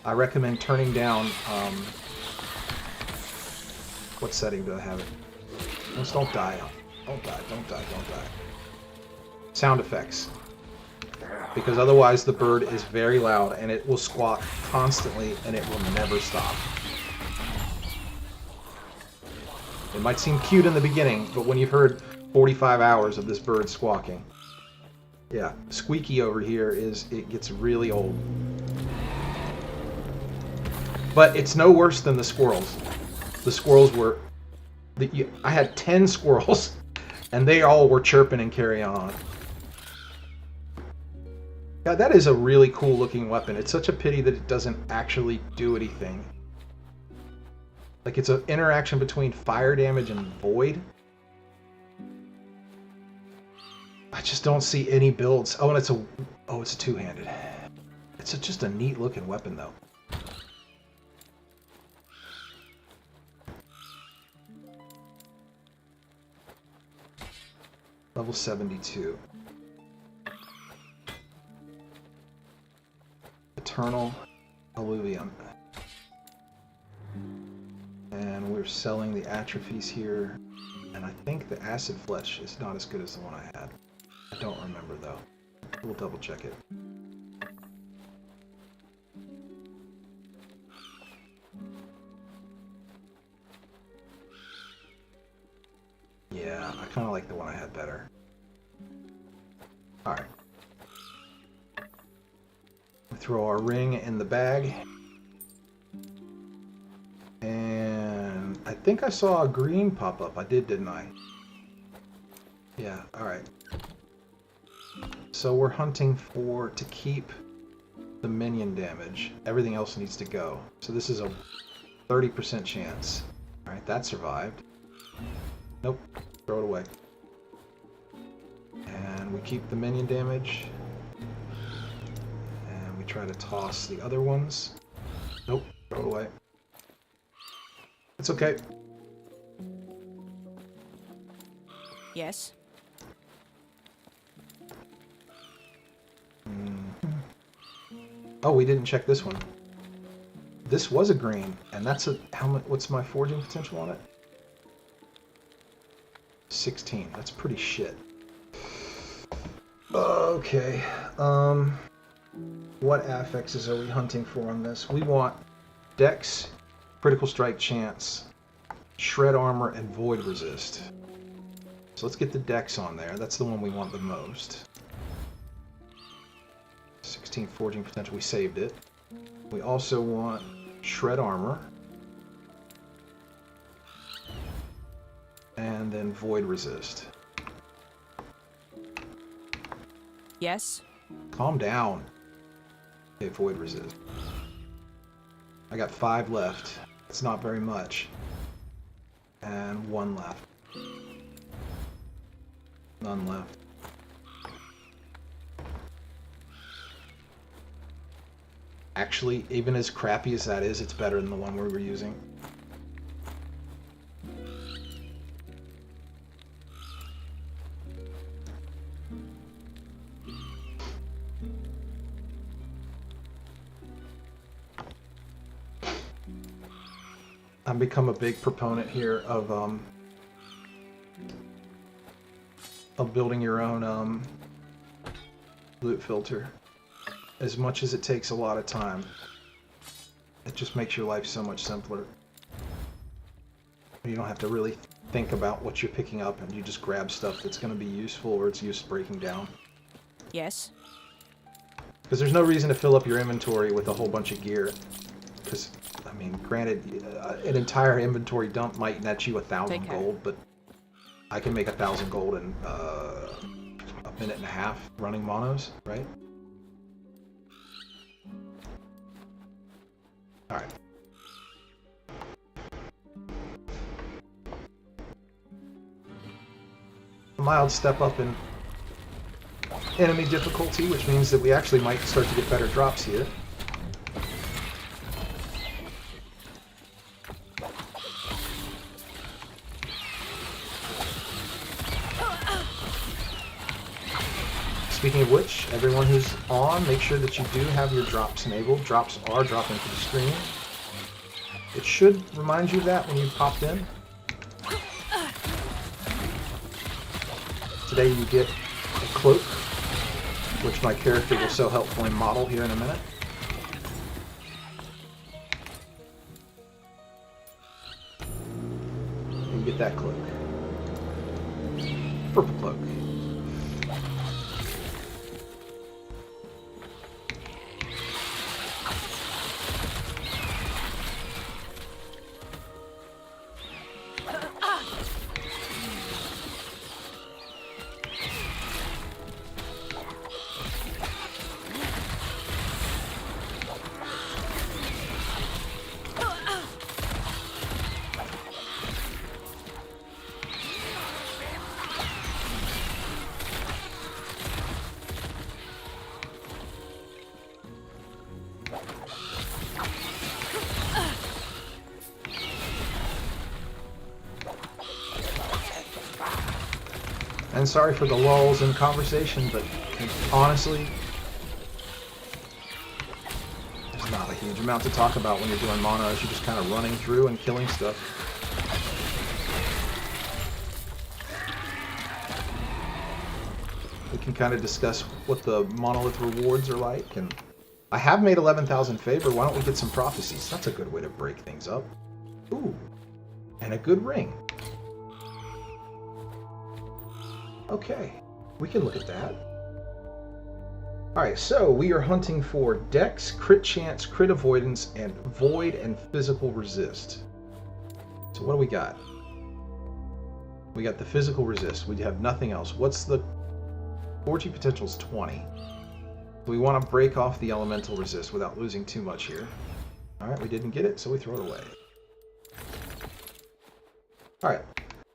I recommend turning down, what setting do I have it? Just don't die. Don't die, don't die, don't die. Sound effects. Because otherwise the bird is very loud and it will squawk constantly and it will never stop. It might seem cute in the beginning, but when you've heard 45 hours of this bird squawking, yeah, squeaky over here it gets really old. But it's no worse than the squirrels. The squirrels were... I had 10 squirrels, and they all were chirping and carrying on. Yeah, that is a really cool looking weapon. It's such a pity that it doesn't actually do anything. Like, it's an interaction between fire damage and void. I just don't see any builds. Oh, and it's a two-handed. It's just a neat looking weapon, though. Level 72. Eternal Alluvium. And we're selling the atrophies here. And I think the acid flesh is not as good as the one I had. I don't remember though. We'll double check it. Yeah, I kind of like the one I had better. Alright. We throw our ring in the bag. And I think I saw a green pop up. I did, didn't I? Yeah, alright. So we're hunting to keep the minion damage. Everything else needs to go. So this is a 30% chance. Alright, that survived. Nope. Throw it away. And we keep the minion damage. And we try to toss the other ones. Nope. Throw it away. It's okay. Yes. Oh, we didn't check this one. This was a green, and that's a what's my forging potential on it? 16. That's pretty shit. Okay. What affixes are we hunting for on this? We want Dex, critical strike chance, shred armor, and void resist. So let's get the Dex on there. That's the one we want the most. 16 forging potential. We saved it. We also want shred armor. And then void resist. Yes. Calm down. Okay, void resist. I got 5 left. It's not very much. And 1 left. None left. Actually, even as crappy as that is, it's better than the one we were using. I've become a big proponent here of building your own loot filter. As much as it takes a lot of time, it just makes your life so much simpler. You don't have to really think about what you're picking up, and you just grab stuff that's going to be useful or it's used breaking down. Yes. Because there's no reason to fill up your inventory with a whole bunch of gear. Because, I mean, granted, an entire inventory dump might net you 1,000 gold, but I can make 1,000 gold in a minute and a half running monos, right? Alright. A mild step up in enemy difficulty, which means that we actually might start to get better drops here. Speaking of which, everyone who's on, make sure that you do have your drops enabled. Drops are dropping to the screen. It should remind you of that when you popped in. Today you get a cloak, which my character will so helpfully model here in a minute. You get that cloak. Purple cloak. And sorry for the lulls in conversation, but honestly, there's not a huge amount to talk about when you're doing monos. You're just kind of running through and killing stuff. We can kind of discuss what the monolith rewards are like, and I have made 11,000 favor. Why don't we get some prophecies? That's a good way to break things up. Ooh, and a good ring. Okay, we can look at that. Alright, so we are hunting for Dex, Crit Chance, Crit Avoidance, and Void and Physical Resist. So what do we got? We got the Physical Resist. We have nothing else. What's the... 4G potential is 20. We want to break off the Elemental Resist without losing too much here. Alright, we didn't get it, so we throw it away. Alright,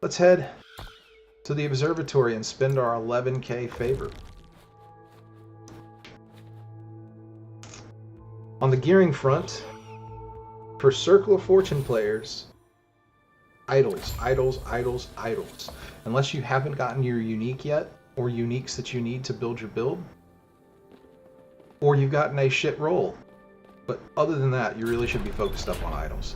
let's head to the observatory and spend our 11k favor. On the gearing front, for Circle of Fortune players, idols, idols, idols, idols. Unless you haven't gotten your unique yet, or uniques that you need to build your build, or you've gotten a shit roll. But other than that, you really should be focused up on idols.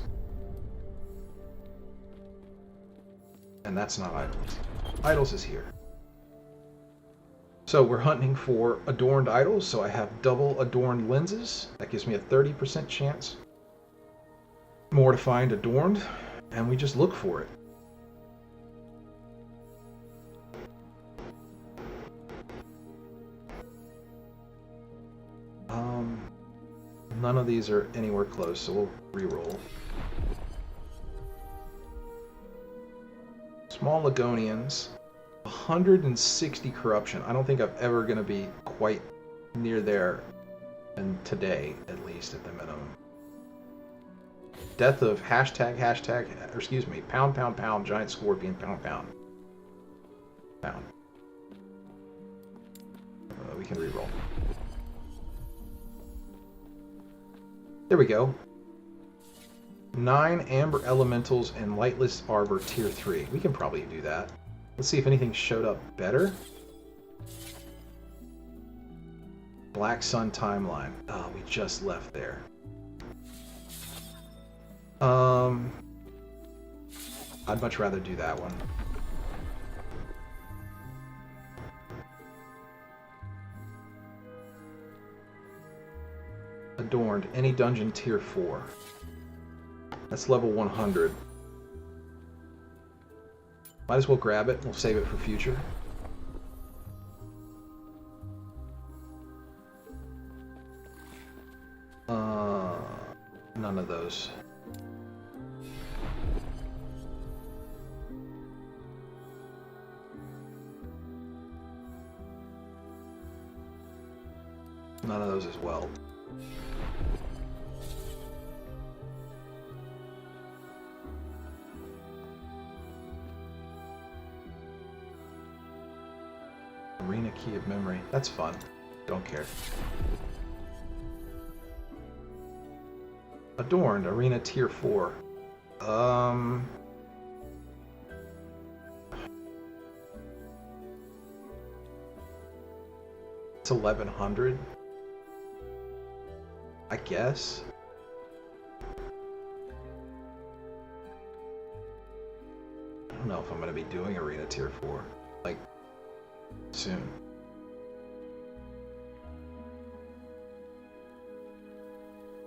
And that's not idols. Idols is here. So we're hunting for adorned idols, so I have double adorned lenses. That gives me a 30% chance more to find adorned, and we just look for it. None of these are anywhere close, so we'll re-roll. Small Ligonians, 160 corruption. I don't think I'm ever going to be quite near there, and today, at least, at the minimum. Death of hashtag, or excuse me, pound, pound, pound, giant scorpion, pound, pound. Pound. We can re-roll. There we go. 9 Amber Elementals and Lightless Arbor Tier 3. We can probably do that. Let's see if anything showed up better. Black Sun Timeline. Oh, we just left there. I'd much rather do that one. Adorned. Any dungeon Tier 4. That's level 100. Might as well grab it. We'll save it for future. None of those. None of those as well. Arena Key of Memory. That's fun. Don't care. Adorned. Arena Tier 4. It's 1100. I guess. I don't know if I'm going to be doing Arena Tier 4, like, soon.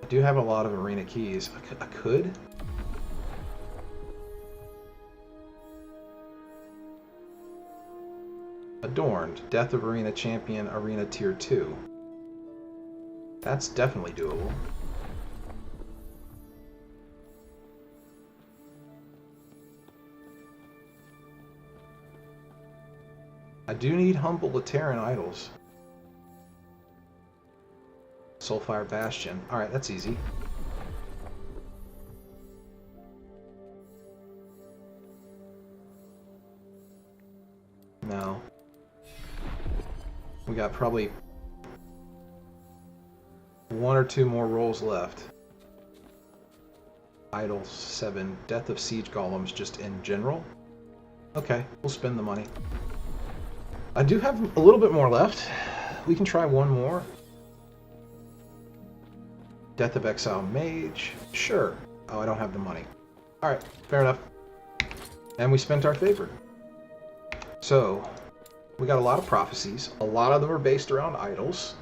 I do have a lot of Arena keys. I could. Adorned. Death of Arena Champion, Arena Tier 2. That's definitely doable. I do need Humble Lateran Idols. Soulfire Bastion. Alright, that's easy. No. We got probably 1 or 2 more rolls left. Idol 7. Death of Siege Golems just in general. Okay, we'll spend the money. I do have a little bit more left. We can try one more. Death of Exile Mage. Sure. Oh, I don't have the money. Alright, fair enough. And we spent our favor. So, we got a lot of prophecies. A lot of them are based around idols.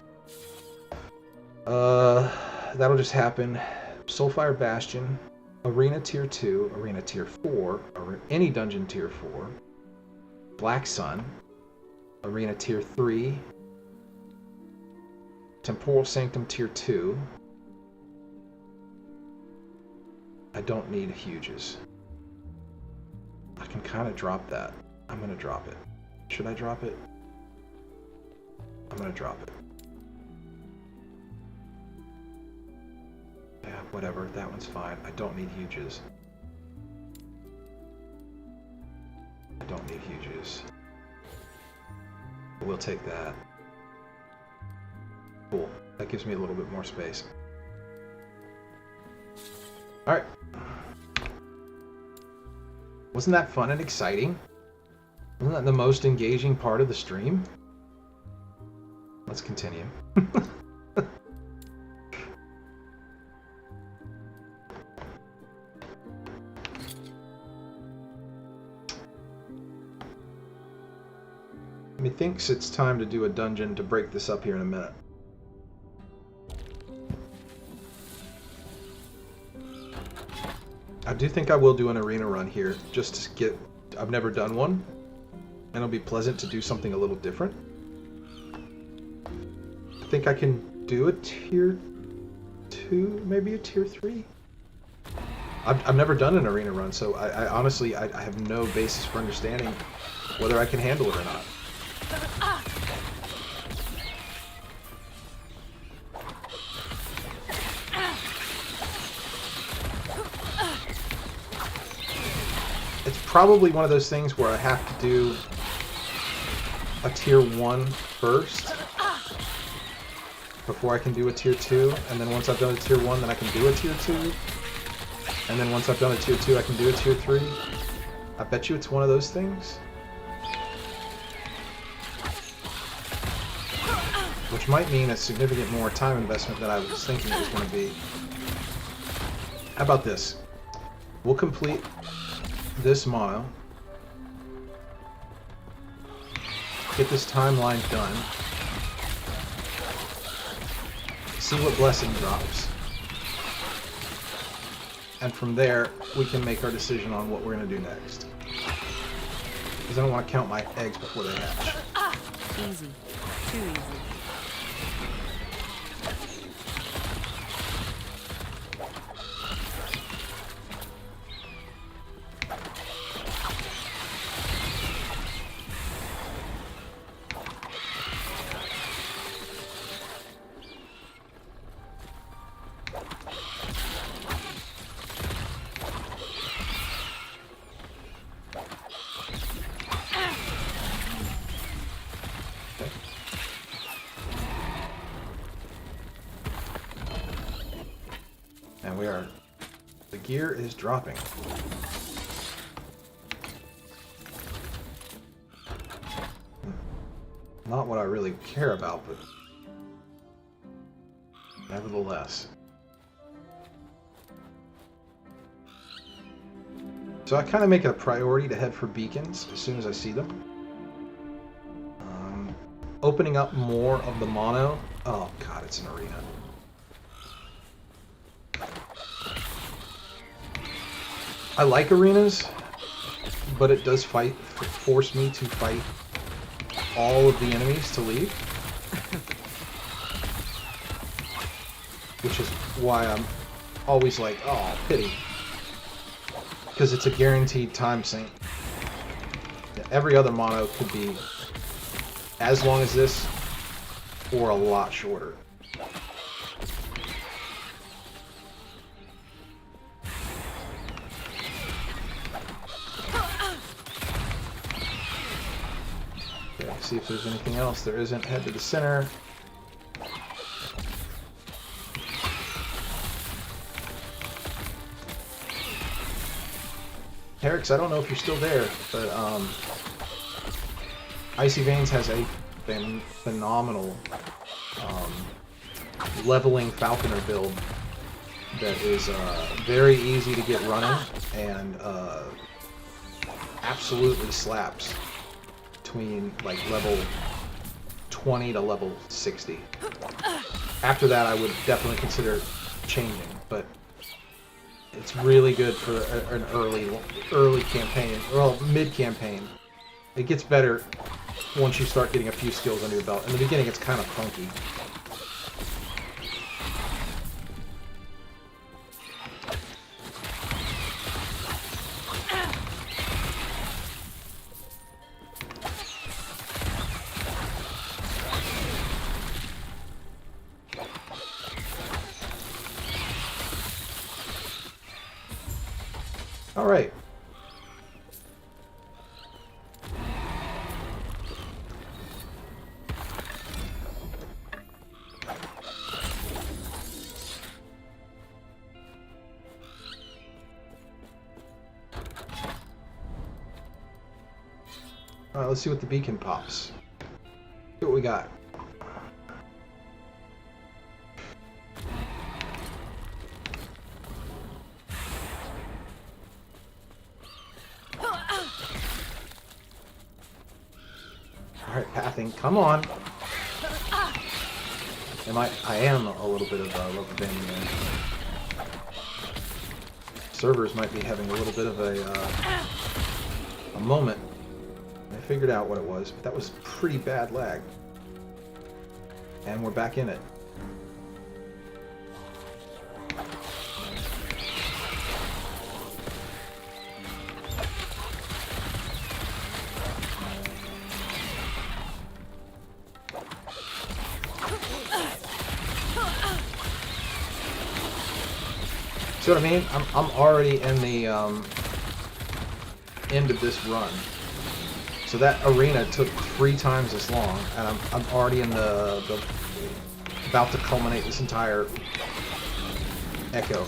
That'll just happen. Soulfire Bastion, Arena Tier 2, Arena Tier 4, any dungeon Tier 4, Black Sun, Arena Tier 3, Temporal Sanctum Tier 2. I don't need huges. I can kind of drop that. I'm going to drop it. Should I drop it? I'm going to drop it. Yeah, whatever. That one's fine. I don't need huges. I don't need huges. We'll take that. Cool. That gives me a little bit more space. Alright. Wasn't that fun and exciting? Wasn't that the most engaging part of the stream? Let's continue. Methinks it's time to do a dungeon to break this up here in a minute. I do think I will do an arena run here, just to get... I've never done one, and it'll be pleasant to do something a little different. I think I can do a tier 2, maybe a tier 3? I've never done an arena run, so I honestly, I have no basis for understanding whether I can handle it or not. It's probably one of those things where I have to do a tier 1 first before I can do a tier 2, and then once I've done a tier 1, then I can do a tier 2, and then once I've done a tier 2, I can do a tier 3. I bet you it's one of those things. Which might mean a significant more time investment than I was thinking it was going to be. How about this? We'll complete this mile. Get this timeline done. See what blessing drops. And from there, we can make our decision on what we're going to do next. Because I don't want to count my eggs before they hatch. Easy. Too easy. And we are... The gear is dropping. Not what I really care about, but nevertheless. So I kind of make it a priority to head for beacons as soon as I see them. Opening up more of the mono. Oh god, it's an arena. I like arenas, but it does force me to fight all of the enemies to leave. Which is why I'm always like, oh, pity. Because it's a guaranteed time sink. Every other mono could be as long as this, or a lot shorter. Okay, see if there's anything else. There isn't. Head to the center. Herix, I don't know if you're still there, but Icy Veins has a phenomenal leveling falconer build that is very easy to get running and absolutely slaps between like level 20 to level 60. After that, I would definitely consider changing, but it's really good for an early campaign, well, mid-campaign. It gets better once you start getting a few skills under your belt. In the beginning, it's kind of funky. All right. All right, let's see what the beacon pops. See what we got. Alright, pathing, come on. I am a little bit of rubber banding there. Servers might be having a little bit of a moment. I figured out what it was, but that was pretty bad lag. And we're back in it. See what I mean? I'm already in the end of this run. So that arena took 3 times as long, and I'm already in the about to culminate this entire echo.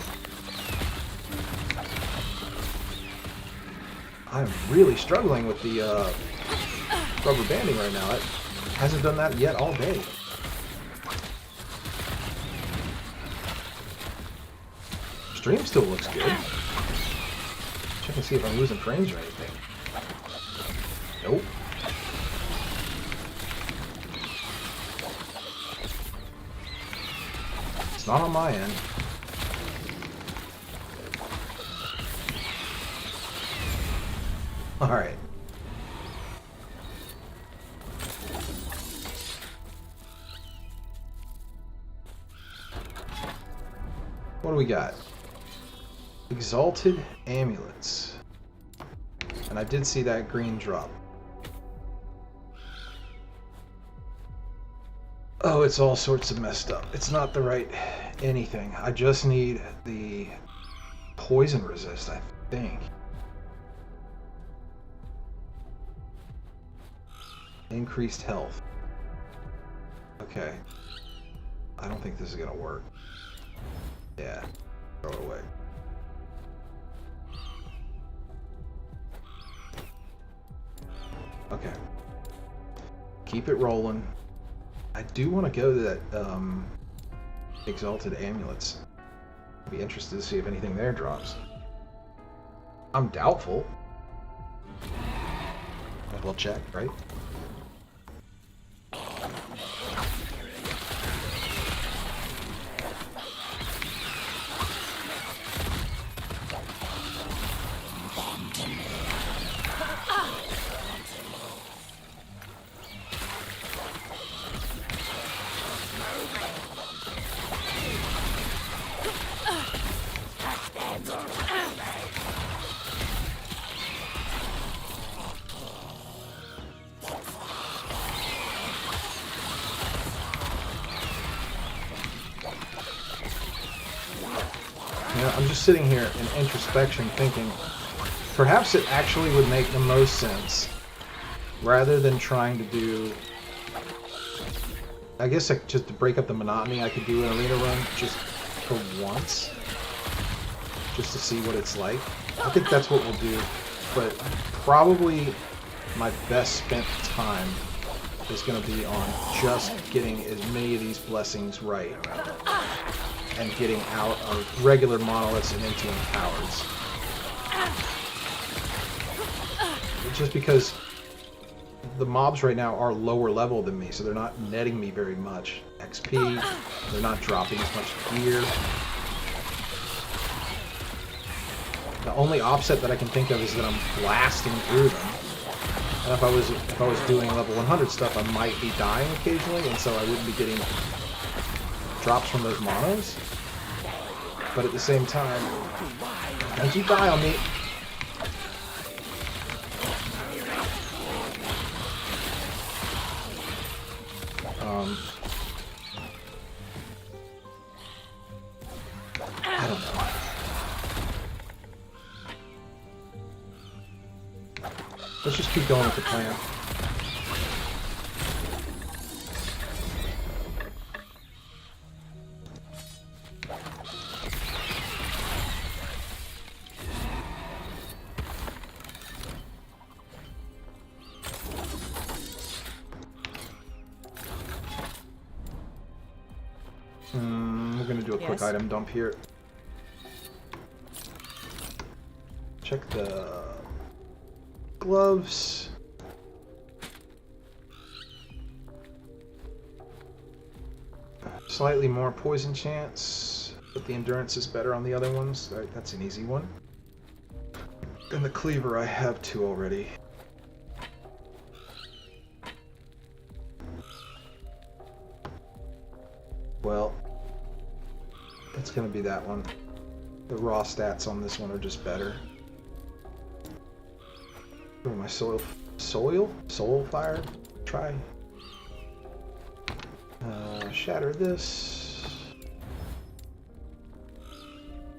I'm really struggling with the rubber banding right now. It hasn't done that yet all day. Stream still looks good. Check and see if I'm losing frames or anything. Nope. It's not on my end. All right. What do we got? Exalted Amulets. And I did see that green drop. Oh, it's all sorts of messed up. It's not the right anything. I just need the poison resist, I think. Increased health. Okay. I don't think this is gonna work. Yeah. Throw it away. Okay. Keep it rolling. I do want to go to that Exalted Amulets. I'd be interested to see if anything there drops. I'm doubtful. Might as well check, right? I'm just sitting here in introspection thinking, perhaps it actually would make the most sense, rather than trying to do, I guess just to break up the monotony, I could do an arena run just for once, just to see what it's like. I think that's what we'll do, but probably my best spent time is going to be on just getting as many of these blessings right, and getting out of regular monoliths and into empowered. Just because the mobs right now are lower level than me, so they're not netting me very much XP, they're not dropping as much gear. The only offset that I can think of is that I'm blasting through them. And if I was doing level 100 stuff, I might be dying occasionally, and so I wouldn't be getting drops from those monos. But at the same time, don't you die on me. I don't know. Let's just keep going with the plan. We're going to do a quick item dump here. Check the gloves. Slightly more poison chance, but the endurance is better on the other ones. That's an easy one. And the cleaver, I have 2 already. Well, that's going to be that one. The raw stats on this one are just better. Oh, my soul fire. Try. Shatter this.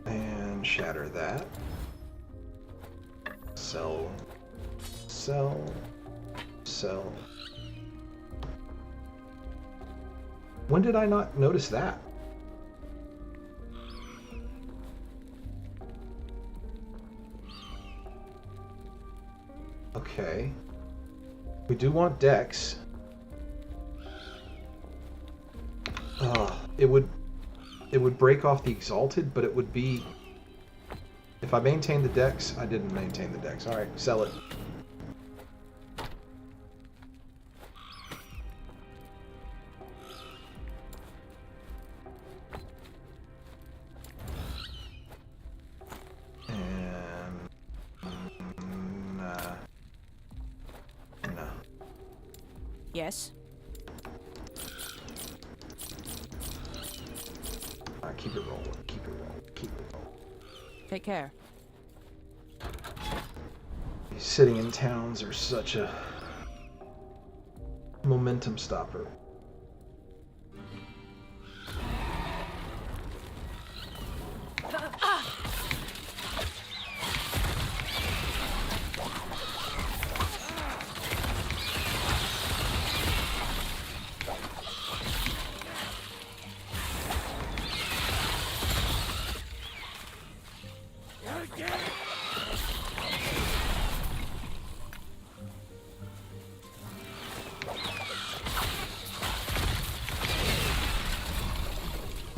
And shatter that. Sell. Sell. Sell. When did I not notice that? Okay. We do want Dex. It would break off the Exalted, but it would be... If I maintain the Dex, I didn't maintain the Dex. Alright, sell it. Yes. Keep it rolling. Keep it rolling. Keep it rolling. Take care. Sitting in towns are such a momentum stopper.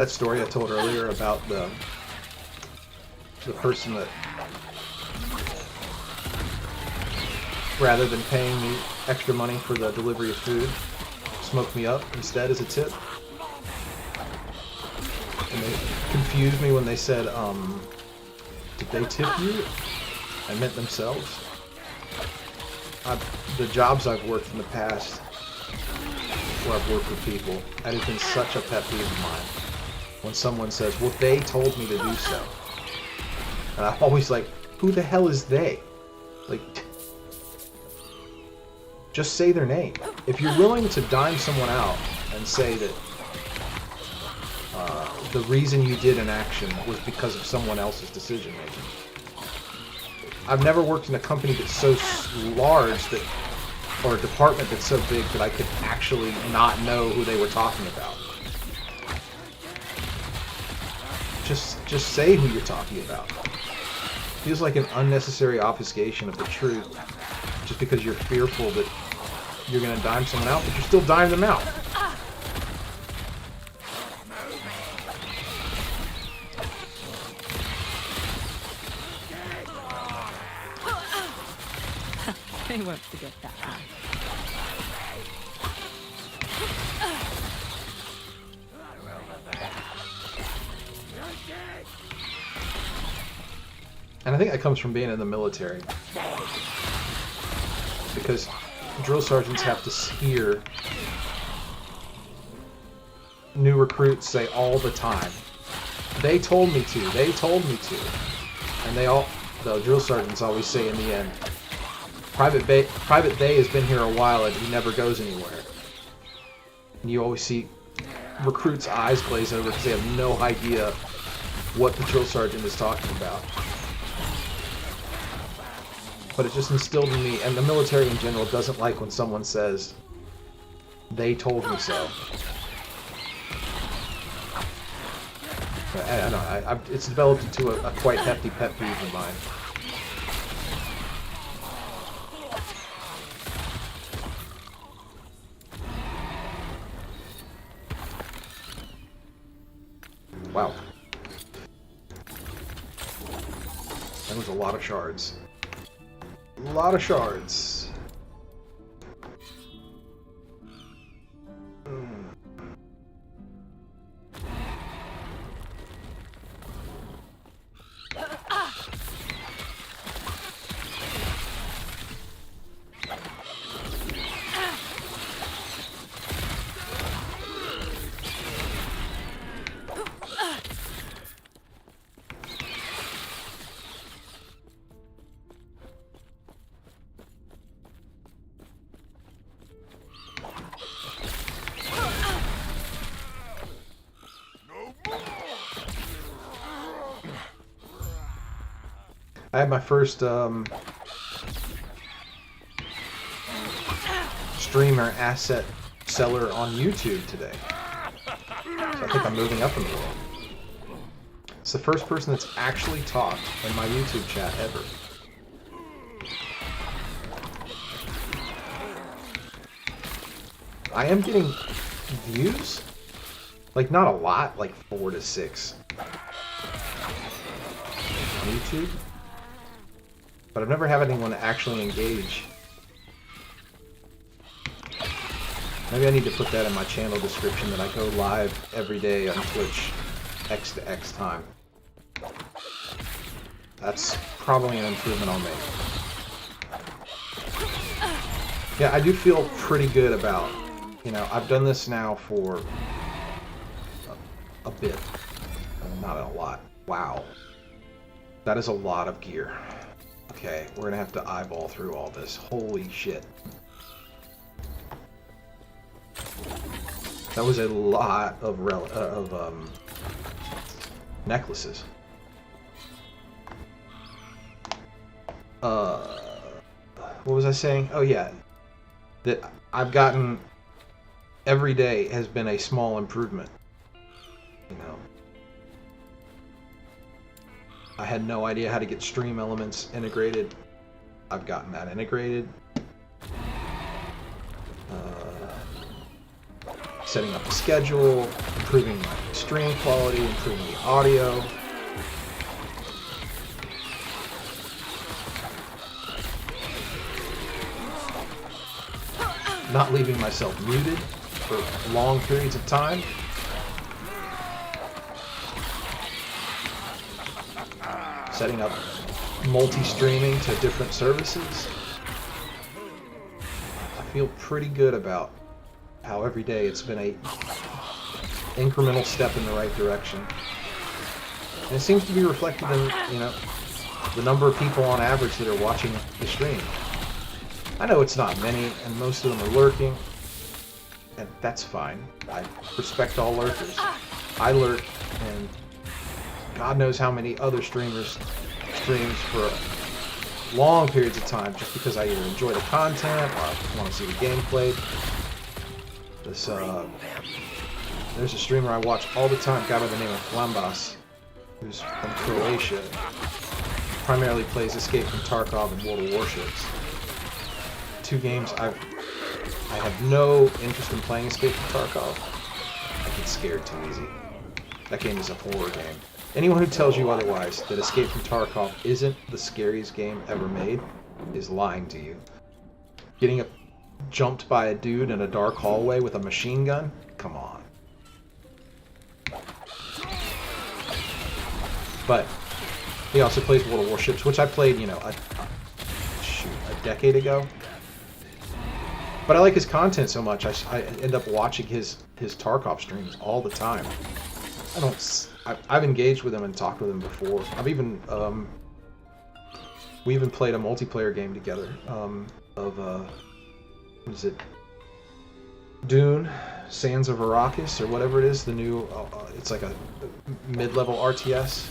That story I told earlier about the person that, rather than paying me extra money for the delivery of food, smoked me up instead as a tip. And they confused me when they said, did they tip you? I meant themselves. The jobs I've worked in the past, where I've worked with people, that has been such a pet peeve of mine. When someone says, well, they told me to do so. And I'm always like, who the hell is they? Like, just say their name. If you're willing to dime someone out and say that the reason you did an action was because of someone else's decision making. I've never worked in a company that's so large that, or a department that's so big that I could actually not know who they were talking about. Just say who you're talking about. Feels like an unnecessary obfuscation of the truth, just because you're fearful that you're going to dime someone out, but you're still diming them out. They won't forget that. And I think that comes from being in the military. Because drill sergeants have to hear new recruits say all the time, they told me to, they told me to. And the drill sergeants always say in the end, Private Bay has been here a while and he never goes anywhere. And you always see recruits' eyes glaze over because they have no idea what the drill sergeant is talking about. But it just instilled in me, and the military in general doesn't like when someone says, they told me so. But I don't know, it's developed into a quite hefty pet peeve of mine. Wow. That was a lot of shards. A lot of shards. I had my first streamer asset seller on YouTube today. So I think I'm moving up in the world. It's the first person that's actually talked in my YouTube chat ever. I am getting views, like not a lot, like 4 to 6 on YouTube. But I've never had anyone actually engage. Maybe I need to put that in my channel description, that I go live every day on Twitch, X to X time. That's probably an improvement I'll make. Yeah, I do feel pretty good about, you know, I've done this now for a bit. Not a lot. Wow. That is a lot of gear. Okay, we're gonna have to eyeball through all this. Holy shit. That was a lot of necklaces. What was I saying? Oh yeah, that I've gotten every day has been a small improvement. You know, I had no idea how to get stream elements integrated. I've gotten that integrated. setting up a schedule, improving my stream quality, improving the audio. Not leaving myself muted for long periods of time. Setting up multi-streaming to different services. I feel pretty good about how every day it's been a incremental step in the right direction. And it seems to be reflected in, you know, the number of people on average that are watching the stream. I know it's not many, and most of them are lurking, and that's fine. I respect all lurkers. I lurk, and God knows how many other streamers streams for long periods of time just because I either enjoy the content or I want to see the game played. This, there's a streamer I watch all the time, a guy by the name of Flambas, who's from Croatia. Primarily plays Escape from Tarkov and World of Warships. Two games I have no interest in playing Escape from Tarkov. I get scared too easy. That game is a horror game. Anyone who tells you otherwise, that Escape from Tarkov isn't the scariest game ever made, is lying to you. Getting jumped by a dude in a dark hallway with a machine gun? Come on. But he also plays World of Warships, which I played, you know, a decade ago. But I like his content so much, I end up watching his Tarkov streams all the time. I've engaged with him and talked with him before. I've even we even played a multiplayer game together what is it? Dune, Sands of Arrakis, or whatever it is. The new, it's like a mid-level RTS.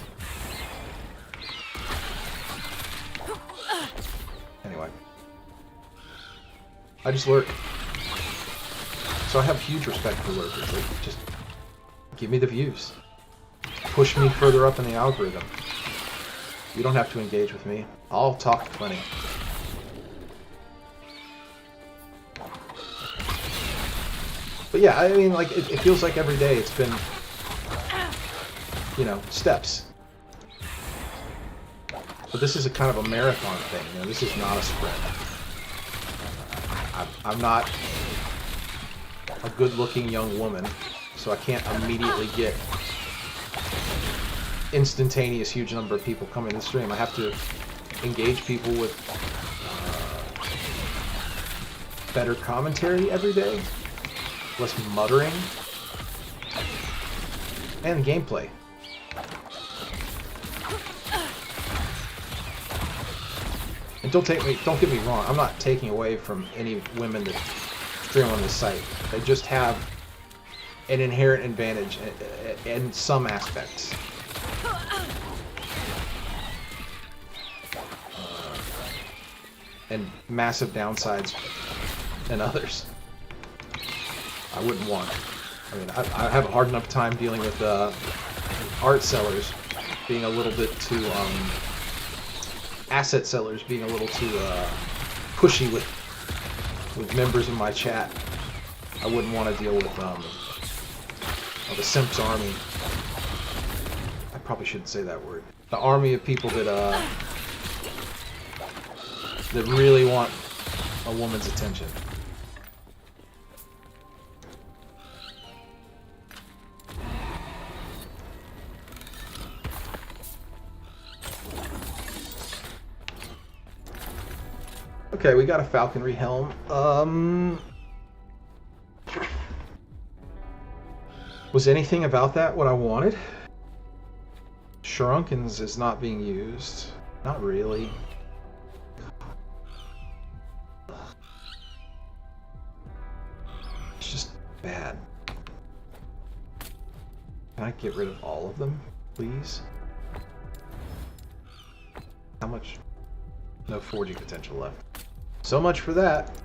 Anyway, I just lurk. So I have huge respect for lurkers. Like, just give me the views. Push me further up in the algorithm. You don't have to engage with me. I'll talk plenty. But yeah, I mean, like, it feels like every day it's been, you know, steps. But this is a kind of a marathon thing, you know, this is not a sprint. I'm not a good-looking young woman, so I can't immediately get instantaneous huge number of people coming to the stream. I have to engage people with better commentary every day, less muttering, and gameplay. And don't get me wrong, I'm not taking away from any women that stream on this site. They just have an inherent advantage in some aspects. And massive downsides in others. I wouldn't want. I mean, I have a hard enough time dealing with art sellers being a little bit too, asset sellers being a little too pushy with members of my chat. I wouldn't want to deal with the Simps army. I probably shouldn't say that word. The army of people that that really want a woman's attention. Okay, we got a falconry helm. Was anything about that what I wanted? Shurunkins is not being used. Not really. It's just bad. Can I get rid of all of them, please? How much? No forging potential left. So much for that.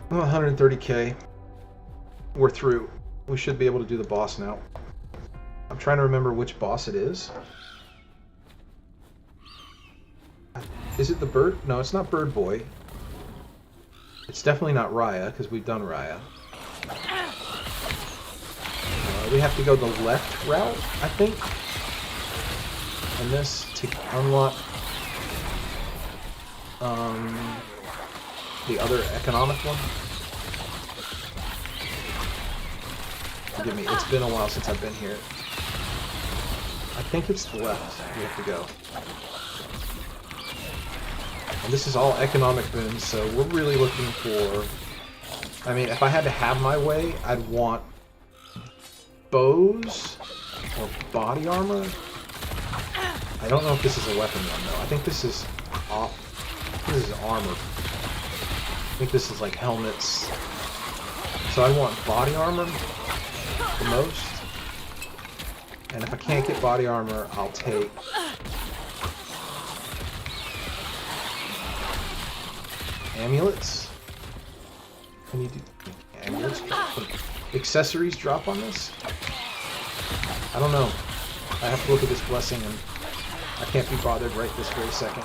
Well, 130k. We're through. We should be able to do the boss now. I'm trying to remember which boss it is. Is it the bird? No, it's not Bird Boy. It's definitely not Raya, because we've done Raya. We have to go the left route, I think. And this to unlock the other economic one. Forgive me, it's been a while since I've been here. I think it's the left we have to go. And this is all economic boons, so we're really looking for... I mean, if I had to have my way, I'd want bows or body armor. I don't know if this is a weapon one, though. I think this is armor. I think this is like helmets. So I want body armor the most. And if I can't get body armor, I'll take... amulets? Can you do amulets drop? Accessories drop on this? I don't know. I have to look at this blessing and I can't be bothered right this very second.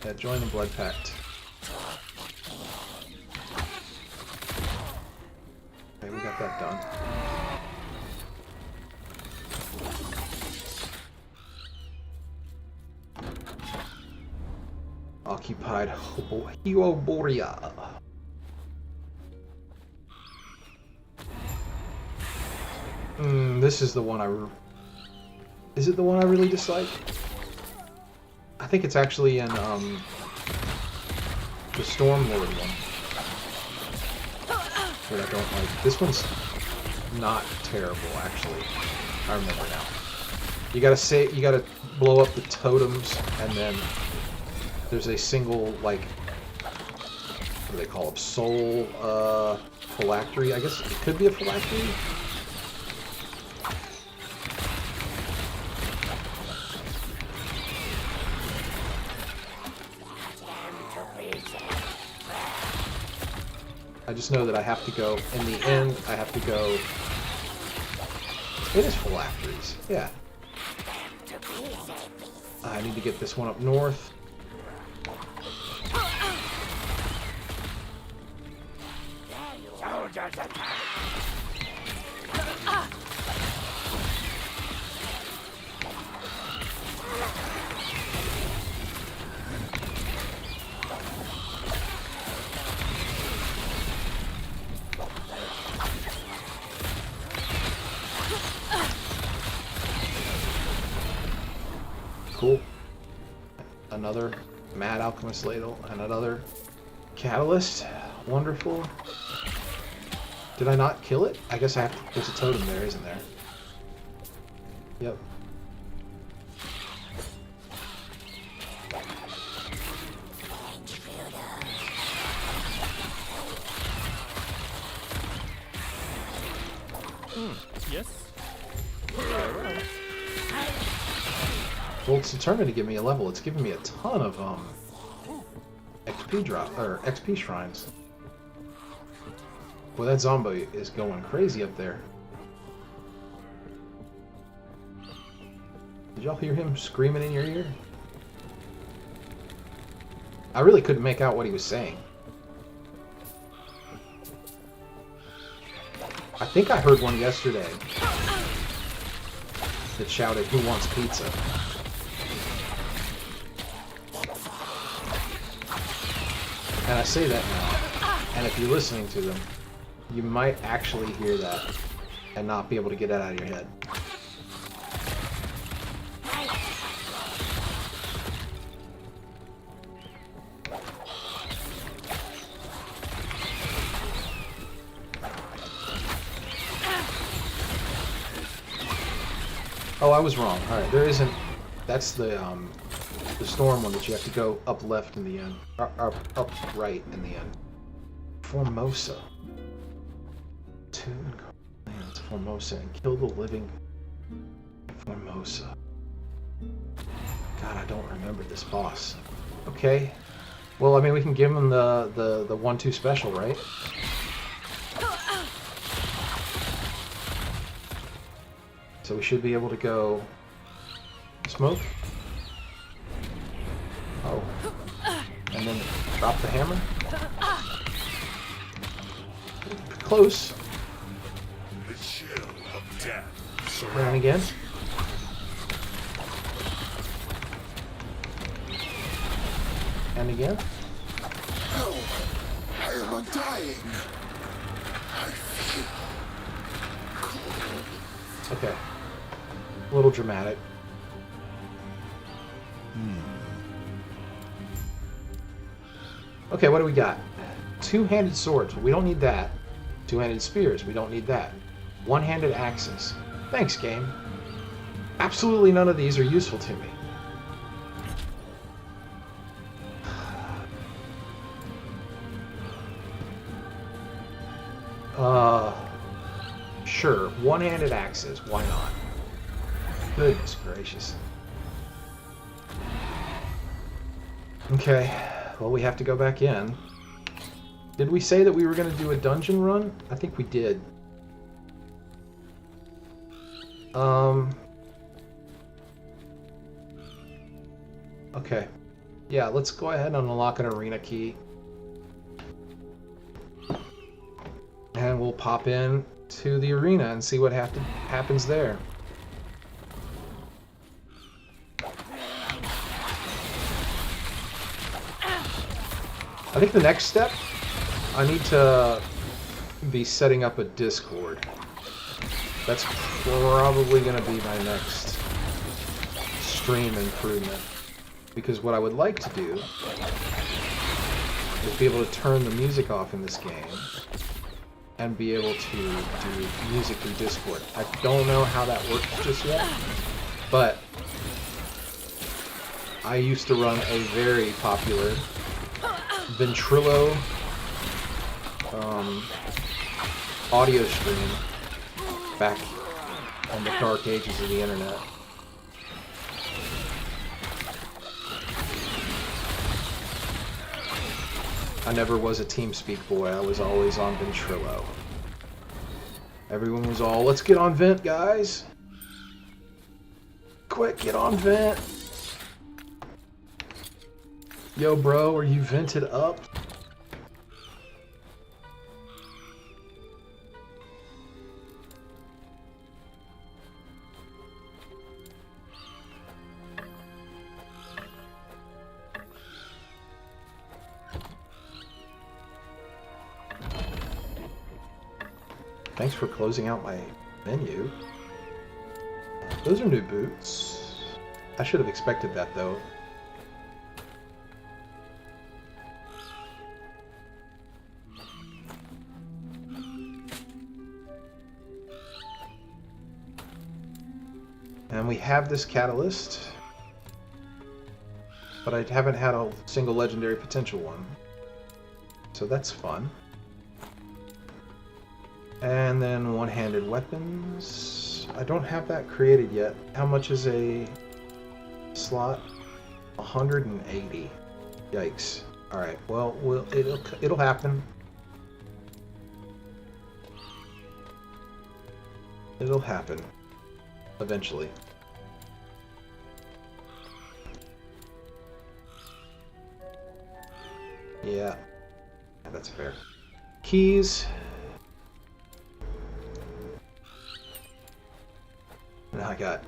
Yeah, join the blood pact. Okay, we got that done. Occupied Hyoboria. This is the one Is it the one I really dislike? I think it's actually in the Stormlord one that I don't like. This one's not terrible, actually. I remember now. You gotta blow up the totems, and then there's a single, like, what do they call them? Soul phylactery. I guess it could be a phylactery. I just know that I have to go, in the end, I have to go... It is phylacteries, yeah. I need to get this one up north. Cool. Another Mad Alchemist Ladle and another Catalyst. Wonderful. Did I not kill it? I guess I have to... There's a totem there, isn't there? Yep. Yes? Well, it's determined to give me a level. It's giving me a ton of XP drop or XP shrines. Boy, that zombie is going crazy up there. Did y'all hear him screaming in your ear? I really couldn't make out what he was saying. I think I heard one yesterday that shouted, "Who wants pizza?" And I say that now, and if you're listening to them, you might actually hear that and not be able to get it out of your head. Oh, I was wrong. Alright, there isn't... That's the storm one that you have to go up left in the end. Or up right in the end. Formosa. Tune lands Formosa and kill the living Formosa. God, I don't remember this boss. Okay. Well, I mean, we can give him the 1-2 special, right? So we should be able to go smoke. Drop the hammer. Close. The chill of death. And again. And again. No, I am undying. I feel cold. Okay. A little dramatic. Okay, what do we got? Two-handed swords. We don't need that. Two-handed spears. We don't need that. One-handed axes. Thanks, game. Absolutely none of these are useful to me. Sure. One-handed axes. Why not? Goodness gracious. Okay. Well, we have to go back in. Did we say that we were going to do a dungeon run? I think we did. Okay. Yeah, let's go ahead and unlock an arena key. And we'll pop in to the arena and see what happens there. I think the next step, I need to be setting up a Discord. That's probably going to be my next stream improvement. Because what I would like to do is be able to turn the music off in this game and be able to do music through Discord. I don't know how that works just yet, but I used to run a very popular Ventrilo audio stream back in the dark ages of the internet. I never was a TeamSpeak boy. I was always on Ventrilo. Everyone was all, let's get on Vent, guys. Quick, get on Vent. Yo, bro, are you vented up? Thanks for closing out my menu. Those are new boots. I should have expected that, though. And we have this catalyst, but I haven't had a single legendary potential one. So that's fun. And then one-handed weapons. I don't have that created yet. How much is a slot? 180. Yikes. Alright, well, it'll happen. It'll happen. Eventually. Yeah. That's fair. Keys. Now I got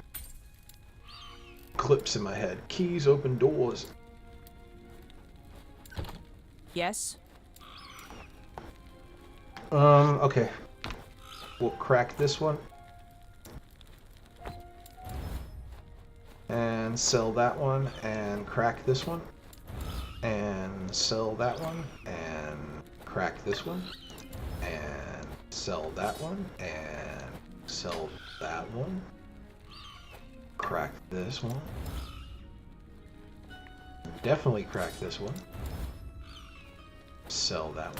clips in my head. Keys open doors. Yes? Okay. We'll crack this one. And sell that one, and crack this one. And sell that one, and crack this one. And sell that one, and sell that one. Crack this one. Definitely crack this one. Sell that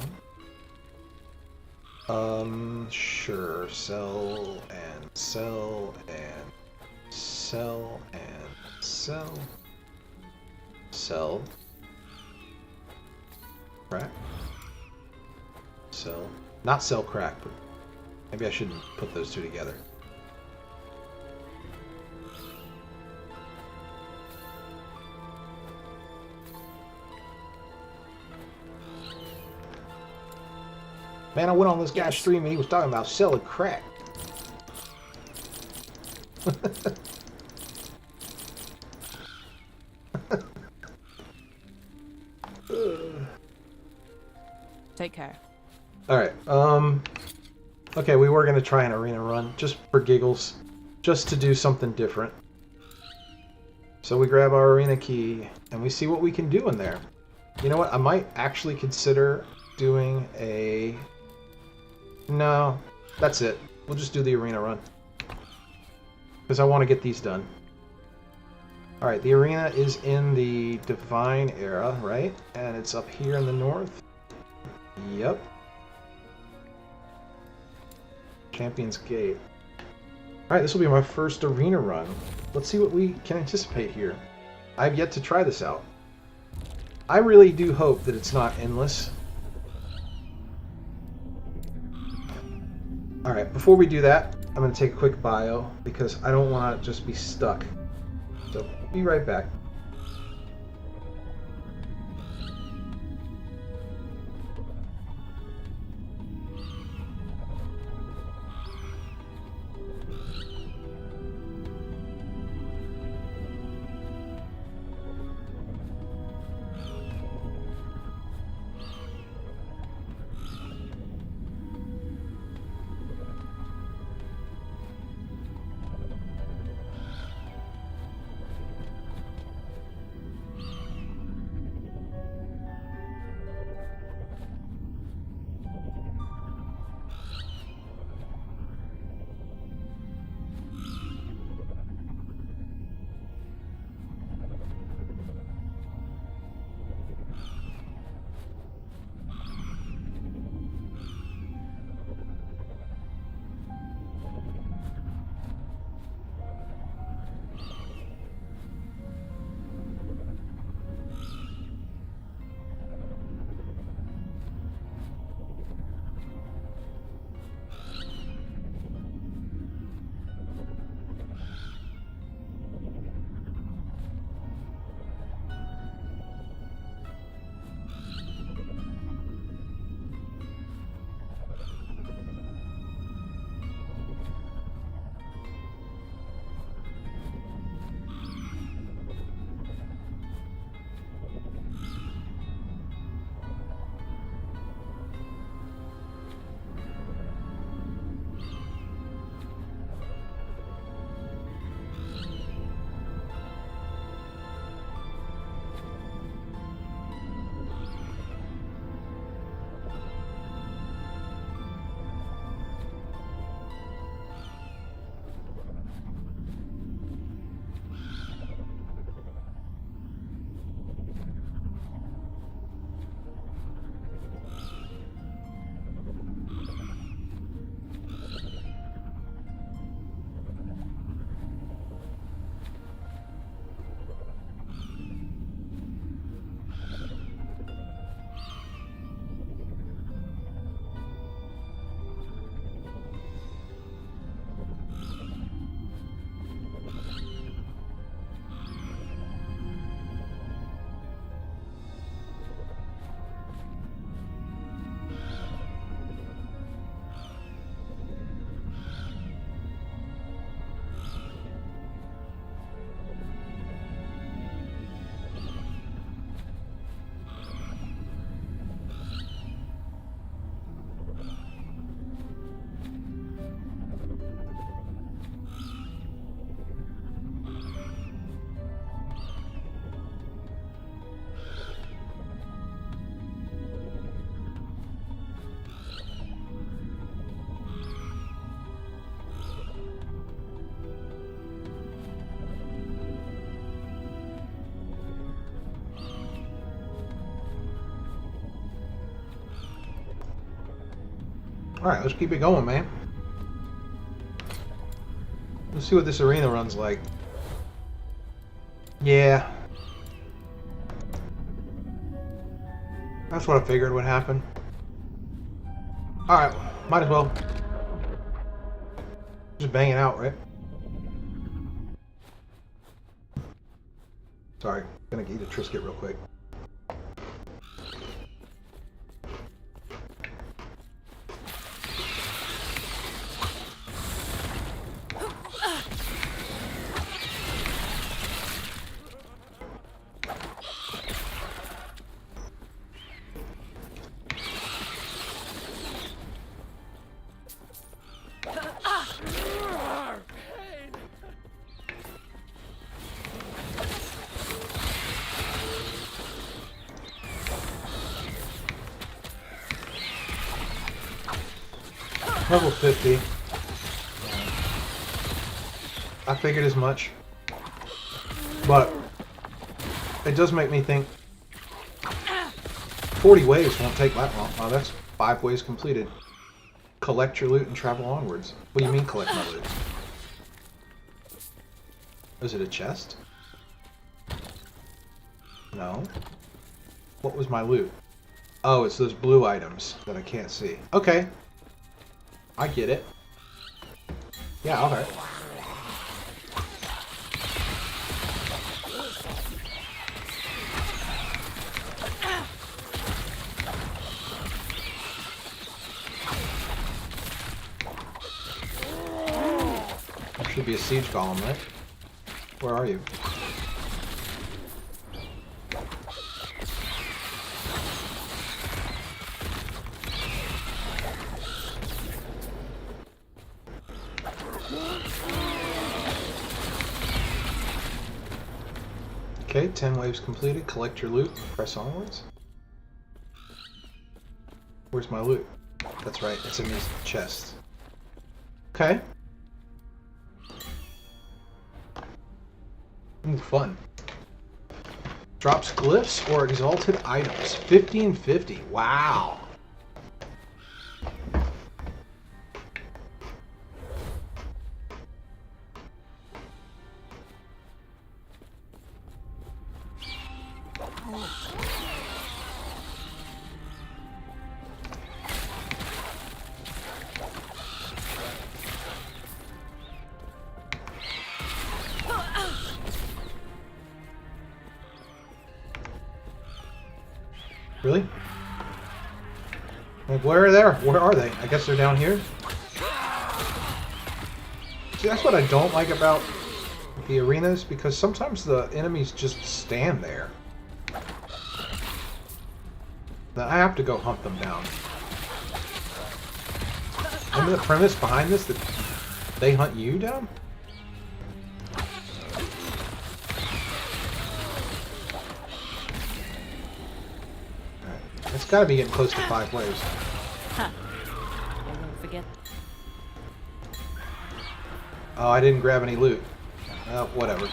one. Sure. Sell and sell and sell and sell. Sell. Crack. Sell. Not sell crack, but maybe I shouldn't put those two together. Man, I went on this guy's Yes. stream and he was talking about selling crack. Take care. Alright, okay, we were going to try an arena run, just for giggles, just to do something different. So we grab our arena key, and we see what we can do in there. You know what, I might actually consider doing a... No, that's it. We'll just do the arena run. Because I want to get these done. Alright, the arena is in the Divine Era, right? And it's up here in the north. Yep. Champion's Gate. Alright, this will be my first arena run. Let's see what we can anticipate here. I've yet to try this out. I really do hope that it's not endless. Alright, before we do that, I'm going to take a quick bio because I don't want to just be stuck. So, be right back. Alright, let's keep it going, man. Let's see what this arena run's like. Yeah. That's what I figured would happen. Alright, might as well. Just bang it out, right? Sorry, gonna eat a Triscuit real quick. Level 50. I figured as much. But it does make me think 40 waves won't take that long. Oh, that's 5 waves completed. Collect your loot and travel onwards. What do you mean collect my loot? Is it a chest? No. What was my loot? Oh, it's those blue items that I can't see. Okay. I get it. Yeah, alright. There should be a siege golem, right? Where are you? Okay, 10 waves completed. Collect your loot. Press onwards. Where's my loot? That's right, it's in these chests. Okay. Ooh, fun. Drops glyphs or exalted items. 50 and 50. Wow. Really? Like, where are they? Where are they? I guess they're down here. See, that's what I don't like about the arenas, because sometimes the enemies just stand there. Then I have to go hunt them down. Remember the premise behind this, that they hunt you down? It's gotta be getting close to 5 waves. Huh. I won't forget. Oh, I didn't grab any loot. Whatever.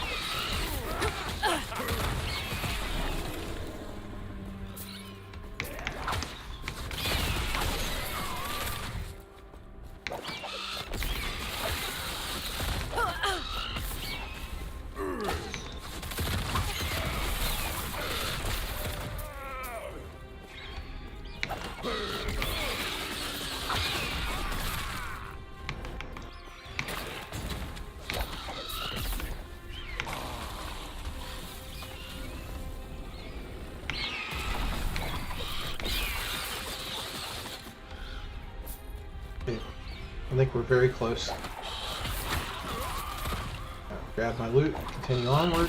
I think we're very close. Grab my loot, continue onward.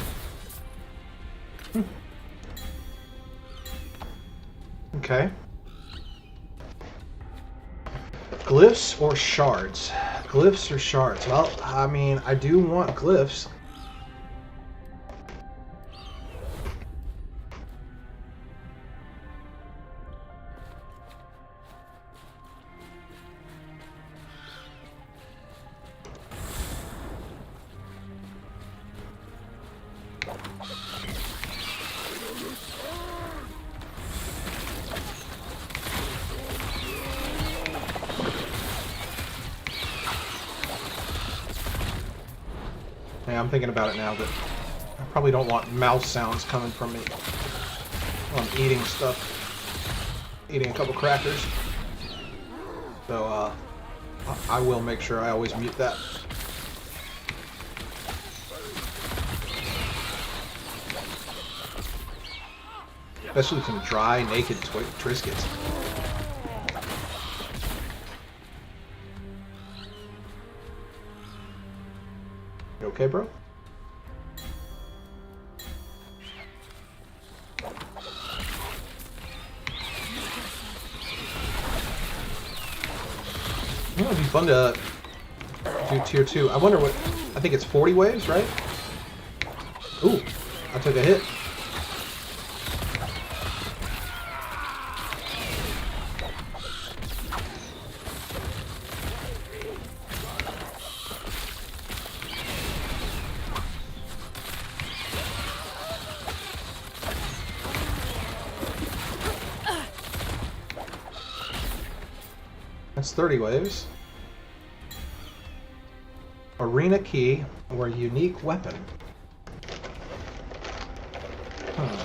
Okay. Glyphs or shards? Glyphs or shards? Well, I mean, I do want glyphs. Yeah, I'm thinking about it now, but I probably don't want mouse sounds coming from me while I'm eating stuff. Eating a couple crackers. So, I will make sure I always mute that. Especially some dry, naked Triscuits. You okay, bro? You know, it'd be fun to do tier 2. I wonder what... I think it's 40 waves, right? Ooh, I took a hit. That's 30 waves. Arena key or a unique weapon. Huh.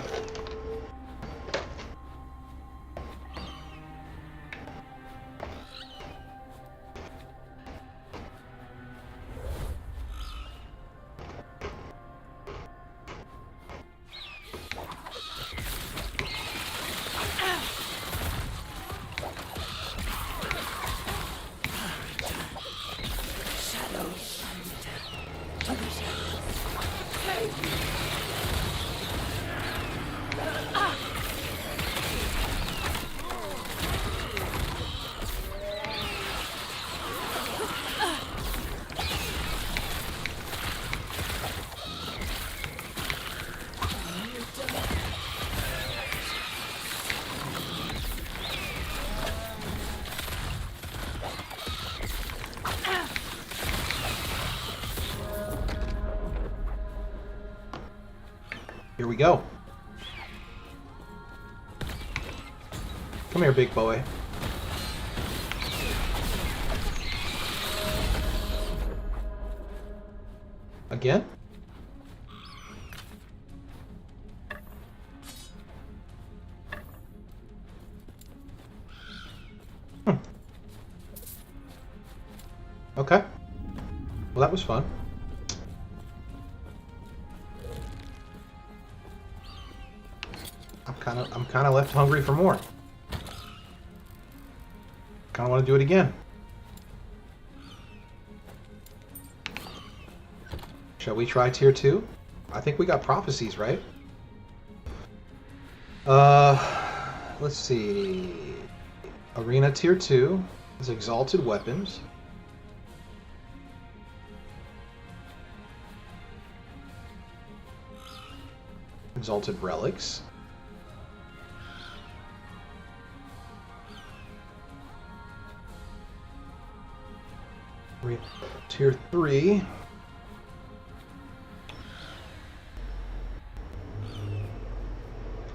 Here we go. Come here, big boy. Again? Okay. Well, that was fun. I'm kind of left hungry for more. Kind of want to do it again. Shall we try tier 2? I think we got prophecies, right? Let's see. Arena tier 2 is exalted weapons. Exalted relics. Tier 3.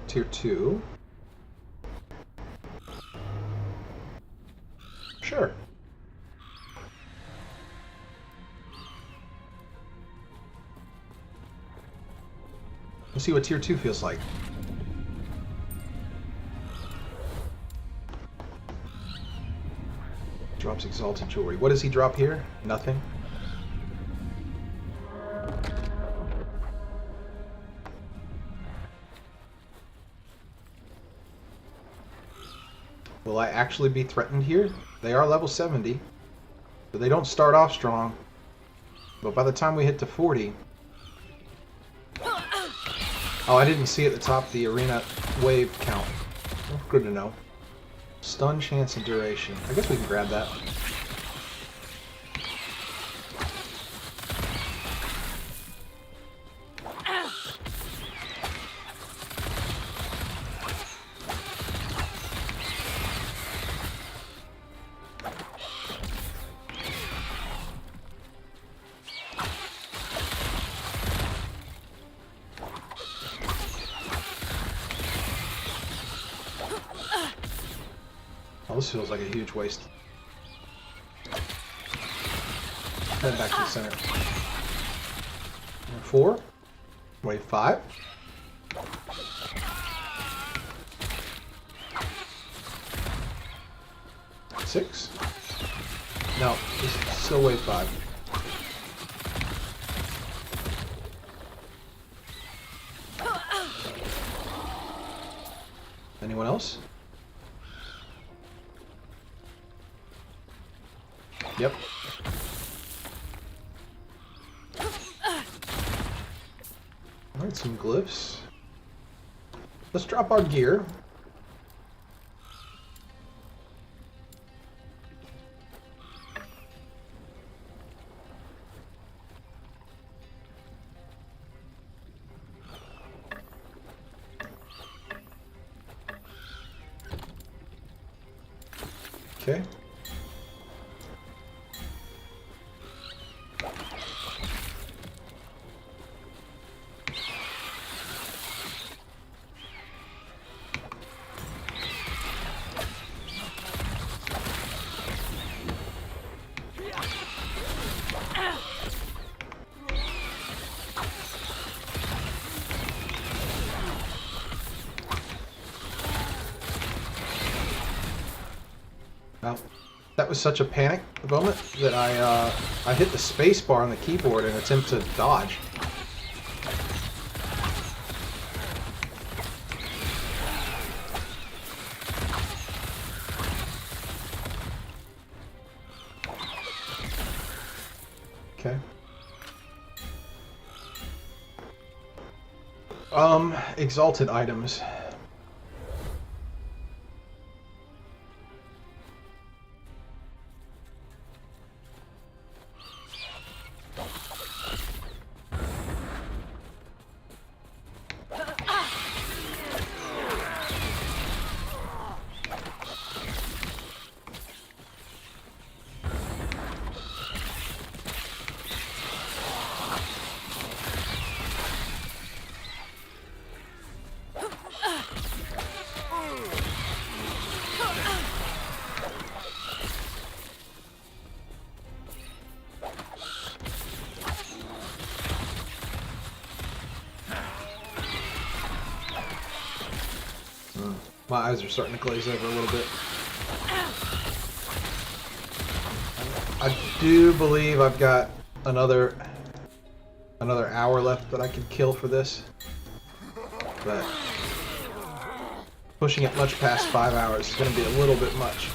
Tier 2. Sure. Let's see what tier 2 feels like. Drops exalted jewelry. What does he drop here? Nothing. Will I actually be threatened here? They are level 70, but they don't start off strong. But by the time we hit to 40... Oh, I didn't see at the top the arena wave count. Well, good to know. Stun chance and duration. I guess we can grab that. Oh, this feels like a huge waste. Head back to the center. 4. Wave 5. 6. No, this is still wave 5. Anyone else? Yep. Alright, some glyphs. Let's drop our gear. Okay. was such a panic moment that I hit the space bar on the keyboard in an attempt to dodge. Okay. Exalted items. My eyes are starting to glaze over a little bit. I do believe I've got another hour left that I can kill for this, but pushing it much past 5 hours is going to be a little bit much.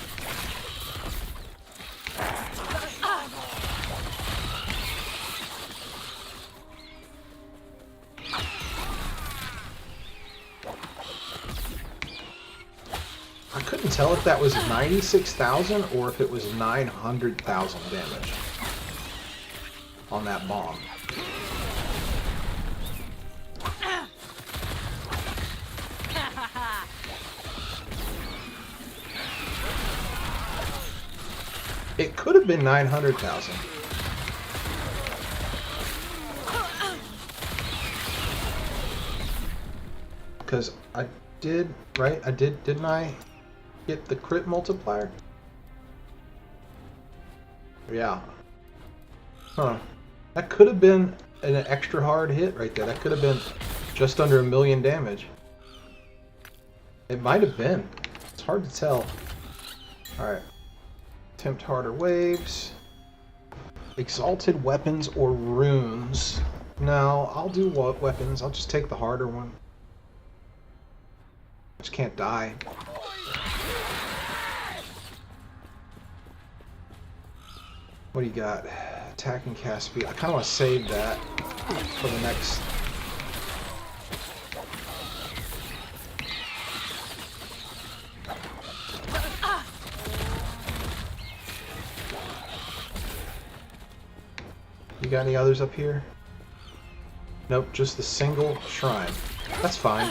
I couldn't tell if that was 96,000 or if it was 900,000 damage on that bomb. It could have been 900,000. Because I did, right? Didn't I get the crit multiplier? Yeah. Huh. That could have been an extra hard hit right there. That could have been just under 1 million damage. It might have been. It's hard to tell. Alright. Attempt harder waves. Exalted weapons or runes. No, I'll do weapons. I'll just take the harder one. Just can't die. What do you got? Attack and cast speed. I kind of want to save that for the next. You got any others up here? Nope, just the single shrine. That's fine.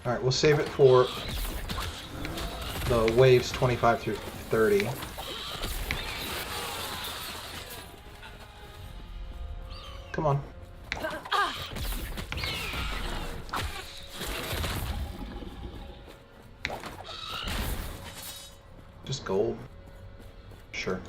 Alright, we'll save it for the waves 25 through 30. Come on. Just gold. Sure.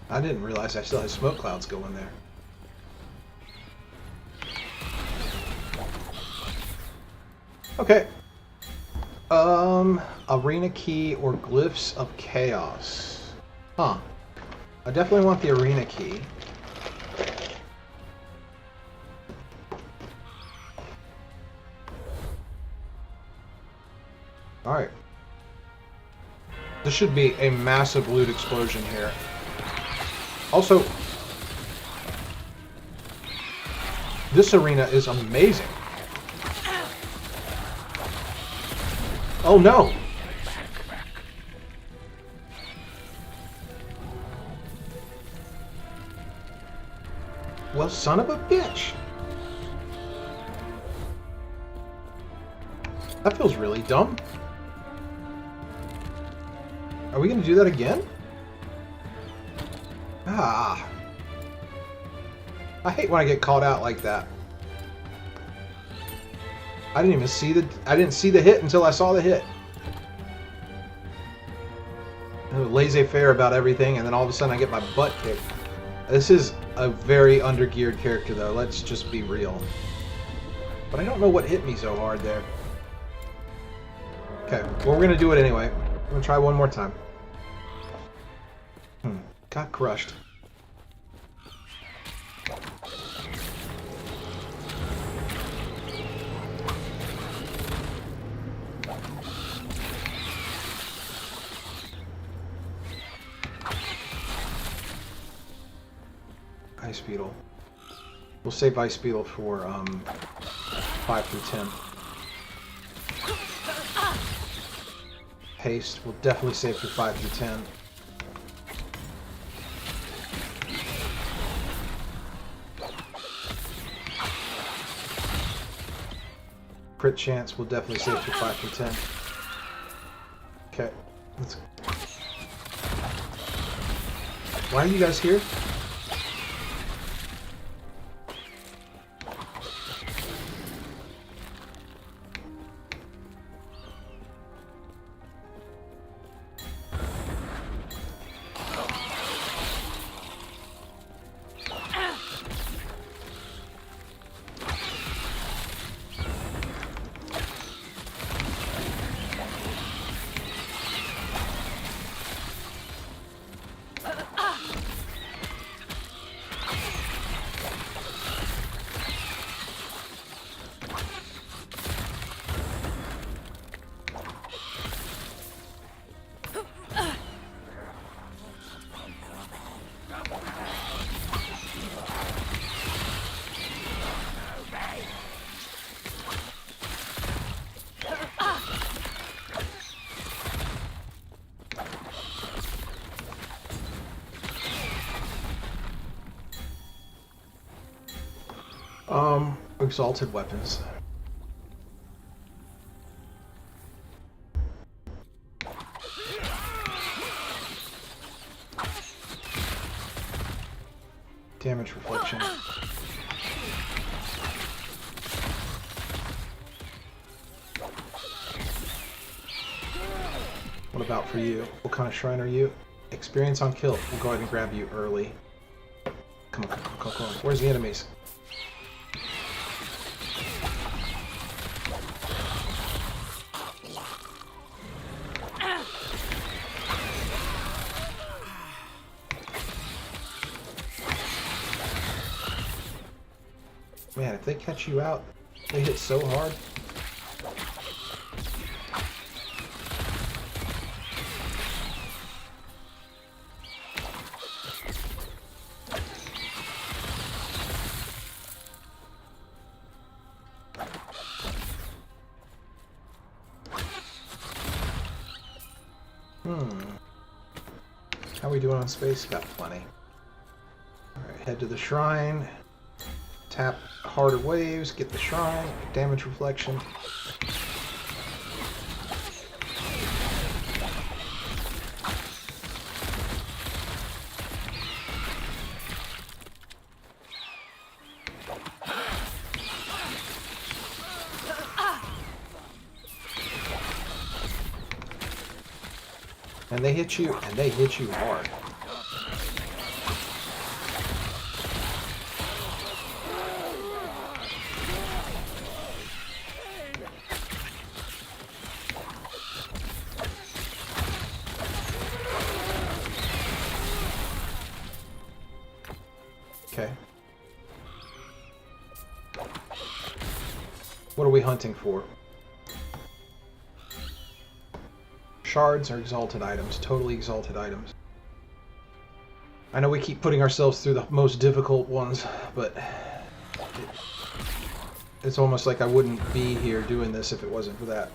I didn't realize I still had smoke clouds going there. Okay. Arena key or glyphs of chaos. Huh. I definitely want the arena key. Alright. This should be a massive loot explosion here. Also, This arena is amazing. Oh no! Well, son of a bitch! That feels really dumb. Are we going to do that again? Ah. I hate when I get caught out like that. I didn't see the hit until I saw the hit. Laissez-faire about everything, and then all of a sudden I get my butt kicked. This is a very undergeared character, though. Let's just be real. But I don't know what hit me so hard there. Okay, well, we're going to do it anyway. I'm going to try one more time. Got crushed. Ice Beetle. We'll save Ice Beetle for 5 through 10. Haste, we'll definitely save for 5 through 10. Crit chance, we'll definitely save for 5 through 10. Okay, let's... Why are you guys here? Exalted weapons. Damage reflection. What about for you? What kind of shrine are you? Experience on kill. We'll go ahead and grab you early. Come on, come on. Where's the enemies? Man, if they catch you out, they hit so hard. How are we doing on space? Got plenty. Alright, head to the shrine. Tap harder waves, get the shrine, damage reflection. And they hit you, and they hit you hard. Okay. What are we hunting for? Shards are exalted items, totally exalted items. I know we keep putting ourselves through the most difficult ones, but It's almost like I wouldn't be here doing this if it wasn't for that.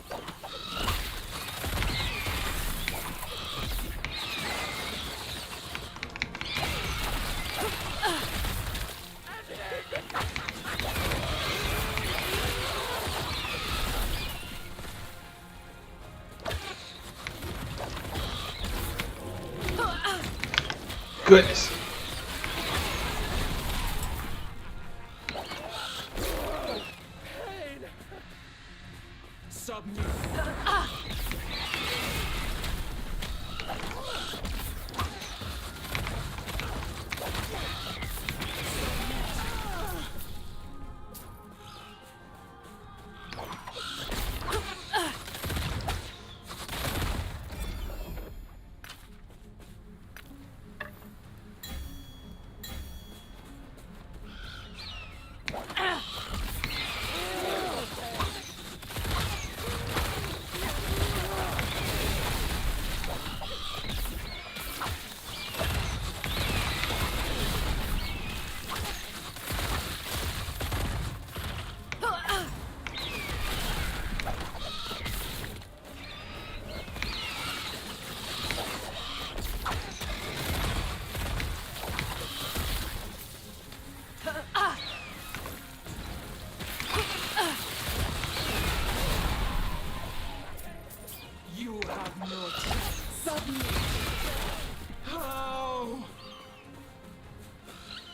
Goodness.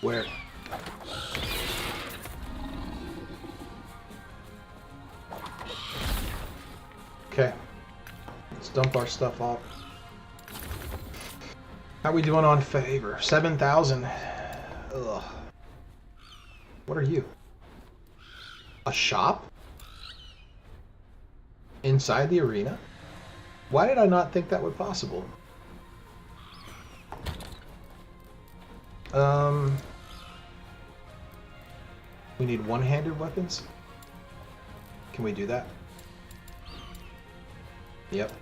Where? Okay. Let's dump our stuff off. How we doing on favor? 7,000. Ugh. What are you? A shop? Inside the arena? Why did I not think that was possible? We need one-handed weapons? Can we do that? Yep.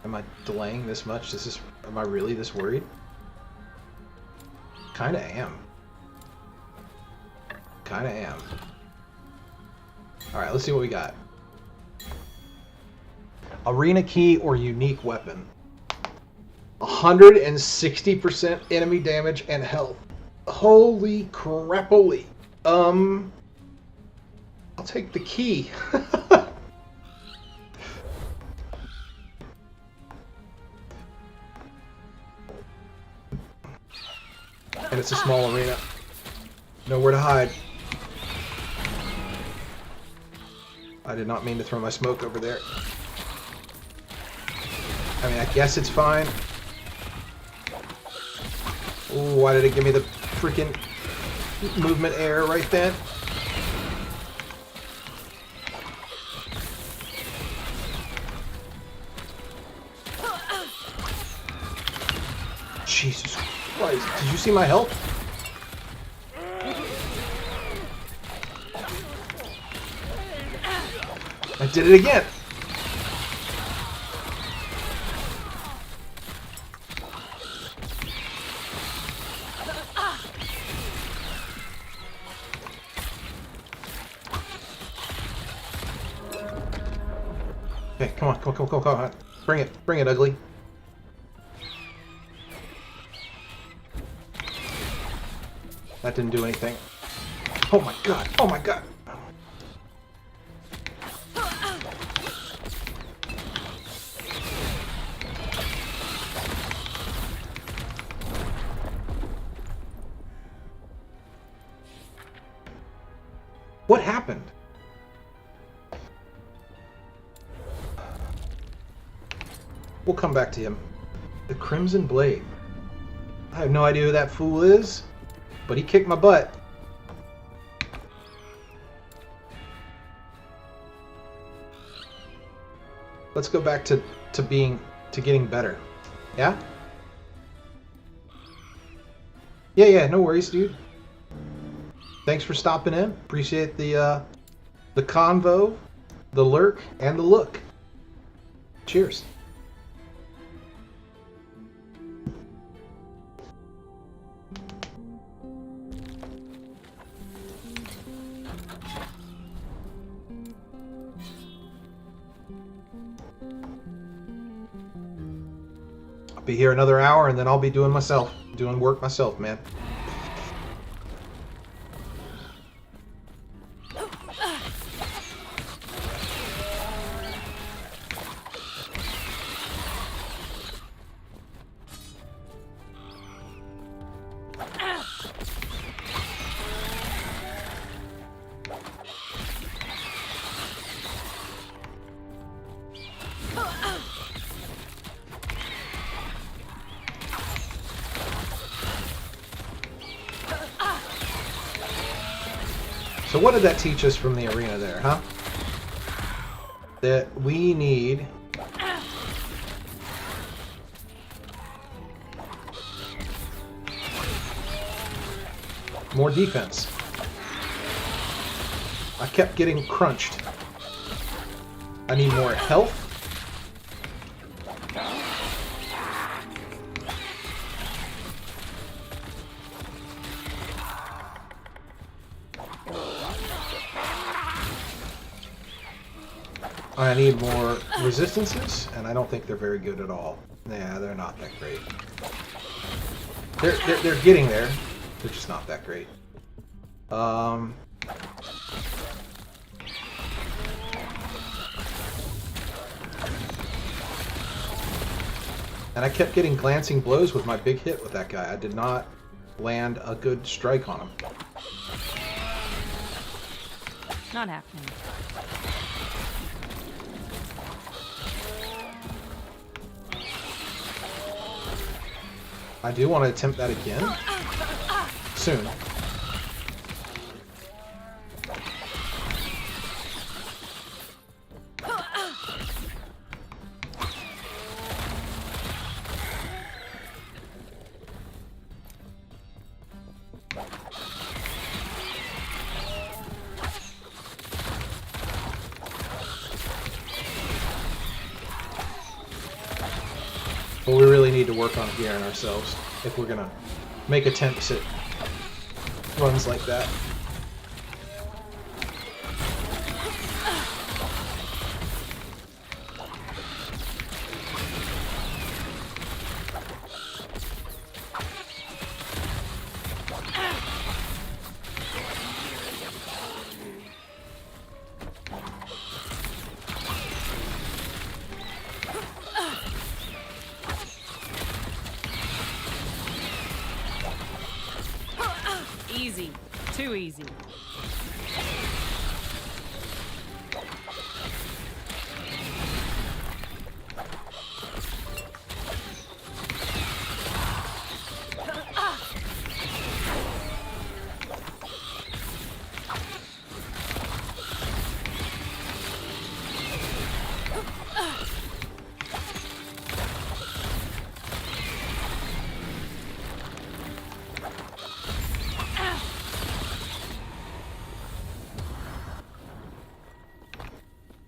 Am I delaying this much? Am I really this worried? Kinda am. Kinda am. Alright, let's see what we got. Arena key or unique weapon. 160% enemy damage and health. Holy crapoly. I'll take the key. And it's a small arena. Nowhere to hide. I did not mean to throw my smoke over there. I mean, I guess it's fine. Ooh, why did it give me the freaking movement error right then? Jesus Christ, did you see my health? I did it again. Okay, come on. Bring it, ugly. That didn't do anything. Oh my god, oh my god. What happened? We'll come back to him. The Crimson Blade. I have no idea who that fool is, but he kicked my butt. Let's go back to getting better. Yeah? Yeah, no worries, dude. Thanks for stopping in. Appreciate the convo, the lurk, and the look. Cheers. I'll be here another hour, and then I'll be doing work myself, man. So what did that teach us from the arena there, huh? That we need more defense. I kept getting crunched. I need more health. I need more resistances, and I don't think they're very good at all. Yeah, they're not that great. They're getting there. They're just not that great. And I kept getting glancing blows with my big hit with that guy. I did not land a good strike on him. Not happening. I do want to attempt that again. Soon. But we really need to work on gearing ourselves if we're gonna make attempts at runs like that. Easy. Too easy.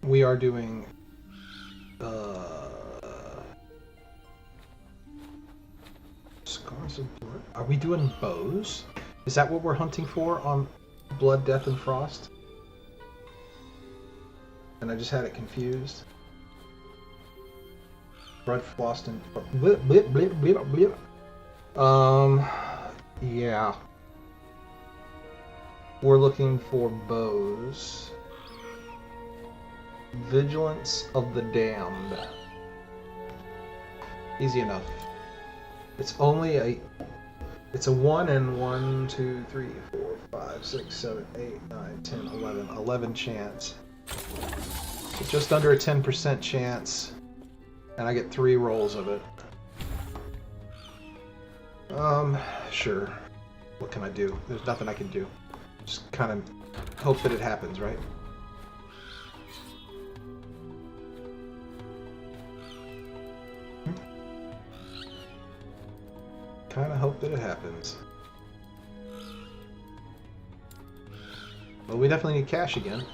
We are doing Scars of Blood. Are we doing bows? Is that what we're hunting for on Blood, Death, and Frost? And I just had it confused. Blood, Frost, and blip, blip, blip, blip, blip. Yeah. We're looking for bows. Vigilance of the Damned. Easy enough. It's only a... It's a 1 in 1, 2, 3, 4, 5, 6, 7, 8, 9, 10, 11. 11 chance. So just under a 10% chance. And I get 3 rolls of it. Sure. What can I do? There's nothing I can do. Just kind of hope that it happens, right? kind of hope that it happens. Well, we definitely need cash again.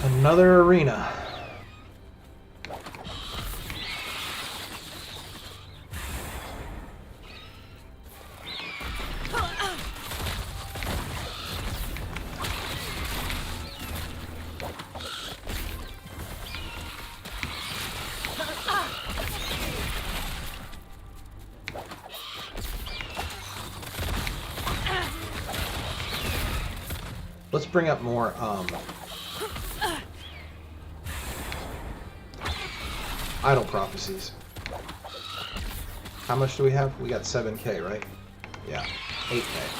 Another arena. Let's bring up more idle prophecies. How much do we have? We got 7K, right? Yeah, 8K.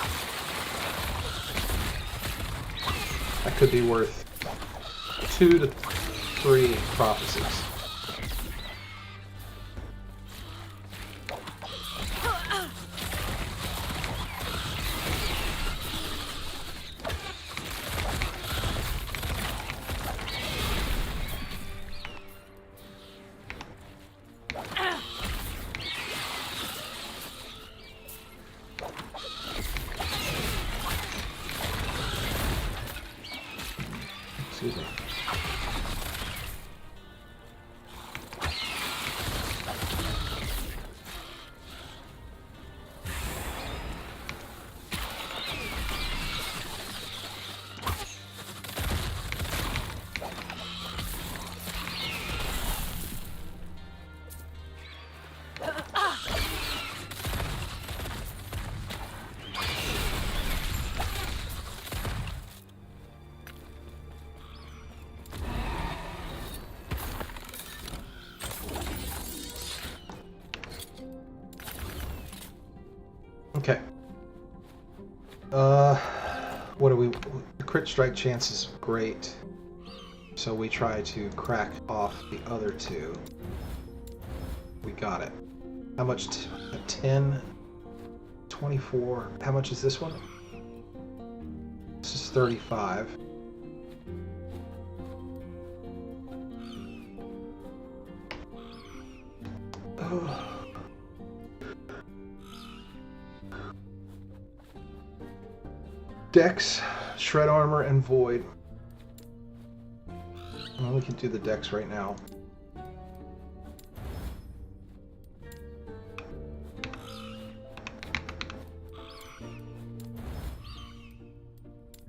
That could be worth 2 to 3 prophecies. Excuse me. Okay. What do we... The crit strike chance is great. So we try to crack off the other two. We got it. How much? 10? 24. How much is this one? This is 35. Oh. Dex, Shred Armor, and Void. Well, we can do the Dex right now.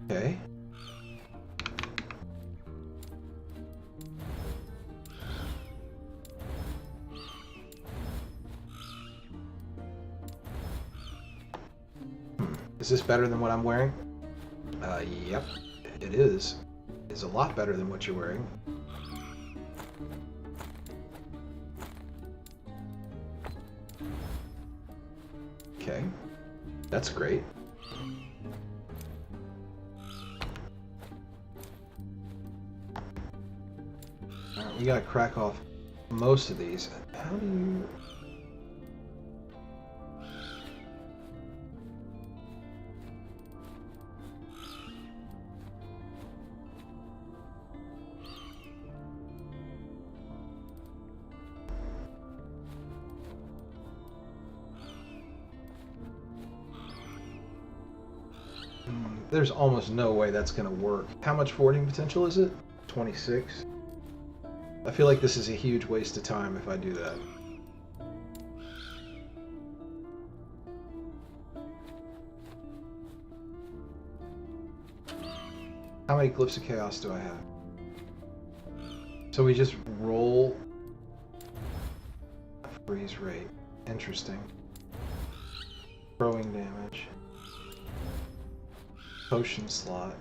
Okay. Is this better than what I'm wearing? Yep, it is. It's a lot better than what you're wearing. Okay, that's great. Alright, we gotta crack off most of these. How do you... There's almost no way that's going to work. How much forwarding potential is it? 26? I feel like this is a huge waste of time if I do that. How many Glyphs of Chaos do I have? So we just roll... Freeze rate. Interesting. Throwing damage. Potion slot.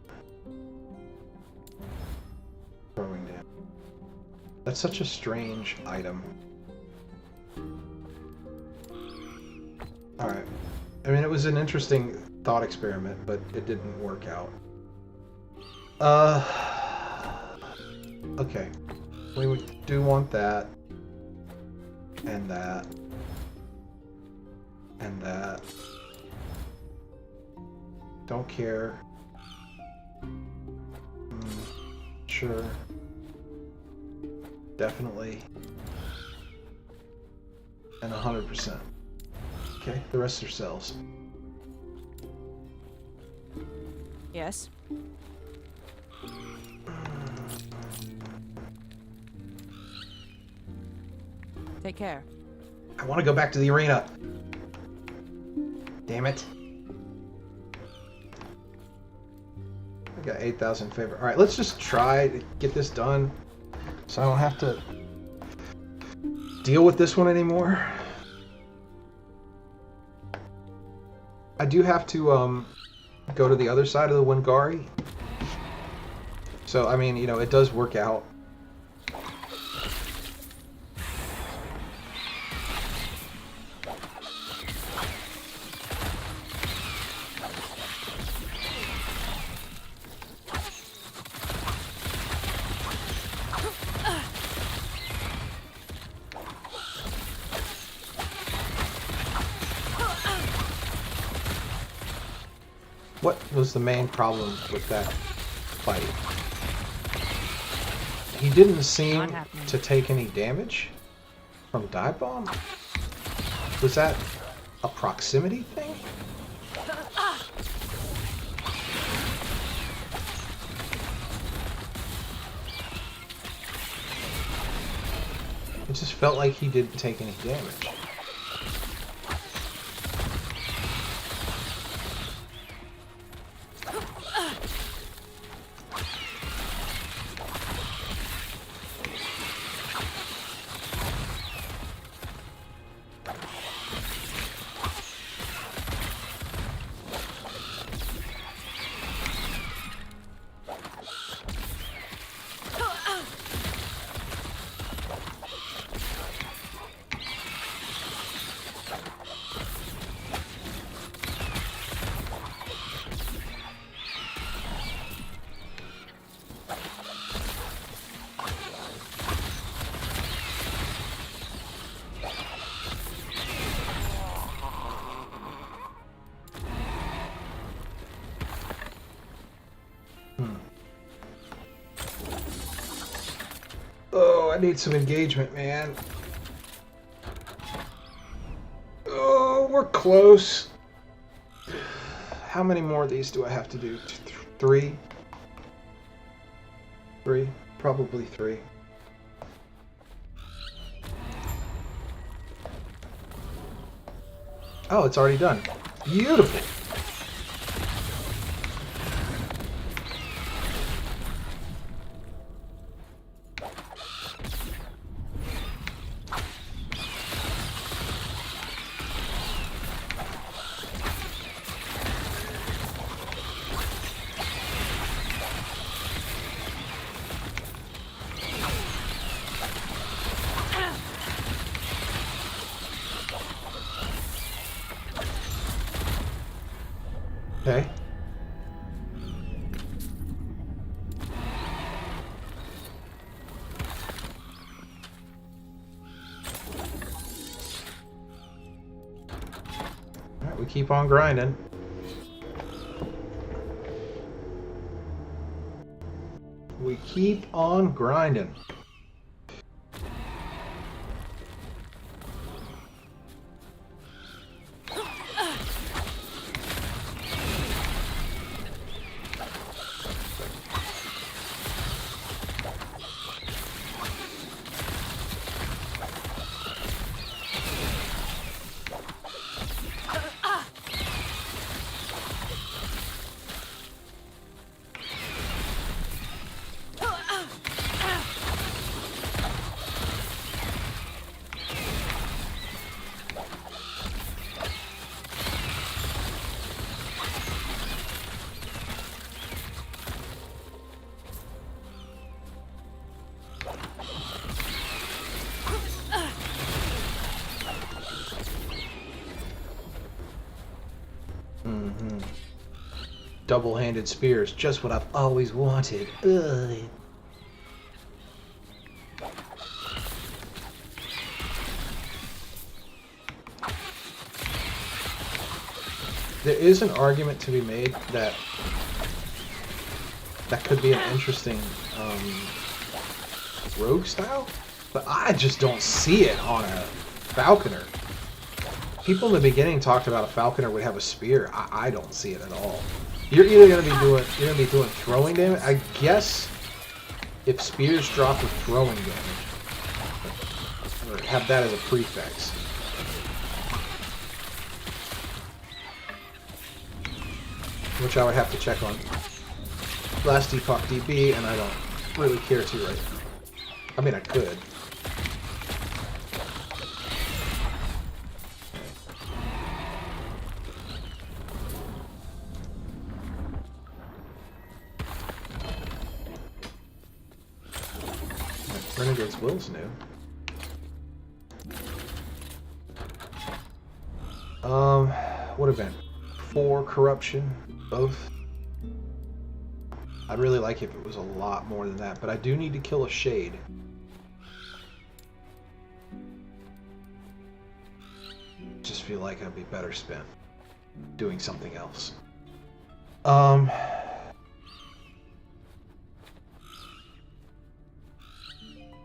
Throwing damage. That's such a strange item. Alright. I mean, it was an interesting thought experiment, but it didn't work out. Okay. We do want that. And that. And that. Don't care. Sure. definitely, and 100%. Okay, the rest are cells. Yes. Take care. I want to go back to the arena. Damn it. I got 8,000 favor. Alright, let's just try to get this done so I don't have to deal with this one anymore. I do have to go to the other side of the Wingari. So, I mean, you know, it does work out. What was the main problem with that fight? He didn't seem to take any damage from dive bomb? Was that a proximity thing? It just felt like he didn't take any damage. Oh, I need some engagement, man. Oh, we're close. How many more of these do I have to do? Three? Three? Probably three. Oh, it's already done. Beautiful. Okay. All right, we keep on grinding. We keep on grinding. Double-handed spears, just what I've always wanted. Ugh. There is an argument to be made that that could be an interesting rogue style. But I just don't see it on a falconer. People in the beginning talked about a falconer would have a spear. I don't see it at all. You're either gonna be doing throwing damage. I guess if spears drop with throwing damage, or have that as a prefix. Which I would have to check on last Epoch DB, and I don't really care to right now. I mean, I could. Renegade's Will's new. What event? 4 corruption, both. I'd really like if it was a lot more than that, but I do need to kill a shade. Just feel like I'd be better spent doing something else.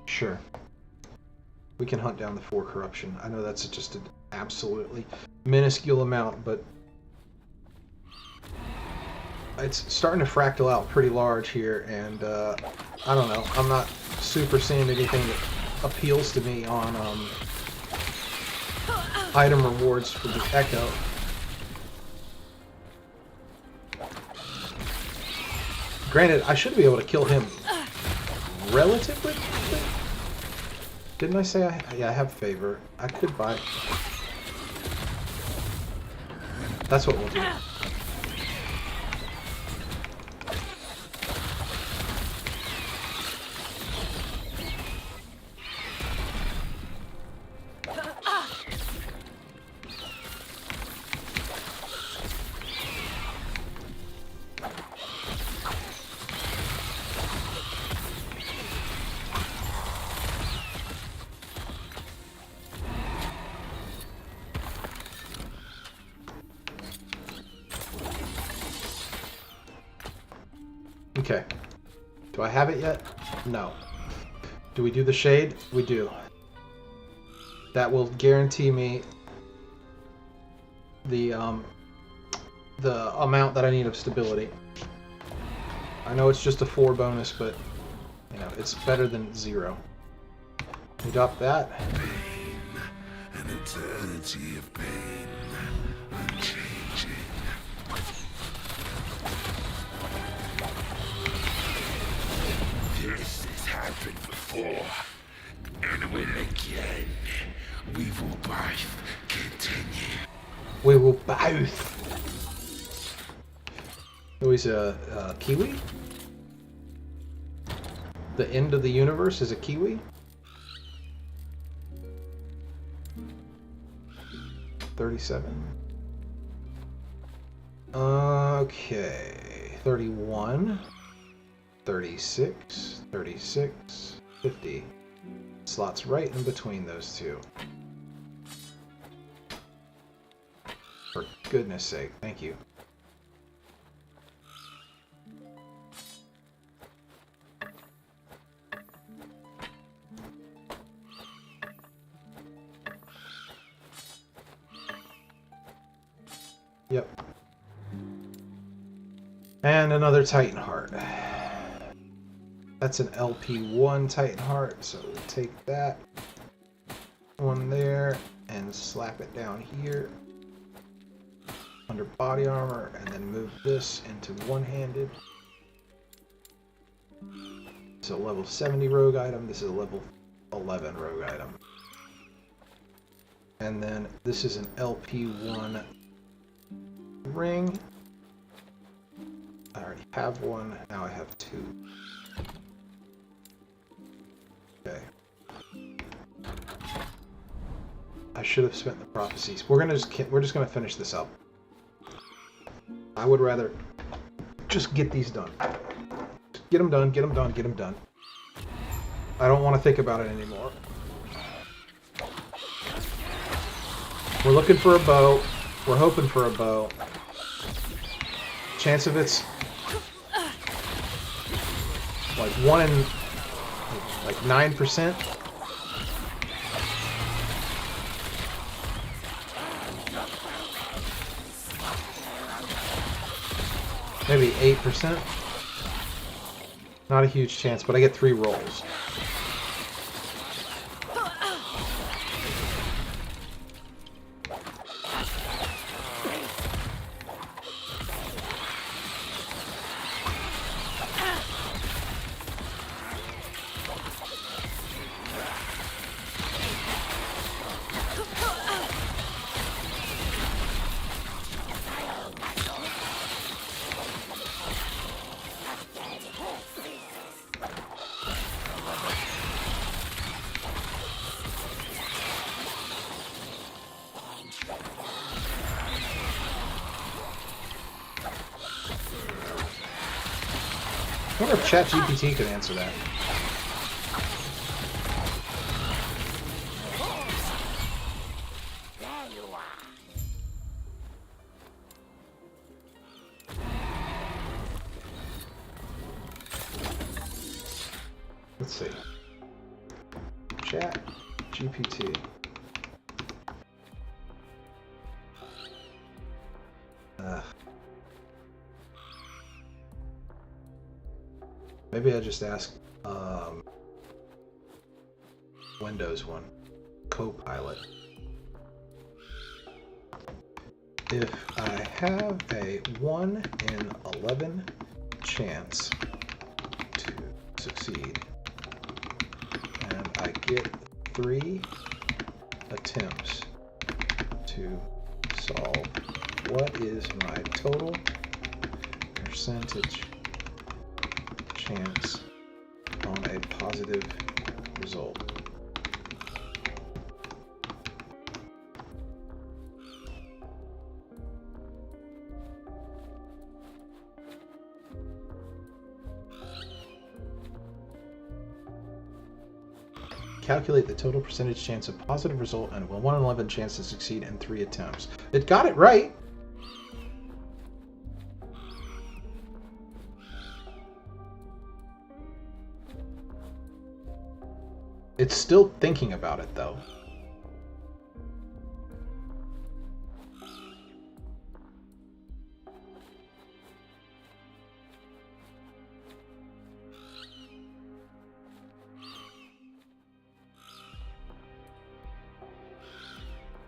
Sure. We can hunt down the 4 corruption. I know that's just an absolutely minuscule amount, but it's starting to fractal out pretty large here, and I don't know. I'm not super seeing anything that appeals to me on item rewards for the Echo. Granted, I should be able to kill him relatively quickly. Didn't I say I have favor? I could buy. That's what we'll do. Okay. Do I have it yet? No. Do we do the shade? We do. That will guarantee me the amount that I need of stability. I know it's just a 4 bonus, but you know, it's better than 0. We got that. Pain, an eternity of pain, unchanging. This has happened before, and will again. We will both continue. We will both. Oh, he's a Kiwi? The end of the universe is a Kiwi? 37. Okay. 31. 36. 36. 50. Slots right in between those two. For goodness sake, thank you. Yep. And another Titan Heart. That's an LP1 Titan Heart, so we'll take that one there and slap it down here under body armor, and then move this into one-handed. It's a level 70 rogue item. This is a level 11 rogue item. And then this is an LP1 ring. I already have one. Now I have 2. Okay. I should have spent the prophecies. We're just gonna finish this up. I would rather just get these done. Just get them done. Get them done. Get them done. I don't want to think about it anymore. We're looking for a bow. We're hoping for a bow. Chance of it's like 9%. Maybe 8%. Not a huge chance, but I get 3 rolls. I wonder if ChatGPT could answer that. Let's see. ChatGPT. Maybe I just ask Windows one, Copilot. If I have a 1 in 11 chance to succeed, and I get 3 attempts to solve, what is my total percentage chance on a positive result? Calculate the total percentage chance of positive result and a 1 in 11 chance to succeed in 3 attempts. It got it right. It's still thinking about it, though.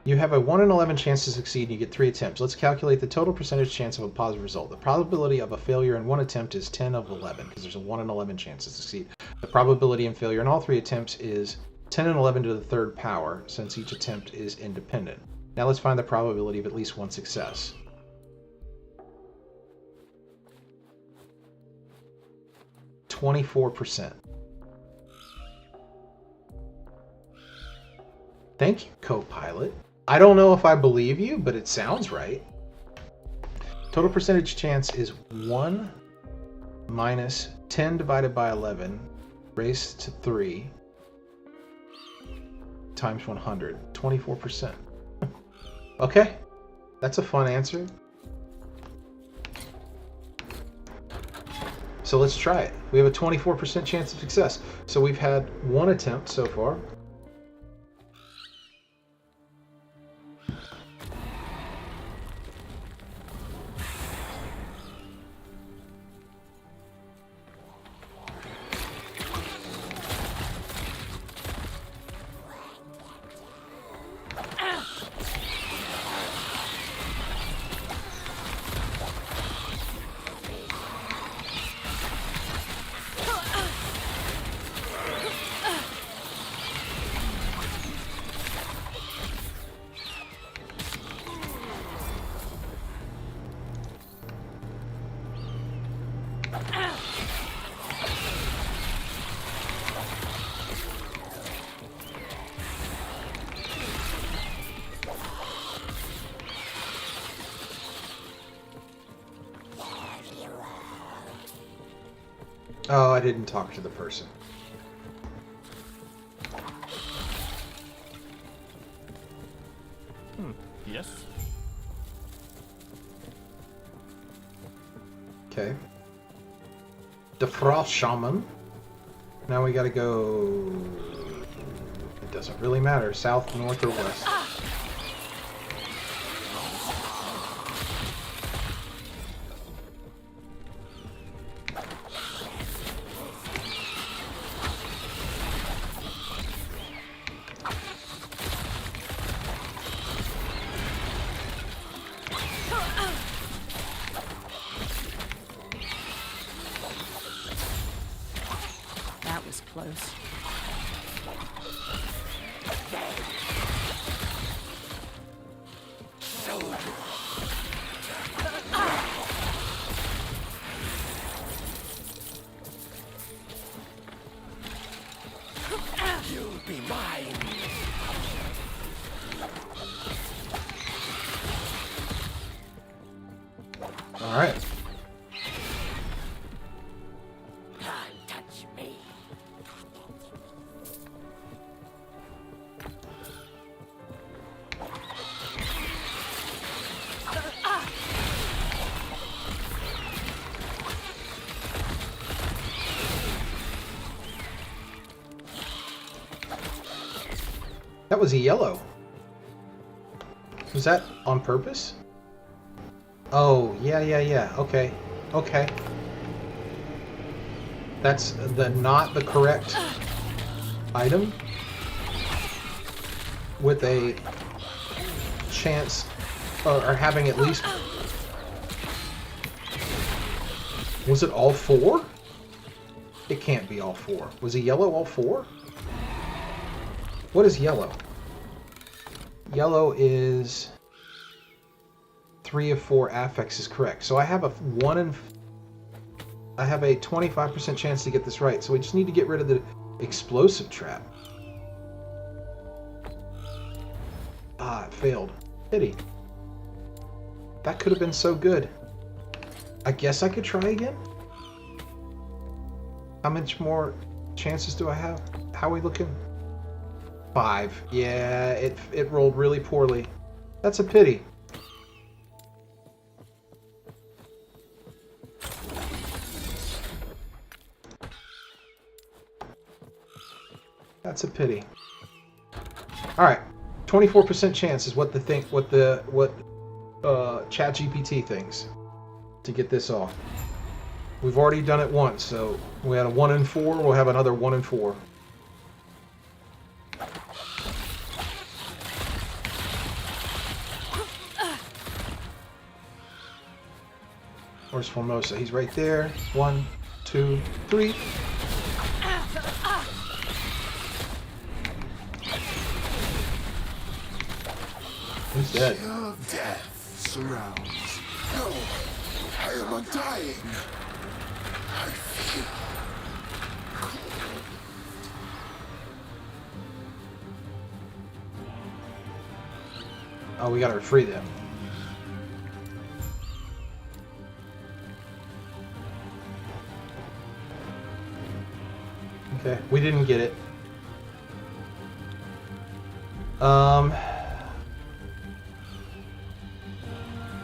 You have a 1 in 11 chance to succeed and you get 3 attempts. Let's calculate the total percentage chance of a positive result. The probability of a failure in 1 attempt is 10 of 11, because there's a 1 in 11 chance to succeed. The probability in failure in all 3 attempts is 10 in 11 to the 3rd power, since each attempt is independent. Now let's find the probability of at least 1 success. %. Thank you, Copilot. I don't know if I believe you, but it sounds right. Total percentage chance is 1 minus 10 divided by 11 raised to 3 times 100. 24%. Okay, that's a fun answer. So let's try it. We have a 24% chance of success. So we've had 1 attempt so far. Oh, I didn't talk to the person. Yes. Okay. The Frost Shaman. Now we gotta go... It doesn't really matter. South, north, or west. You'll be mine. All right. Can't touch me. That was a yellow. Was that on purpose? Oh, yeah. Okay. Okay. That's not the correct item with a chance or having at least... Was it all four? It can't be all four. Was a yellow all four? What is yellow? Yellow is 3 of 4 affix is correct. So I have a 25% chance to get this right. So we just need to get rid of the explosive trap. Ah, it failed. Pity. That could have been so good. I guess I could try again. How much more chances do I have? How are we looking? 5. Yeah, it rolled really poorly. That's a pity. That's a pity. All right, 24% chance is what ChatGPT thinks to get this off. We've already done it once, so we had a 1 in 4. We'll have another 1 in 4. Where's Formosa? He's right there. 1, 2, 3. He's dead. Chill death surrounds. No, I am undying. I feel cold. Oh, we gotta free them. Okay, we didn't get it.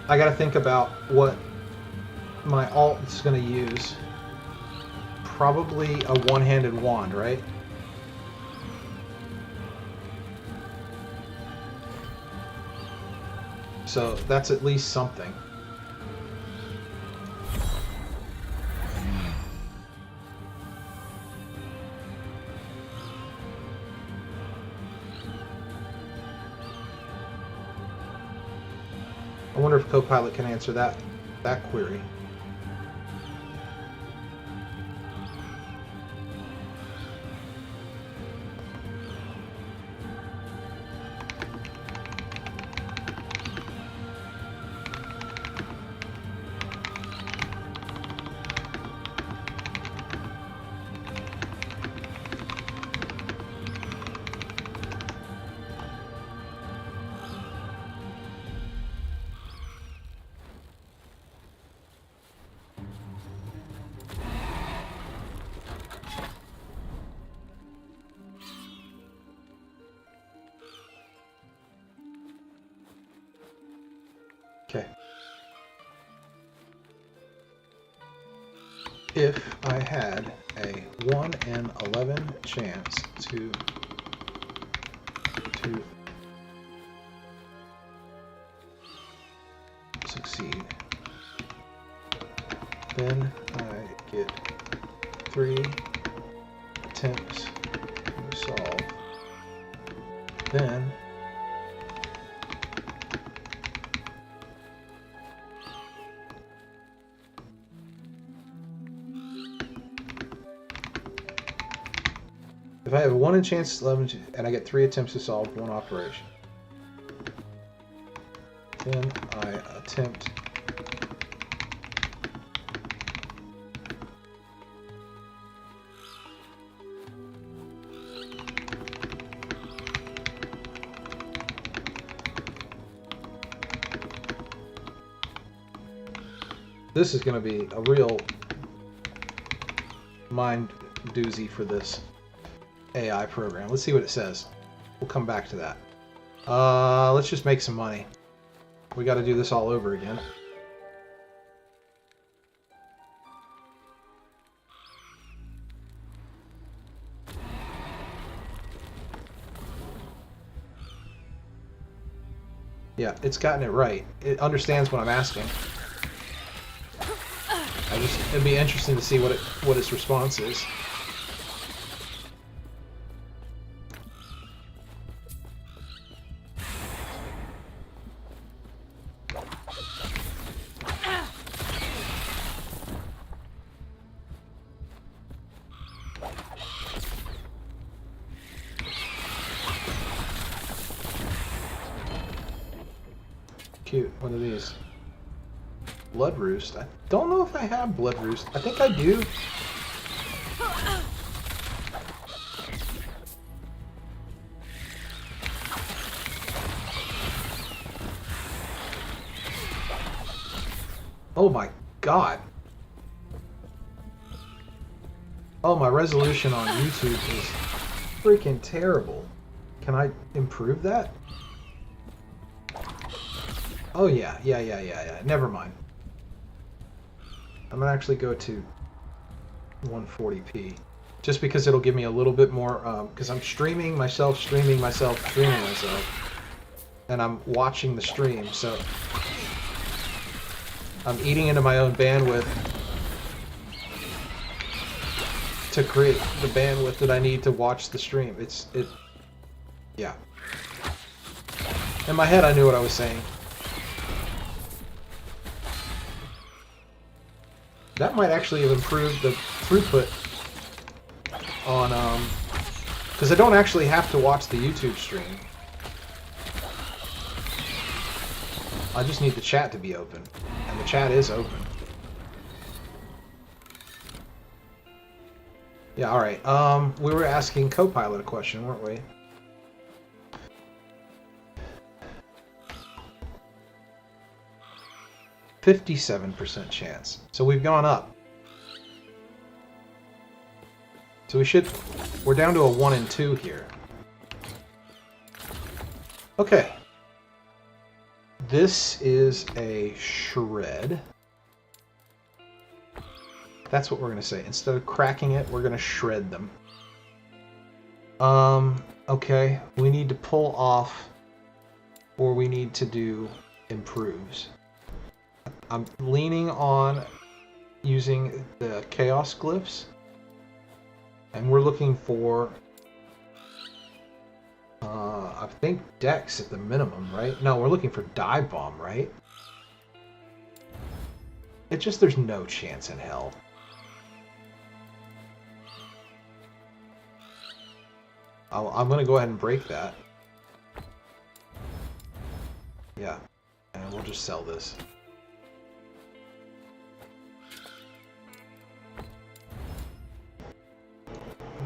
I gotta think about what my alt is gonna use. Probably a one-handed wand, right? So that's at least something. I wonder if Copilot can answer that query. Okay. If I had a 1 in 11 chance to succeed, then I get 3 attempts to solve. Then if I I have a 1 in chance 11, and I get 3 attempts to solve one operation. Then I attempt. This is going to be a real mind doozy for this AI program. Let's see what it says. We'll come back to that. Let's just make some money. We got to do this all over again. Yeah, it's gotten it right. It understands what I'm asking. It'd be interesting to see what its response is. Cute. What are these? Blood Roost. I don't know if I have Blood Roost. I think I do. Oh my god. Oh, my resolution on YouTube is freaking terrible. Can I improve that? Oh yeah. Never mind. I'm gonna actually go to 140p, just because it'll give me a little bit more. Because I'm streaming myself, and I'm watching the stream, so I'm eating into my own bandwidth to create the bandwidth that I need to watch the stream. Yeah. In my head, I knew what I was saying. That might actually have improved the throughput on, because I don't actually have to watch the YouTube stream. I just need the chat to be open, and the chat is open. Yeah, alright. We were asking Copilot a question, weren't we? %57 chance. So we've gone up. So we're down to a 1 in 2 here. Okay. This is a shred. That's what we're going to say. Instead of cracking it, we're going to shred them. Okay. We need to pull off, or we need to do improves. I'm leaning on using the chaos glyphs, and we're looking for, I think Dex at the minimum, right? No, we're looking for dive bomb, right? There's no chance in hell. I'm gonna go ahead and break that. Yeah, and we'll just sell this.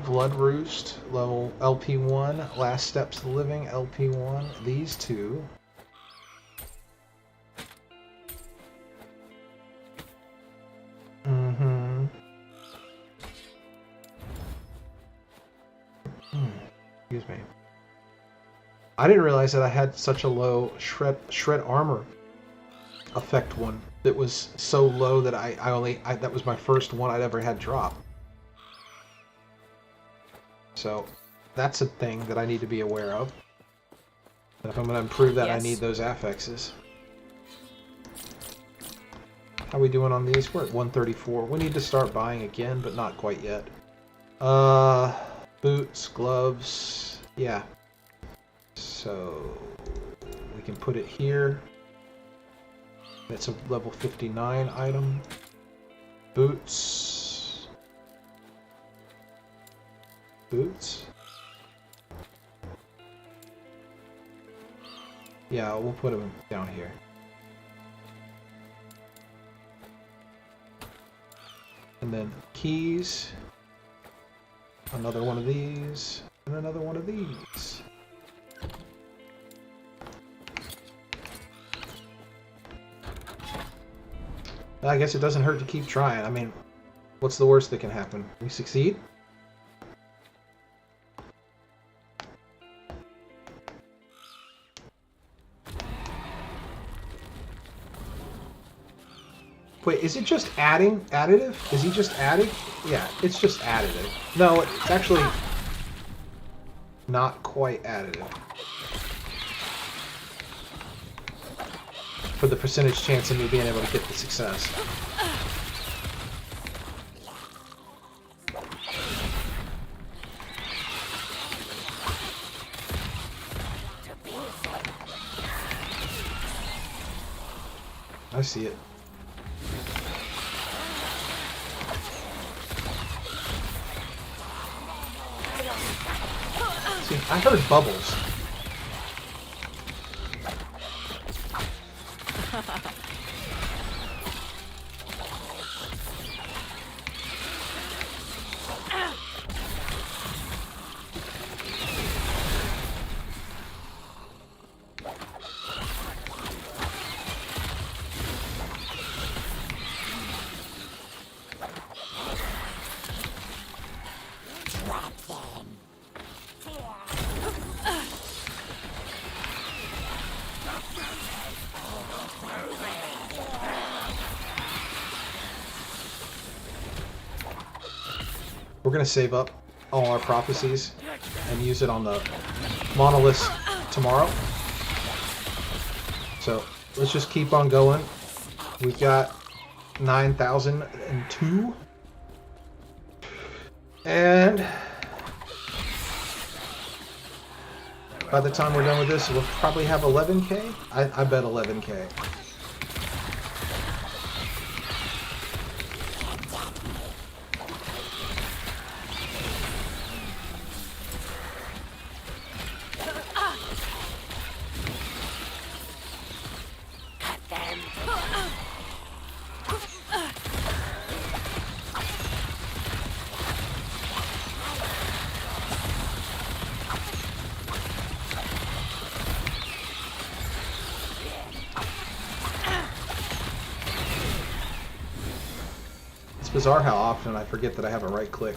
Blood Roost, level LP1, Last Steps to Living, LP1, these two. Excuse me. I didn't realize that I had such a low shred armor effect one that was so low that that was my first one I'd ever had drop. So that's a thing that I need to be aware of. And if I'm going to improve that, yes. I need those affixes. How are we doing on these? We're at 134. We need to start buying again, but not quite yet. Boots, gloves, yeah. So we can put it here. That's a level 59 item. Boots. Yeah, we'll put them down here. And then keys. Another one of these. And another one of these. I guess it doesn't hurt to keep trying. I mean, what's the worst that can happen? We succeed? Wait, is it just additive? Is he just adding? Yeah, it's just additive. No, it's actually not quite additive. For the percentage chance of me being able to get the success. I see it. See, I heard bubbles. We're going to save up all our prophecies and use it on the monoliths tomorrow. So let's just keep on going. We've got 9,002. And by the time we're done with this, we'll probably have 11K. I bet 11K. It's bizarre how often I forget that I have a right click.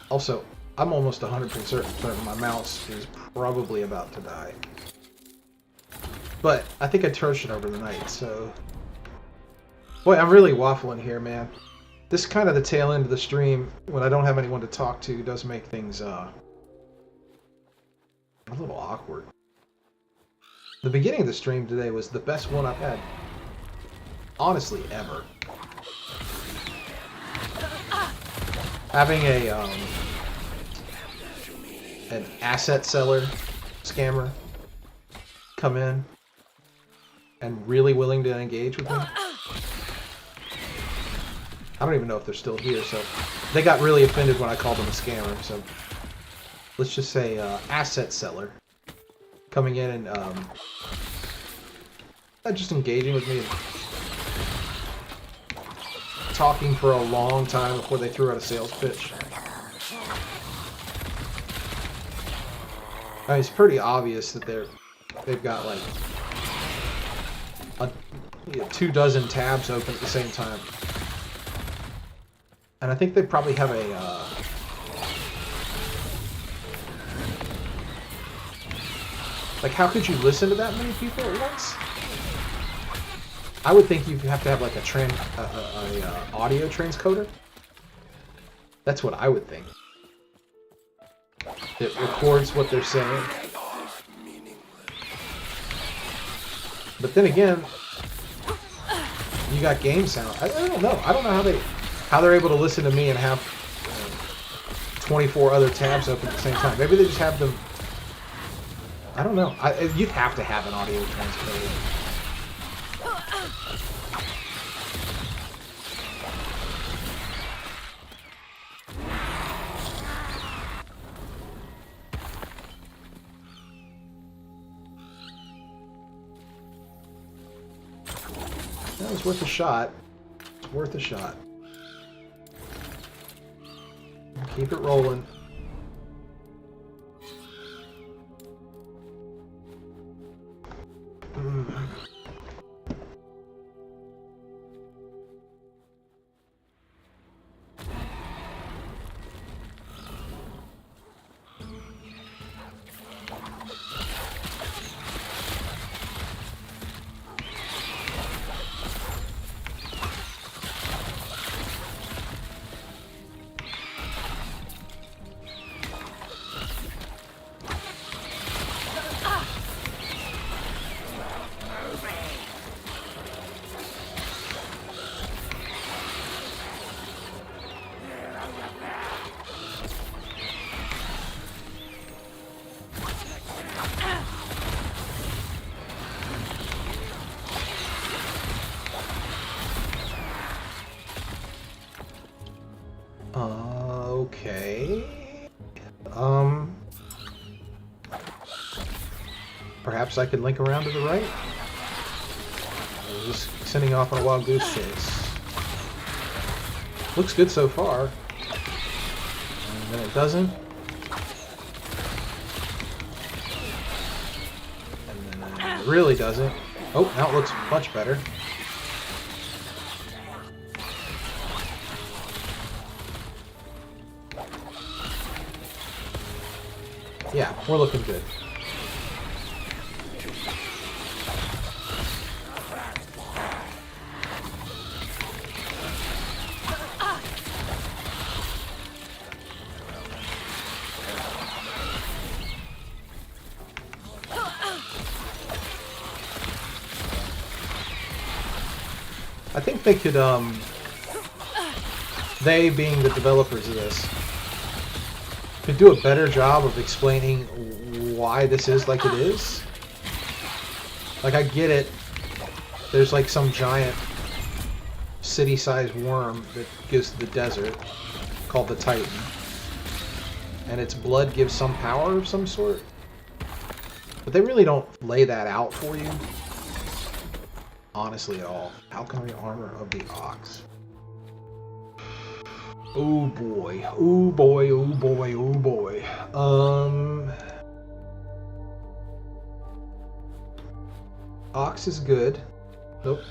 Also, I'm almost 100% certain my mouse is probably about to die. But I think I torched it over the night, so... Boy, I'm really waffling here, man. This kind of the tail end of the stream, when I don't have anyone to talk to, does make things, a little awkward. The beginning of the stream today was the best one I've had, honestly, ever. Having a, an asset seller, scammer, come in and really willing to engage with me. I don't even know if they're still here, so they got really offended when I called them a scammer, so let's just say asset seller coming in and just engaging with me and talking for a long time before they threw out a sales pitch. I mean, it's pretty obvious that they've got like 24 tabs open at the same time. And I think they probably have a like, how could you listen to that many people at once? I would think you have to have like a audio transcoder. That's what I would think. It records what they're saying. But then again, you got game sound. I don't know. I don't know how they're able to listen to me and have 24 other tabs open at the same time. Maybe they just have them. I don't know. You'd have to have an audio transcoder. was worth a shot. It's worth a shot. Keep it rolling. Okay. Perhaps I could link around to the right? I was just sending off on a wild goose chase. Looks good so far. And then it doesn't. And then it really doesn't. Oh, now it looks much better. Yeah, we're looking good. I think they could, they being the developers of this, could do a better job of explaining why this is like it is. Like, I get it. There's like some giant city-sized worm that gives to the desert called the Titan. And its blood gives some power of some sort. But they really don't lay that out for you. Honestly at all. Falconry armor of the ox. Oh boy. Oh boy, oh boy, oh boy. Ox is good. Nope.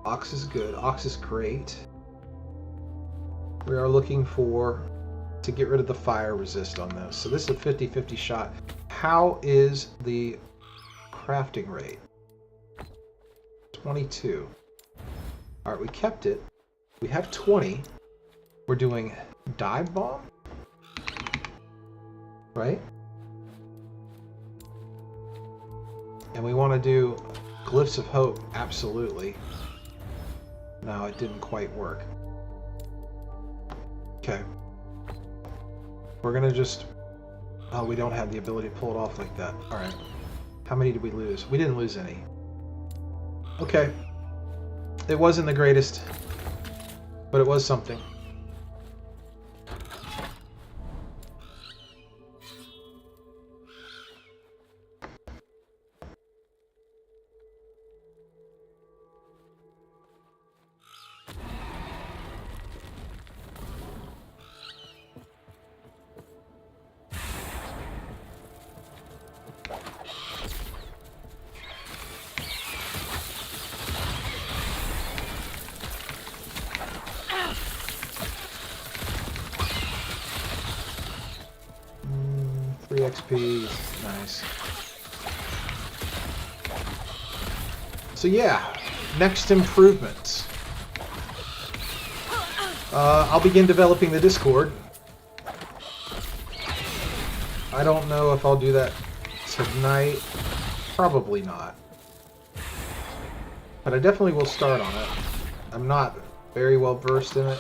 Ox is good. Ox is great. We are looking to get rid of the fire resist on this. So this is a 50-50 shot. How is the crafting rate? 22. Alright, we kept it. We have 20. We're doing dive bomb? Right? And we want to do glyphs of hope. Absolutely. No, it didn't quite work. Okay. We're gonna just... Oh, we don't have the ability to pull it off like that. Alright. How many did we lose? We didn't lose any. Okay. It wasn't the greatest, but it was something. XP, nice. So yeah, next improvements. I'll begin developing the Discord. I don't know if I'll do that tonight. Probably not. But I definitely will start on it. I'm not very well versed in it.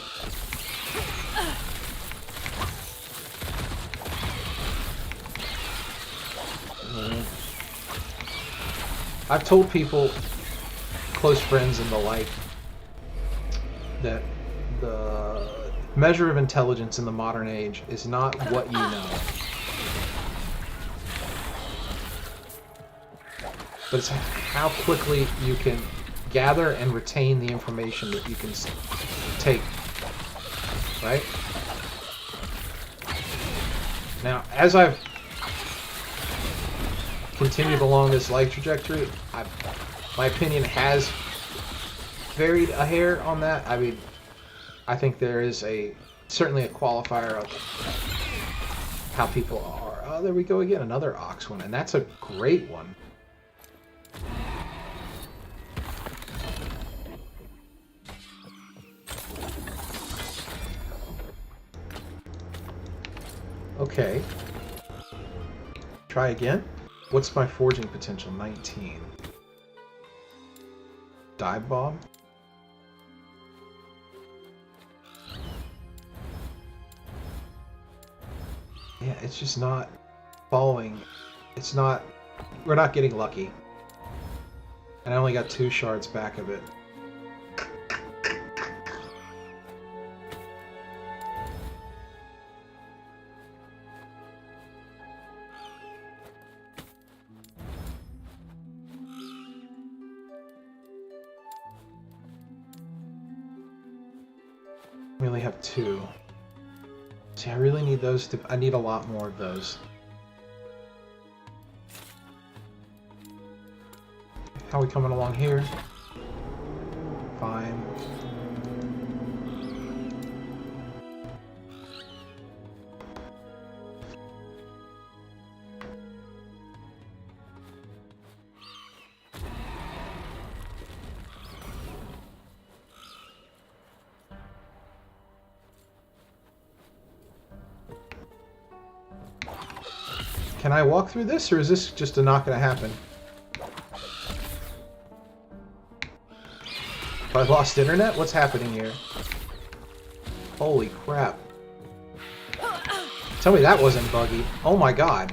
I've told people, close friends and the like, that the measure of intelligence in the modern age is not what you know. but it's how quickly you can gather and retain the information that you can take, right? Now, as I've continued along this life trajectory, my opinion has varied a hair on that. I mean, I think there is certainly a qualifier of how people are. Oh, there we go again, another ox one, and that's a great one. Okay. Try again. What's my forging potential? 19. Dive bomb? Yeah, it's just not following. It's not... We're not getting lucky. And I only got 2 shards back of it. We only have 2. See, I really need those to... I need a lot more of those. How are we coming along here? Fine. Can I walk through this, or is this just not going to happen? Have I lost internet? What's happening here? Holy crap. Tell me that wasn't buggy. Oh my god.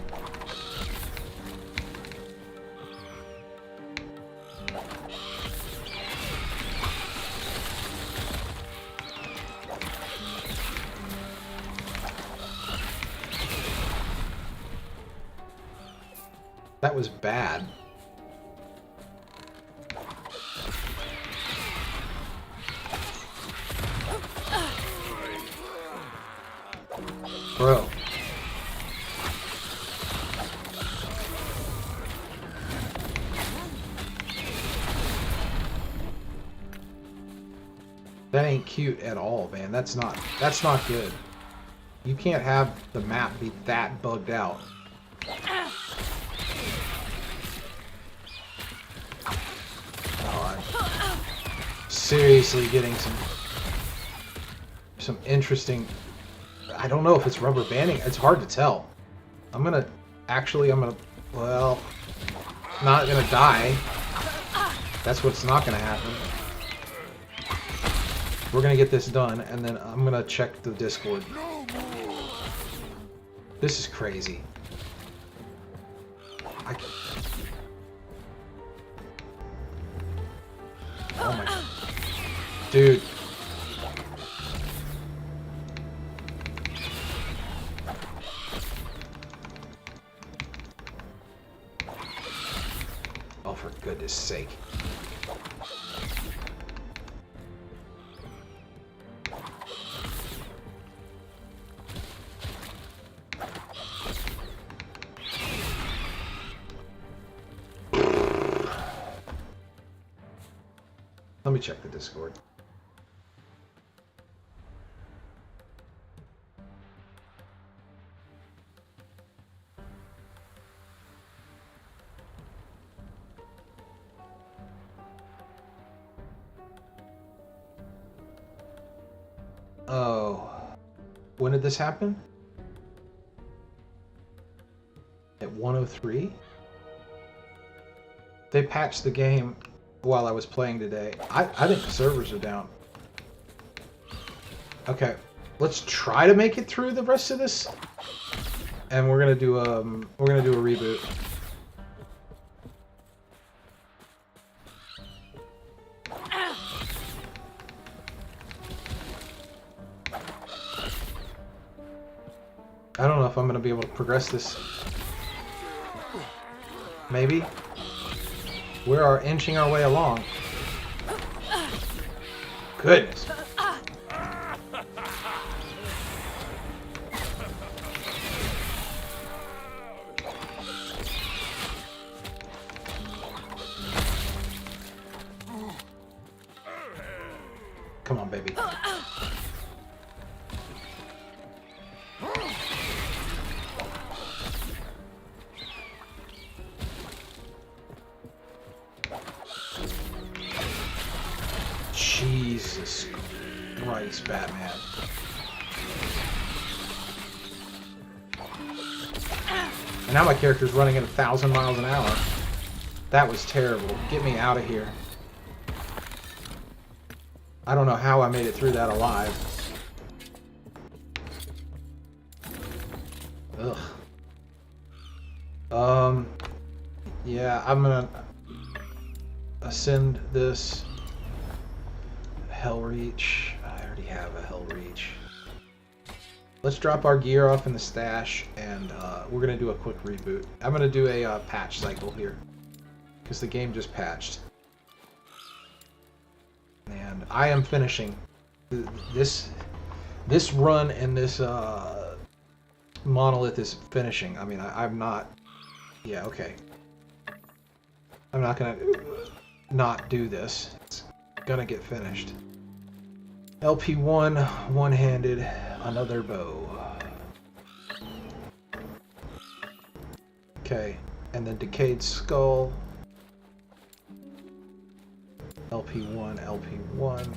That was bad. Bro. That ain't cute at all, man. That's not good. You can't have the map be that bugged out. Seriously getting some interesting... I don't know if it's rubber banding. It's hard to tell. I'm gonna... Well... Not gonna die. That's what's not gonna happen. We're gonna get this done, and then I'm gonna check the Discord. This is crazy. Oh my... Dude. Oh, for goodness sake. Let me check the Discord. Oh, when did this happen? At 1:03? They patched the game while I was playing today. I think the servers are down. Okay, let's try to make it through the rest of this, and we're gonna do a reboot. I don't know if I'm going to be able to progress this. Maybe? We are inching our way along. Goodness. Come on, baby. Jesus Christ, Batman. And now my character's running at 1,000 miles an hour. That was terrible. Get me out of here. I don't know how I made it through that alive. Ugh. Yeah, I'm gonna ascend this Hell Reach. I already have a Hell Reach. Let's drop our gear off in the stash, and we're gonna do a quick reboot. I'm gonna do a patch cycle here, because the game just patched. And I am finishing this run, and this monolith is finishing. I mean, I'm not. Yeah, okay. I'm not gonna not do this. It's gonna get finished. LP1, one-handed, another bow. Okay, and then Decayed Skull. LP1, LP1.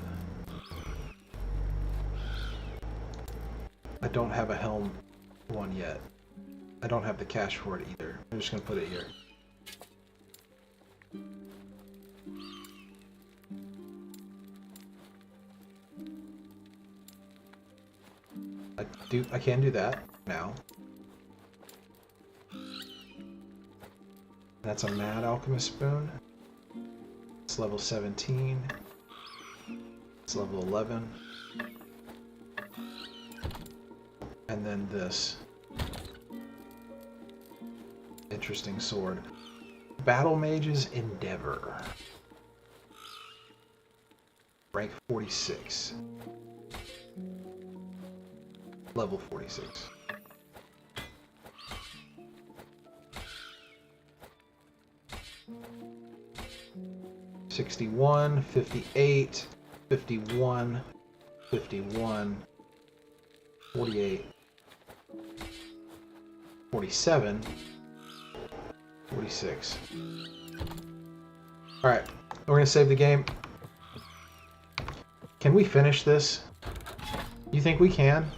I don't have a helm one yet. I don't have the cash for it either. I'm just gonna put it here. I can do that now. That's a Mad Alchemist spoon. It's level 17. It's level 11. And then this interesting sword. Battle Mage's Endeavor. Rank 46. Level 46. $61, $58, $51, $51, $48, $47, $46. Alright, we're going to save the game. Can we finish this? You think we can?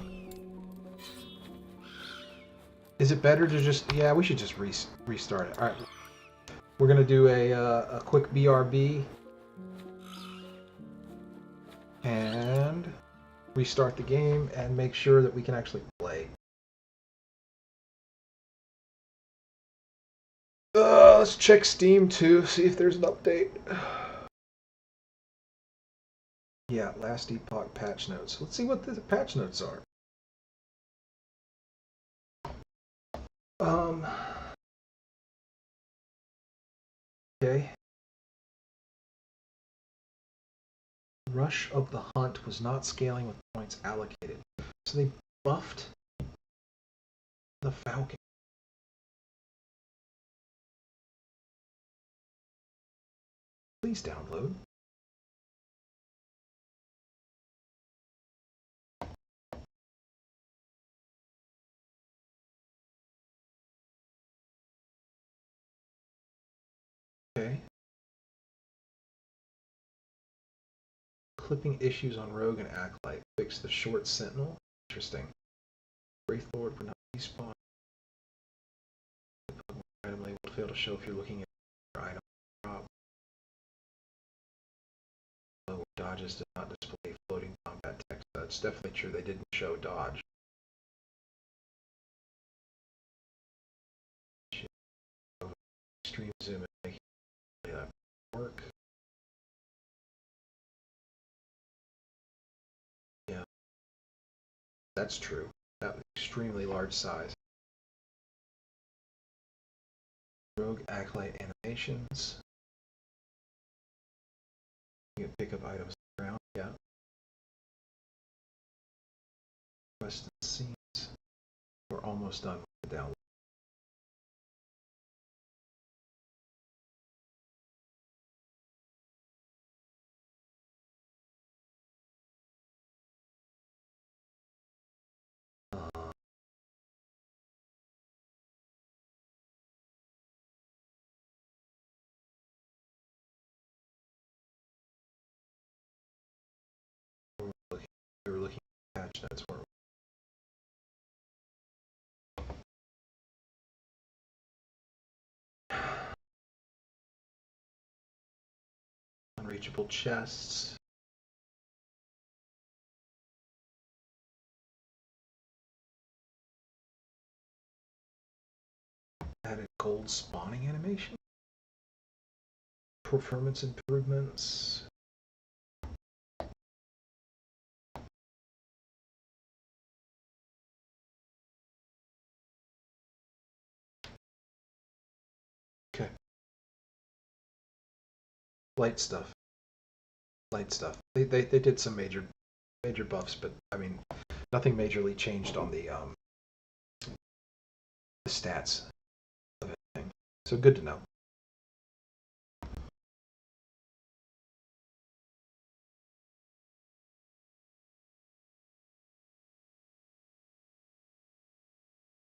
Is it better to just... Yeah, we should just restart it. Alright. We're going to do a quick BRB. And restart the game and make sure that we can actually play. Let's check Steam too, see if there's an update. Yeah, last Epoch patch notes. Let's see what the patch notes are. Okay. Rush of the Hunt was not scaling with points allocated. So they buffed the Falcon. Please download. Okay. Clipping issues on Rogue and Acolyte. Fix the short sentinel. Interesting. Wraithlord will not respawn. Item label will fail to show if you're looking at your item drop. Dodges did not display floating combat text. That's definitely true. They didn't show dodge. Extreme zoom and making that work. Yeah, that's true. That was extremely large size. Rogue Acolyte animations. You can pick up items around, yeah. Rest of the scenes. We're almost done with the download. We were looking at patch notes where unreachable chests. Added gold spawning animation. Performance improvements. Okay. Light stuff. Light stuff. They did some major buffs, but I mean nothing majorly changed on the stats of everything. So good to know.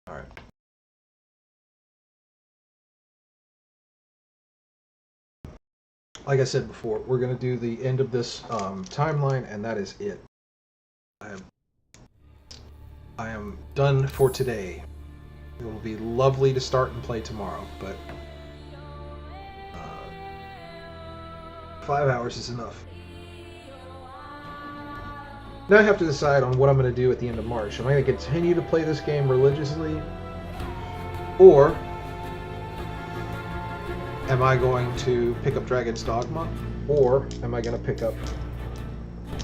All right. Like I said before, we're going to do the end of this timeline, and that is it. I am done for today. It will be lovely to start and play tomorrow, but 5 hours is enough. Now I have to decide on what I'm going to do at the end of March. Am I going to continue to play this game religiously, or am I going to pick up Dragon's Dogma, or am I going to pick up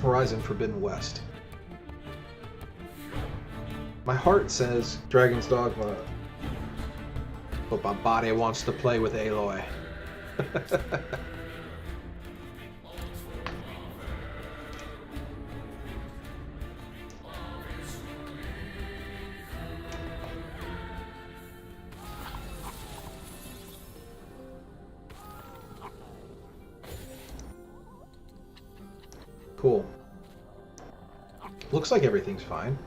Horizon Forbidden West? My heart says Dragon's Dogma, but my body wants to play with Aloy. Cool. Looks like everything's fine.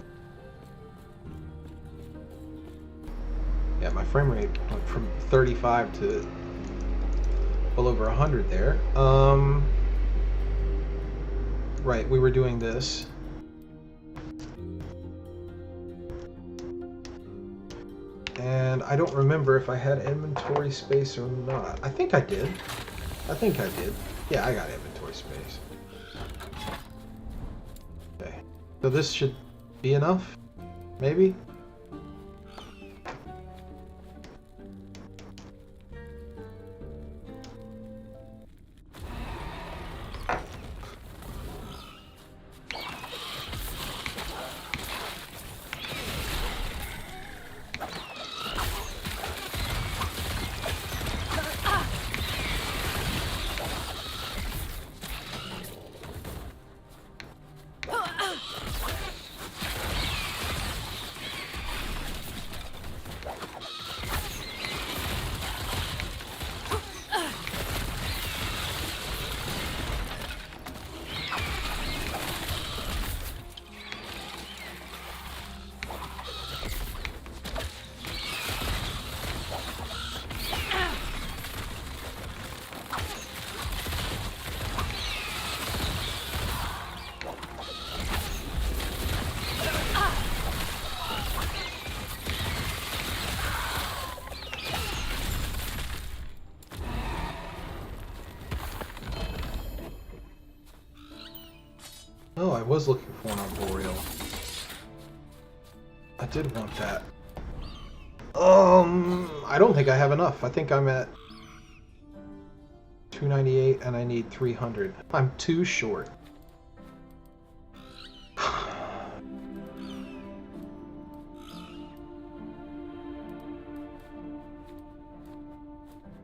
Yeah, my frame rate went from 35 to well over 100 there. Right, we were doing this. And I don't remember if I had inventory space or not. I think I did. Yeah, I got inventory space. Okay. So this should be enough? Maybe? Oh, I was looking for an arboreal. I did want that. I don't think I have enough. I think I'm at 298 and I need 300. I'm too short.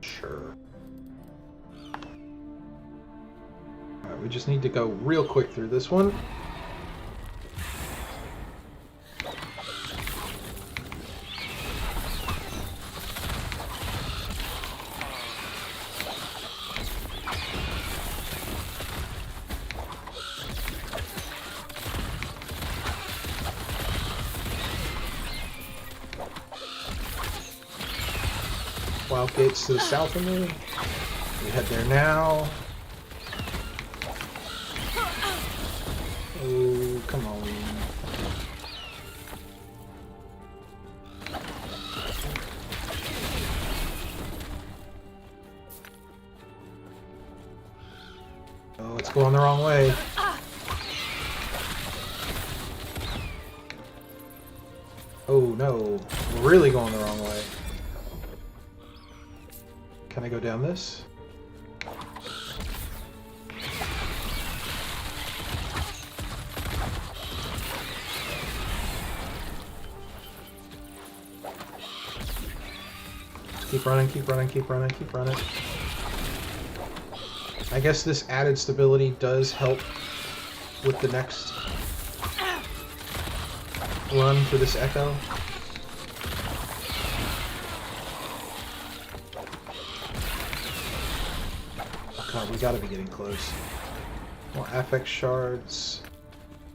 Sure. Alright, we just need to go real quick through this one. Wild gates to the south of me. We head there now. Oh, come on. Oh, it's going the wrong way. Oh no, we're really going the wrong way. Can I go down this? Keep running, keep running, keep running, keep running. I guess this added stability does help with the next run for this echo. Oh god, we gotta be getting close. More affect shards.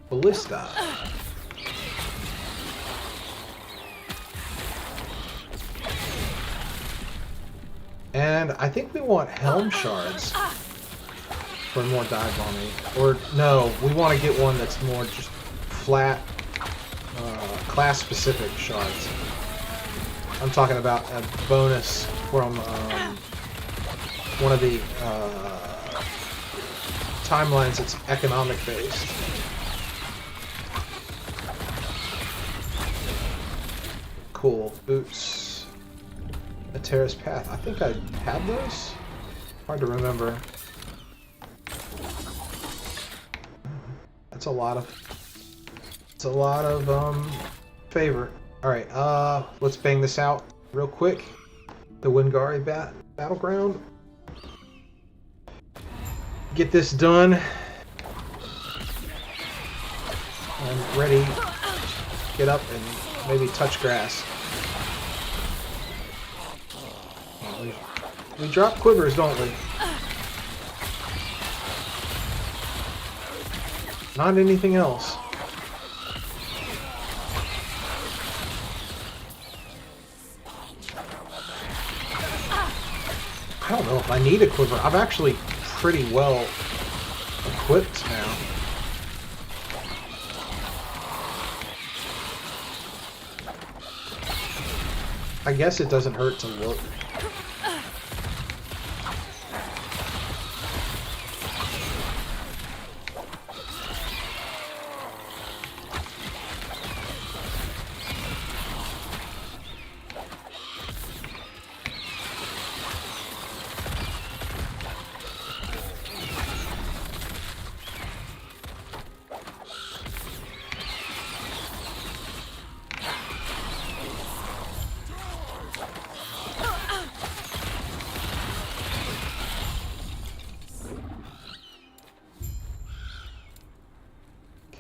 Ballista. And I think we want helm shards for more dive bombing. Or no, we want to get one that's more just flat, class-specific shards. I'm talking about a bonus from one of the timelines that's economic based. Cool. Boots. A terrace path. I think I had those? Hard to remember. That's a lot of... It's a lot of, favor. Alright, let's bang this out real quick. The Wingari battleground. Get this done. I'm ready. Get up and maybe touch grass. We drop quivers, don't we? Not anything else. I don't know if I need a quiver. I'm actually pretty well equipped now. I guess it doesn't hurt to look.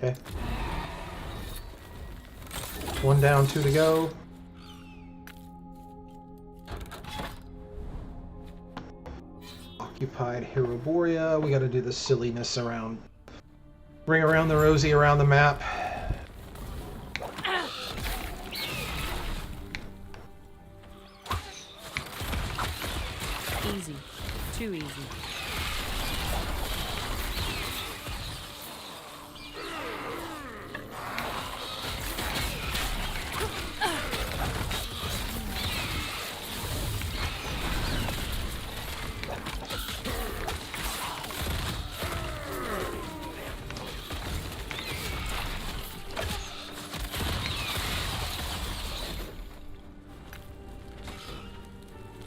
Okay. One down, two to go. Occupied Heroborea. We gotta do the silliness around. Ring around the rosy around the map. Easy. Too easy.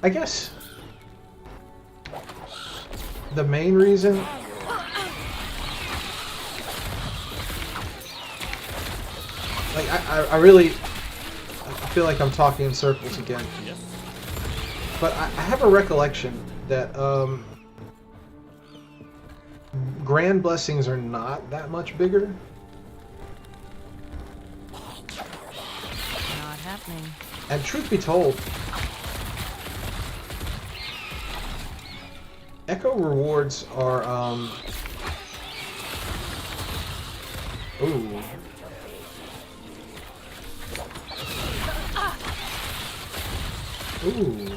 I guess the main reason like I really feel like I'm talking in circles again. But I have a recollection that Grand Blessings are not that much bigger. Not happening. And truth be told, Echo rewards are, ooh. Ooh.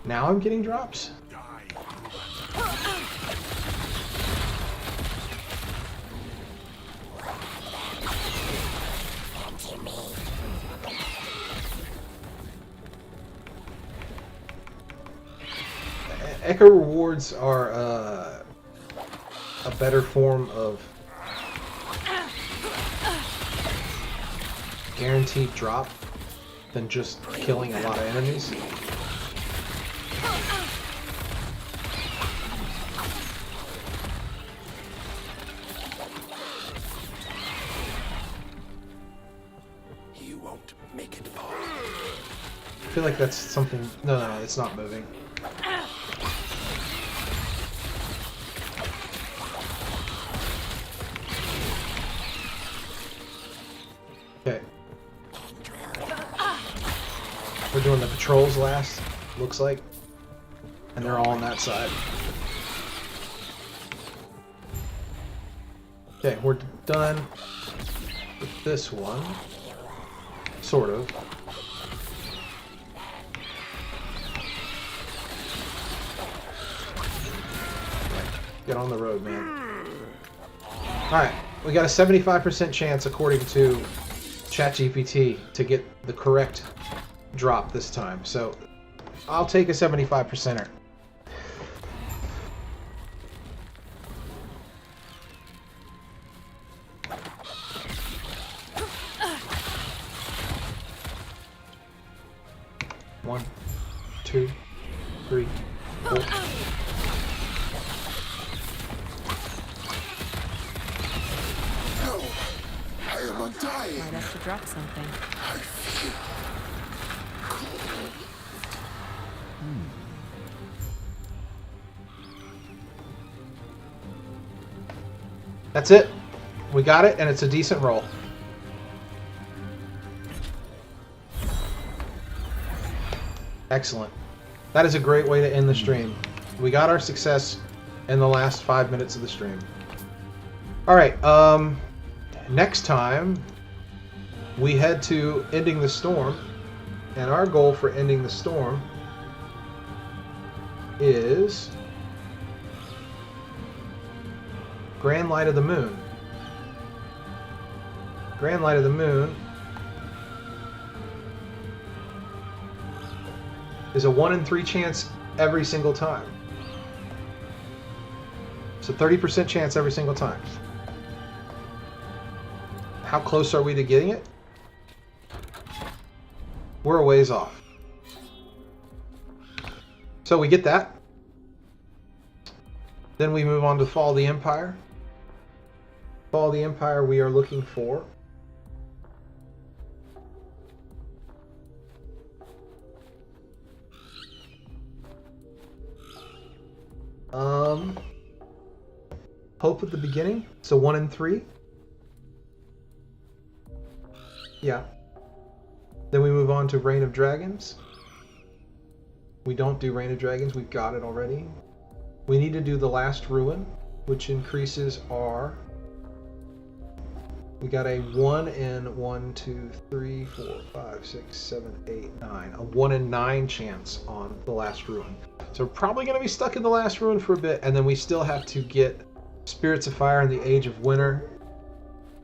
Now I'm getting drops? Echo rewards are a better form of guaranteed drop than just killing a lot of enemies. You won't make it far. I feel like that's something... No, it's not moving. Okay. We're doing the patrols last, looks like. And they're all on that side. Okay, we're done with this one. Sort of. Get on the road, man. Alright, we got a 75% chance, according to ChatGPT, to get the correct drop this time. So, I'll take a 75%er. One, two, three, four. No, I am undying. Might have to drop something. I feel cold. That's it. We got it, and it's a decent roll. Excellent. That is a great way to end the stream. We got our success in the last 5 minutes of the stream. Alright, next time we head to Ending the Storm, and our goal for Ending the Storm is Grand Light of the Moon. Grand Light of the Moon is a 1 in 3 chance every single time. So 30% chance every single time. How close are we to getting it? We're a ways off. So we get that. Then we move on to Fall of the Empire. Fall of the Empire we are looking for Hope at the Beginning. So 1 in 3. Yeah. Then we move on to Reign of Dragons. We don't do Reign of Dragons, we've got it already. We need to do the Last Ruin, which increases our... We got a 1 in 1, 2, 3, 4, 5, 6, 7, 8, 9. A 1 in 9 chance on the Last Ruin. So we're probably going to be stuck in the Last Ruin for a bit, and then we still have to get Spirits of Fire and the Age of Winter.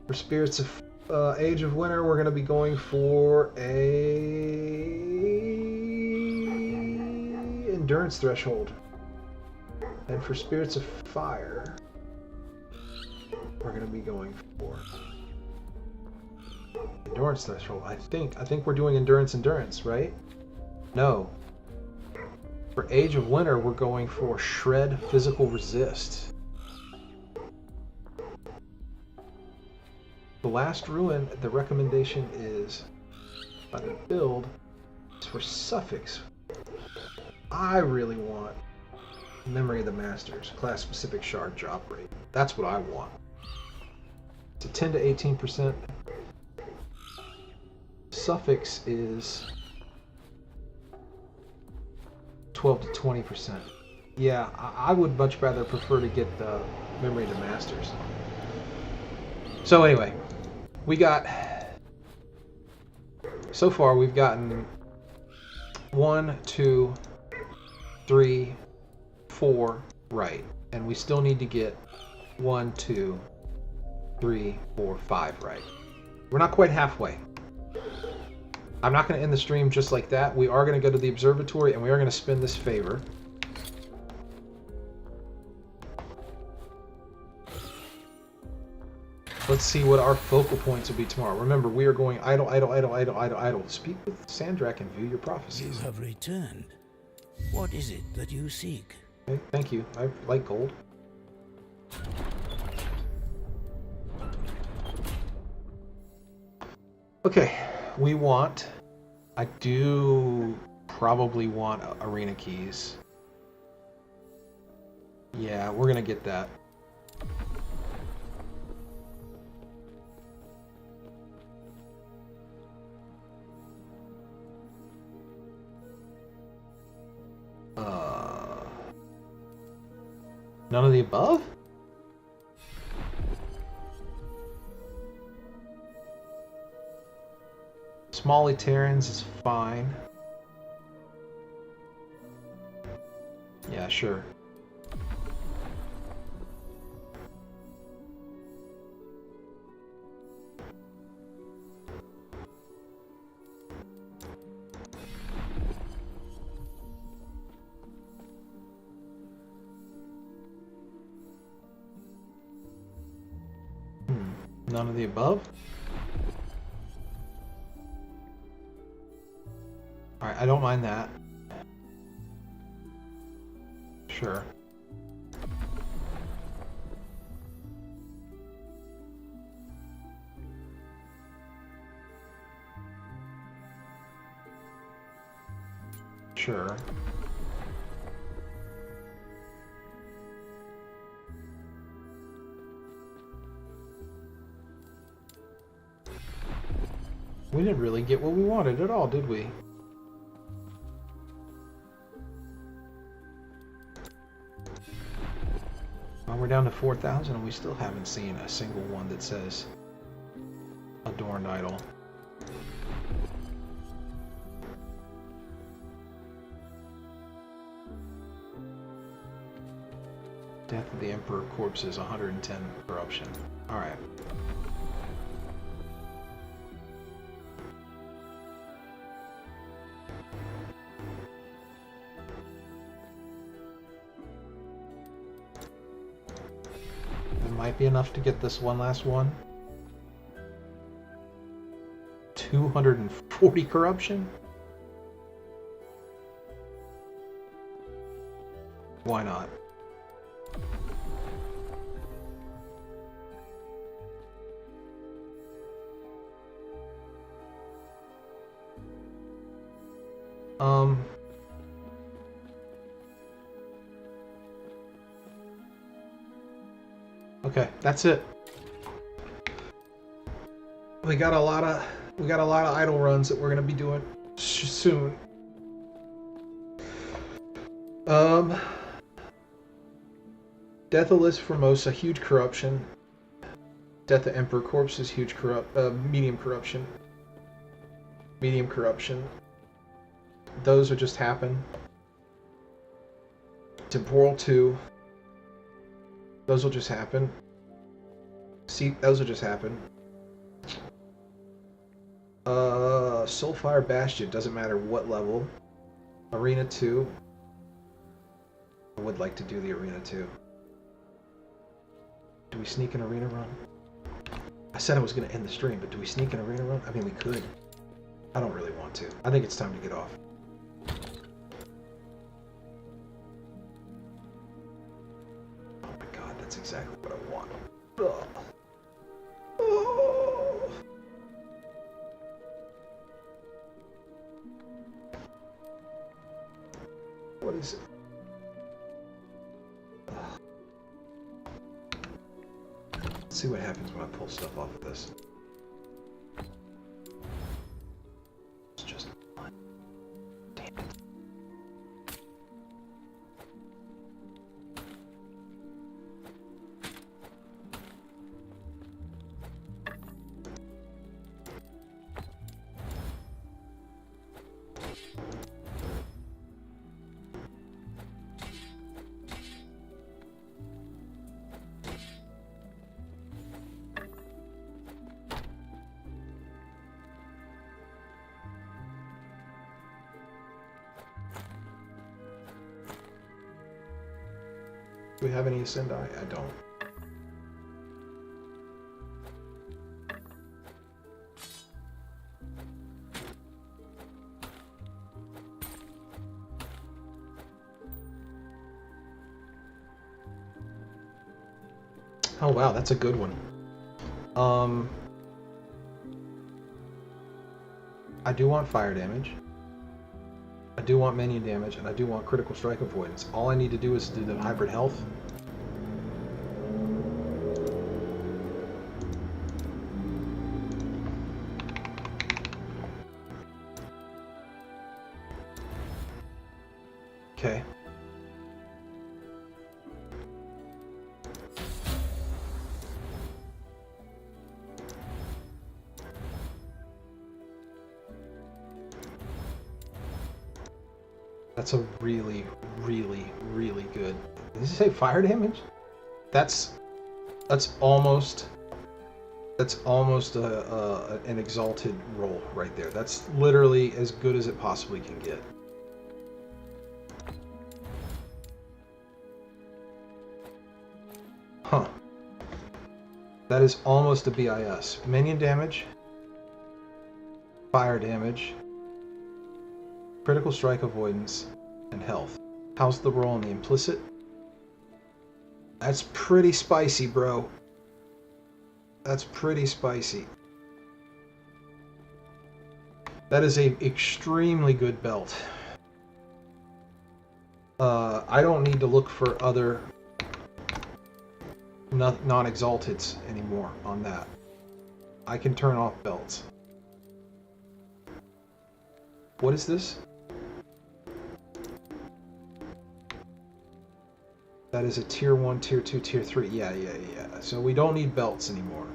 For Spirits of Age of Winter, we're going to be going for a Endurance Threshold. And for Spirits of Fire, we're going to be going for Endurance Threshold. I think we're doing Endurance, right? No. For Age of Winter, we're going for Shred Physical Resist. The Last Ruin, the recommendation is, by the build, is for Suffix. I really want Memory of the Masters. Class specific shard drop rate. That's what I want. It's a 10 to 18%. Suffix is 12 to 20%. Yeah, I would much rather prefer to get the Memory of the Masters. So anyway, we got... So far we've gotten 1, 2, 3, 4 right. And we still need to get 1, 2, 3, 4, 5 right. We're not quite halfway. I'm not going to end the stream just like that. We are going to go to the observatory and we are going to spin this favor. Let's see what our focal points will be tomorrow. Remember, we are going idle, idle, idle, idle, idle, idle. Speak with Sandrak and view your prophecies. You have returned. What is it that you seek? Okay, thank you. I like gold. Okay, we want... I do probably want arena keys. Yeah, we're going to get that. None of the above? Small Terrans is fine. Yeah, sure. None of the above? Alright, I don't mind that. Sure. Sure. We didn't really get what we wanted at all, did we? Well, we're down to 4,000 and we still haven't seen a single one that says Adorned Idol. Death of the Emperor Corpses, 110 corruption. Alright. Might be enough to get this one last one. 240 corruption? Why not? Okay, that's it. We got a lot of idle runs that we're gonna be doing soon. Death of Lys Formosa, huge corruption. Death of Emperor Corpses, huge medium corruption. Medium corruption. Those will just happen. Temporal 2. Those will just happen. See, those will just happen. Soulfire Bastion, doesn't matter what level. Arena 2. I would like to do the Arena 2. Do we sneak an Arena run? I said I was going to end the stream, but do we sneak an Arena run? I mean, we could. I don't really want to. I think it's time to get off. That's exactly what I want. Ugh. Oh. What is it? see what happens when I pull stuff off of this. It's just fun. Damn it. Do we have any Ascendi? I don't. Oh wow, that's a good one. I do want fire damage. I do want minion damage, and I do want critical strike avoidance. All I need to do is do the hybrid health. Okay. That's a really, really, really good. Did you say fire damage? That's almost an exalted roll right there. That's literally as good as it possibly can get. Huh. That is almost a BIS. Minion damage, fire damage, critical strike avoidance, and health. How's the roll on the implicit? That's pretty spicy, bro. That's pretty spicy. That is a extremely good belt. I don't need to look for other non-exalteds anymore on that. I can turn off belts. What is this? That is a tier 1, tier 2, tier 3. Yeah. So we don't need belts anymore.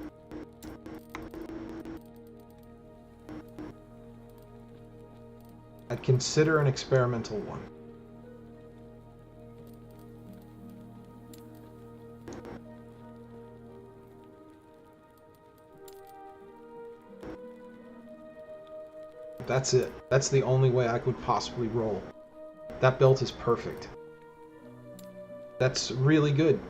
I'd consider an experimental one. That's it. That's the only way I could possibly roll. That belt is perfect. That's really good.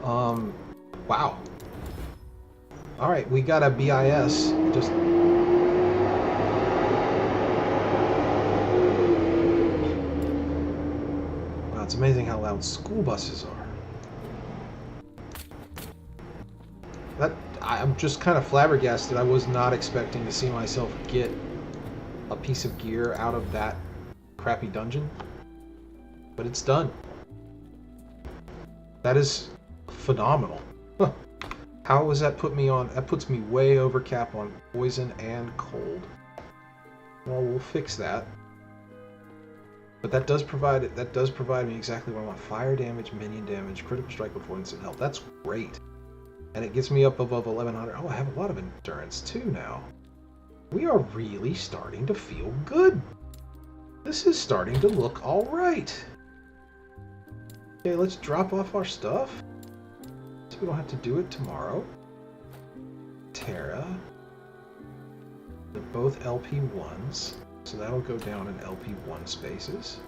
Wow. Alright, we got a BIS. Just... Wow, it's amazing how loud school buses are. I'm just kind of flabbergasted. I was not expecting to see myself get a piece of gear out of that crappy dungeon. But it's done. That is phenomenal. Huh. How does that put me on? That puts me way over cap on poison and cold. Well, we'll fix that. But that does provide me exactly what I want. Fire damage, minion damage, critical strike avoidance, and health. That's great. And it gets me up above 1100. Oh, I have a lot of endurance too now. We are really starting to feel good. This is starting to look all right. Okay, let's drop off our stuff so we don't have to do it tomorrow. Terra. They're both LP1s, so that'll go down in LP1 spaces.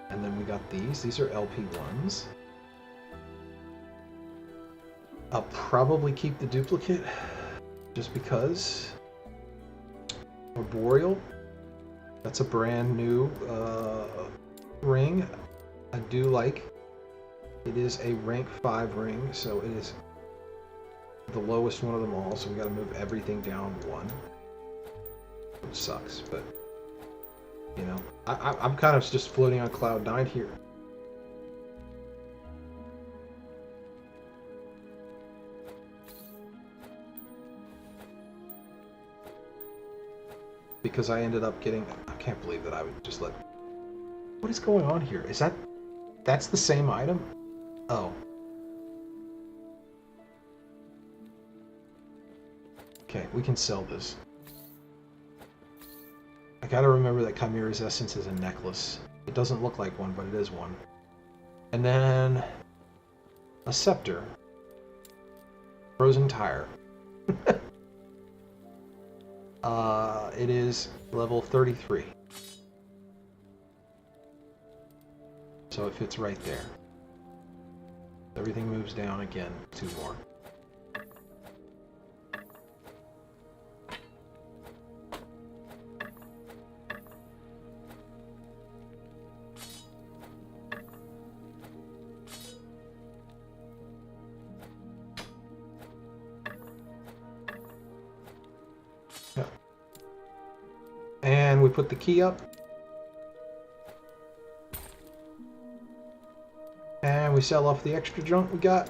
And then we got these. These are LP1s. I'll probably keep the duplicate just because. Arboreal. That's a brand new ring. I do like. It is a rank 5 ring, so it is the lowest one of them all, so we got to move everything down one. Which sucks, but you know, I'm kind of just floating on cloud 9 here. Because I ended up getting, I can't believe that I would just let, what is going on here? Is that's the same item? Oh. Okay, we can sell this. I gotta remember that Chimera's Essence is a necklace. It doesn't look like one, but it is one. And then a scepter. Frozen tire. It is level 33. So it fits right there. Everything moves down again, 2 more. And we put the key up. And we sell off the extra junk we got.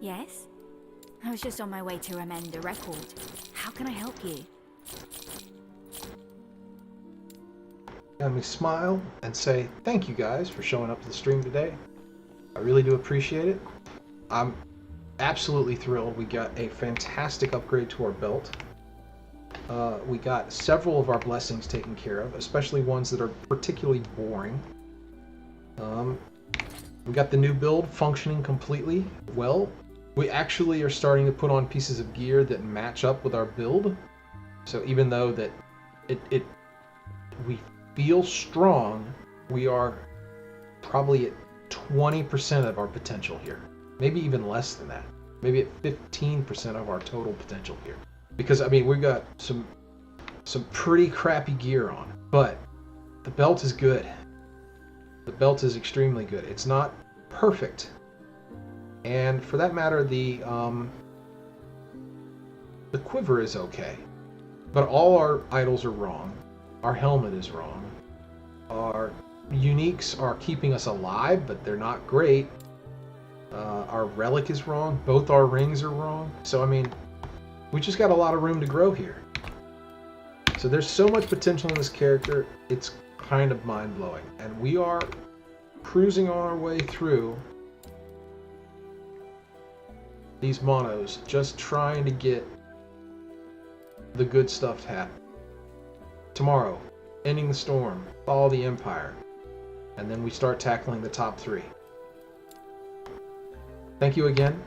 Yes? I was just on my way to amend a record. How can I help you? And we smile and say, thank you guys for showing up to the stream today. I really do appreciate it. I'm absolutely thrilled. We got a fantastic upgrade to our belt. We got several of our blessings taken care of, especially ones that are particularly boring. We got the new build functioning completely well. We actually are starting to put on pieces of gear that match up with our build. So even though that we feel strong, we are probably at 20% of our potential here. Maybe even less than that. Maybe at 15% of our total potential here. Because, I mean, we've got some pretty crappy gear on. But the belt is good. The belt is extremely good. It's not perfect. And for that matter, the quiver is okay. But all our idols are wrong. Our helmet is wrong. Our uniques are keeping us alive, but they're not great. Our relic is wrong. Both our rings are wrong. So, I mean, we just got a lot of room to grow here. So there's so much potential in this character, it's kind of mind-blowing. And we are cruising on our way through these monos, just trying to get the good stuff to happen. Tomorrow, ending the storm, follow the Empire, and then we start tackling the top 3. Thank you again.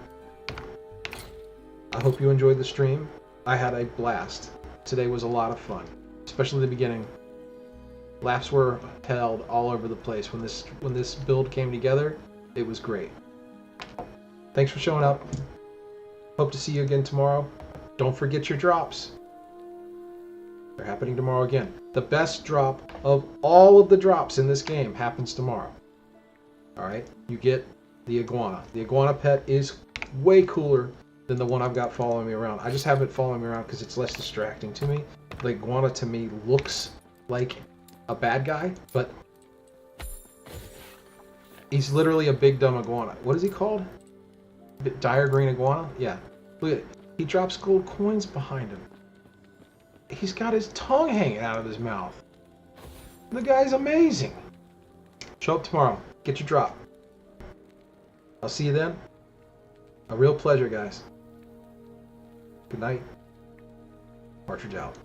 I hope you enjoyed the stream. I had a blast. Today was a lot of fun, especially the beginning. Laughs were held all over the place when this build came together. It was great. Thanks for showing up. Hope to see you again tomorrow. Don't forget your drops. They're happening tomorrow again. The best drop of all of the drops in this game happens tomorrow. Alright? You get the iguana. The iguana pet is way cooler than the one I've got following me around. I just have it following me around because it's less distracting to me. The iguana to me looks like a bad guy, but he's literally a big dumb iguana. What is he called? Dire green iguana? Yeah. Look at it. He drops gold coins behind him. He's got his tongue hanging out of his mouth. The guy's amazing. Show up tomorrow. Get your drop. I'll see you then. A real pleasure, guys. Good night. Partridge out.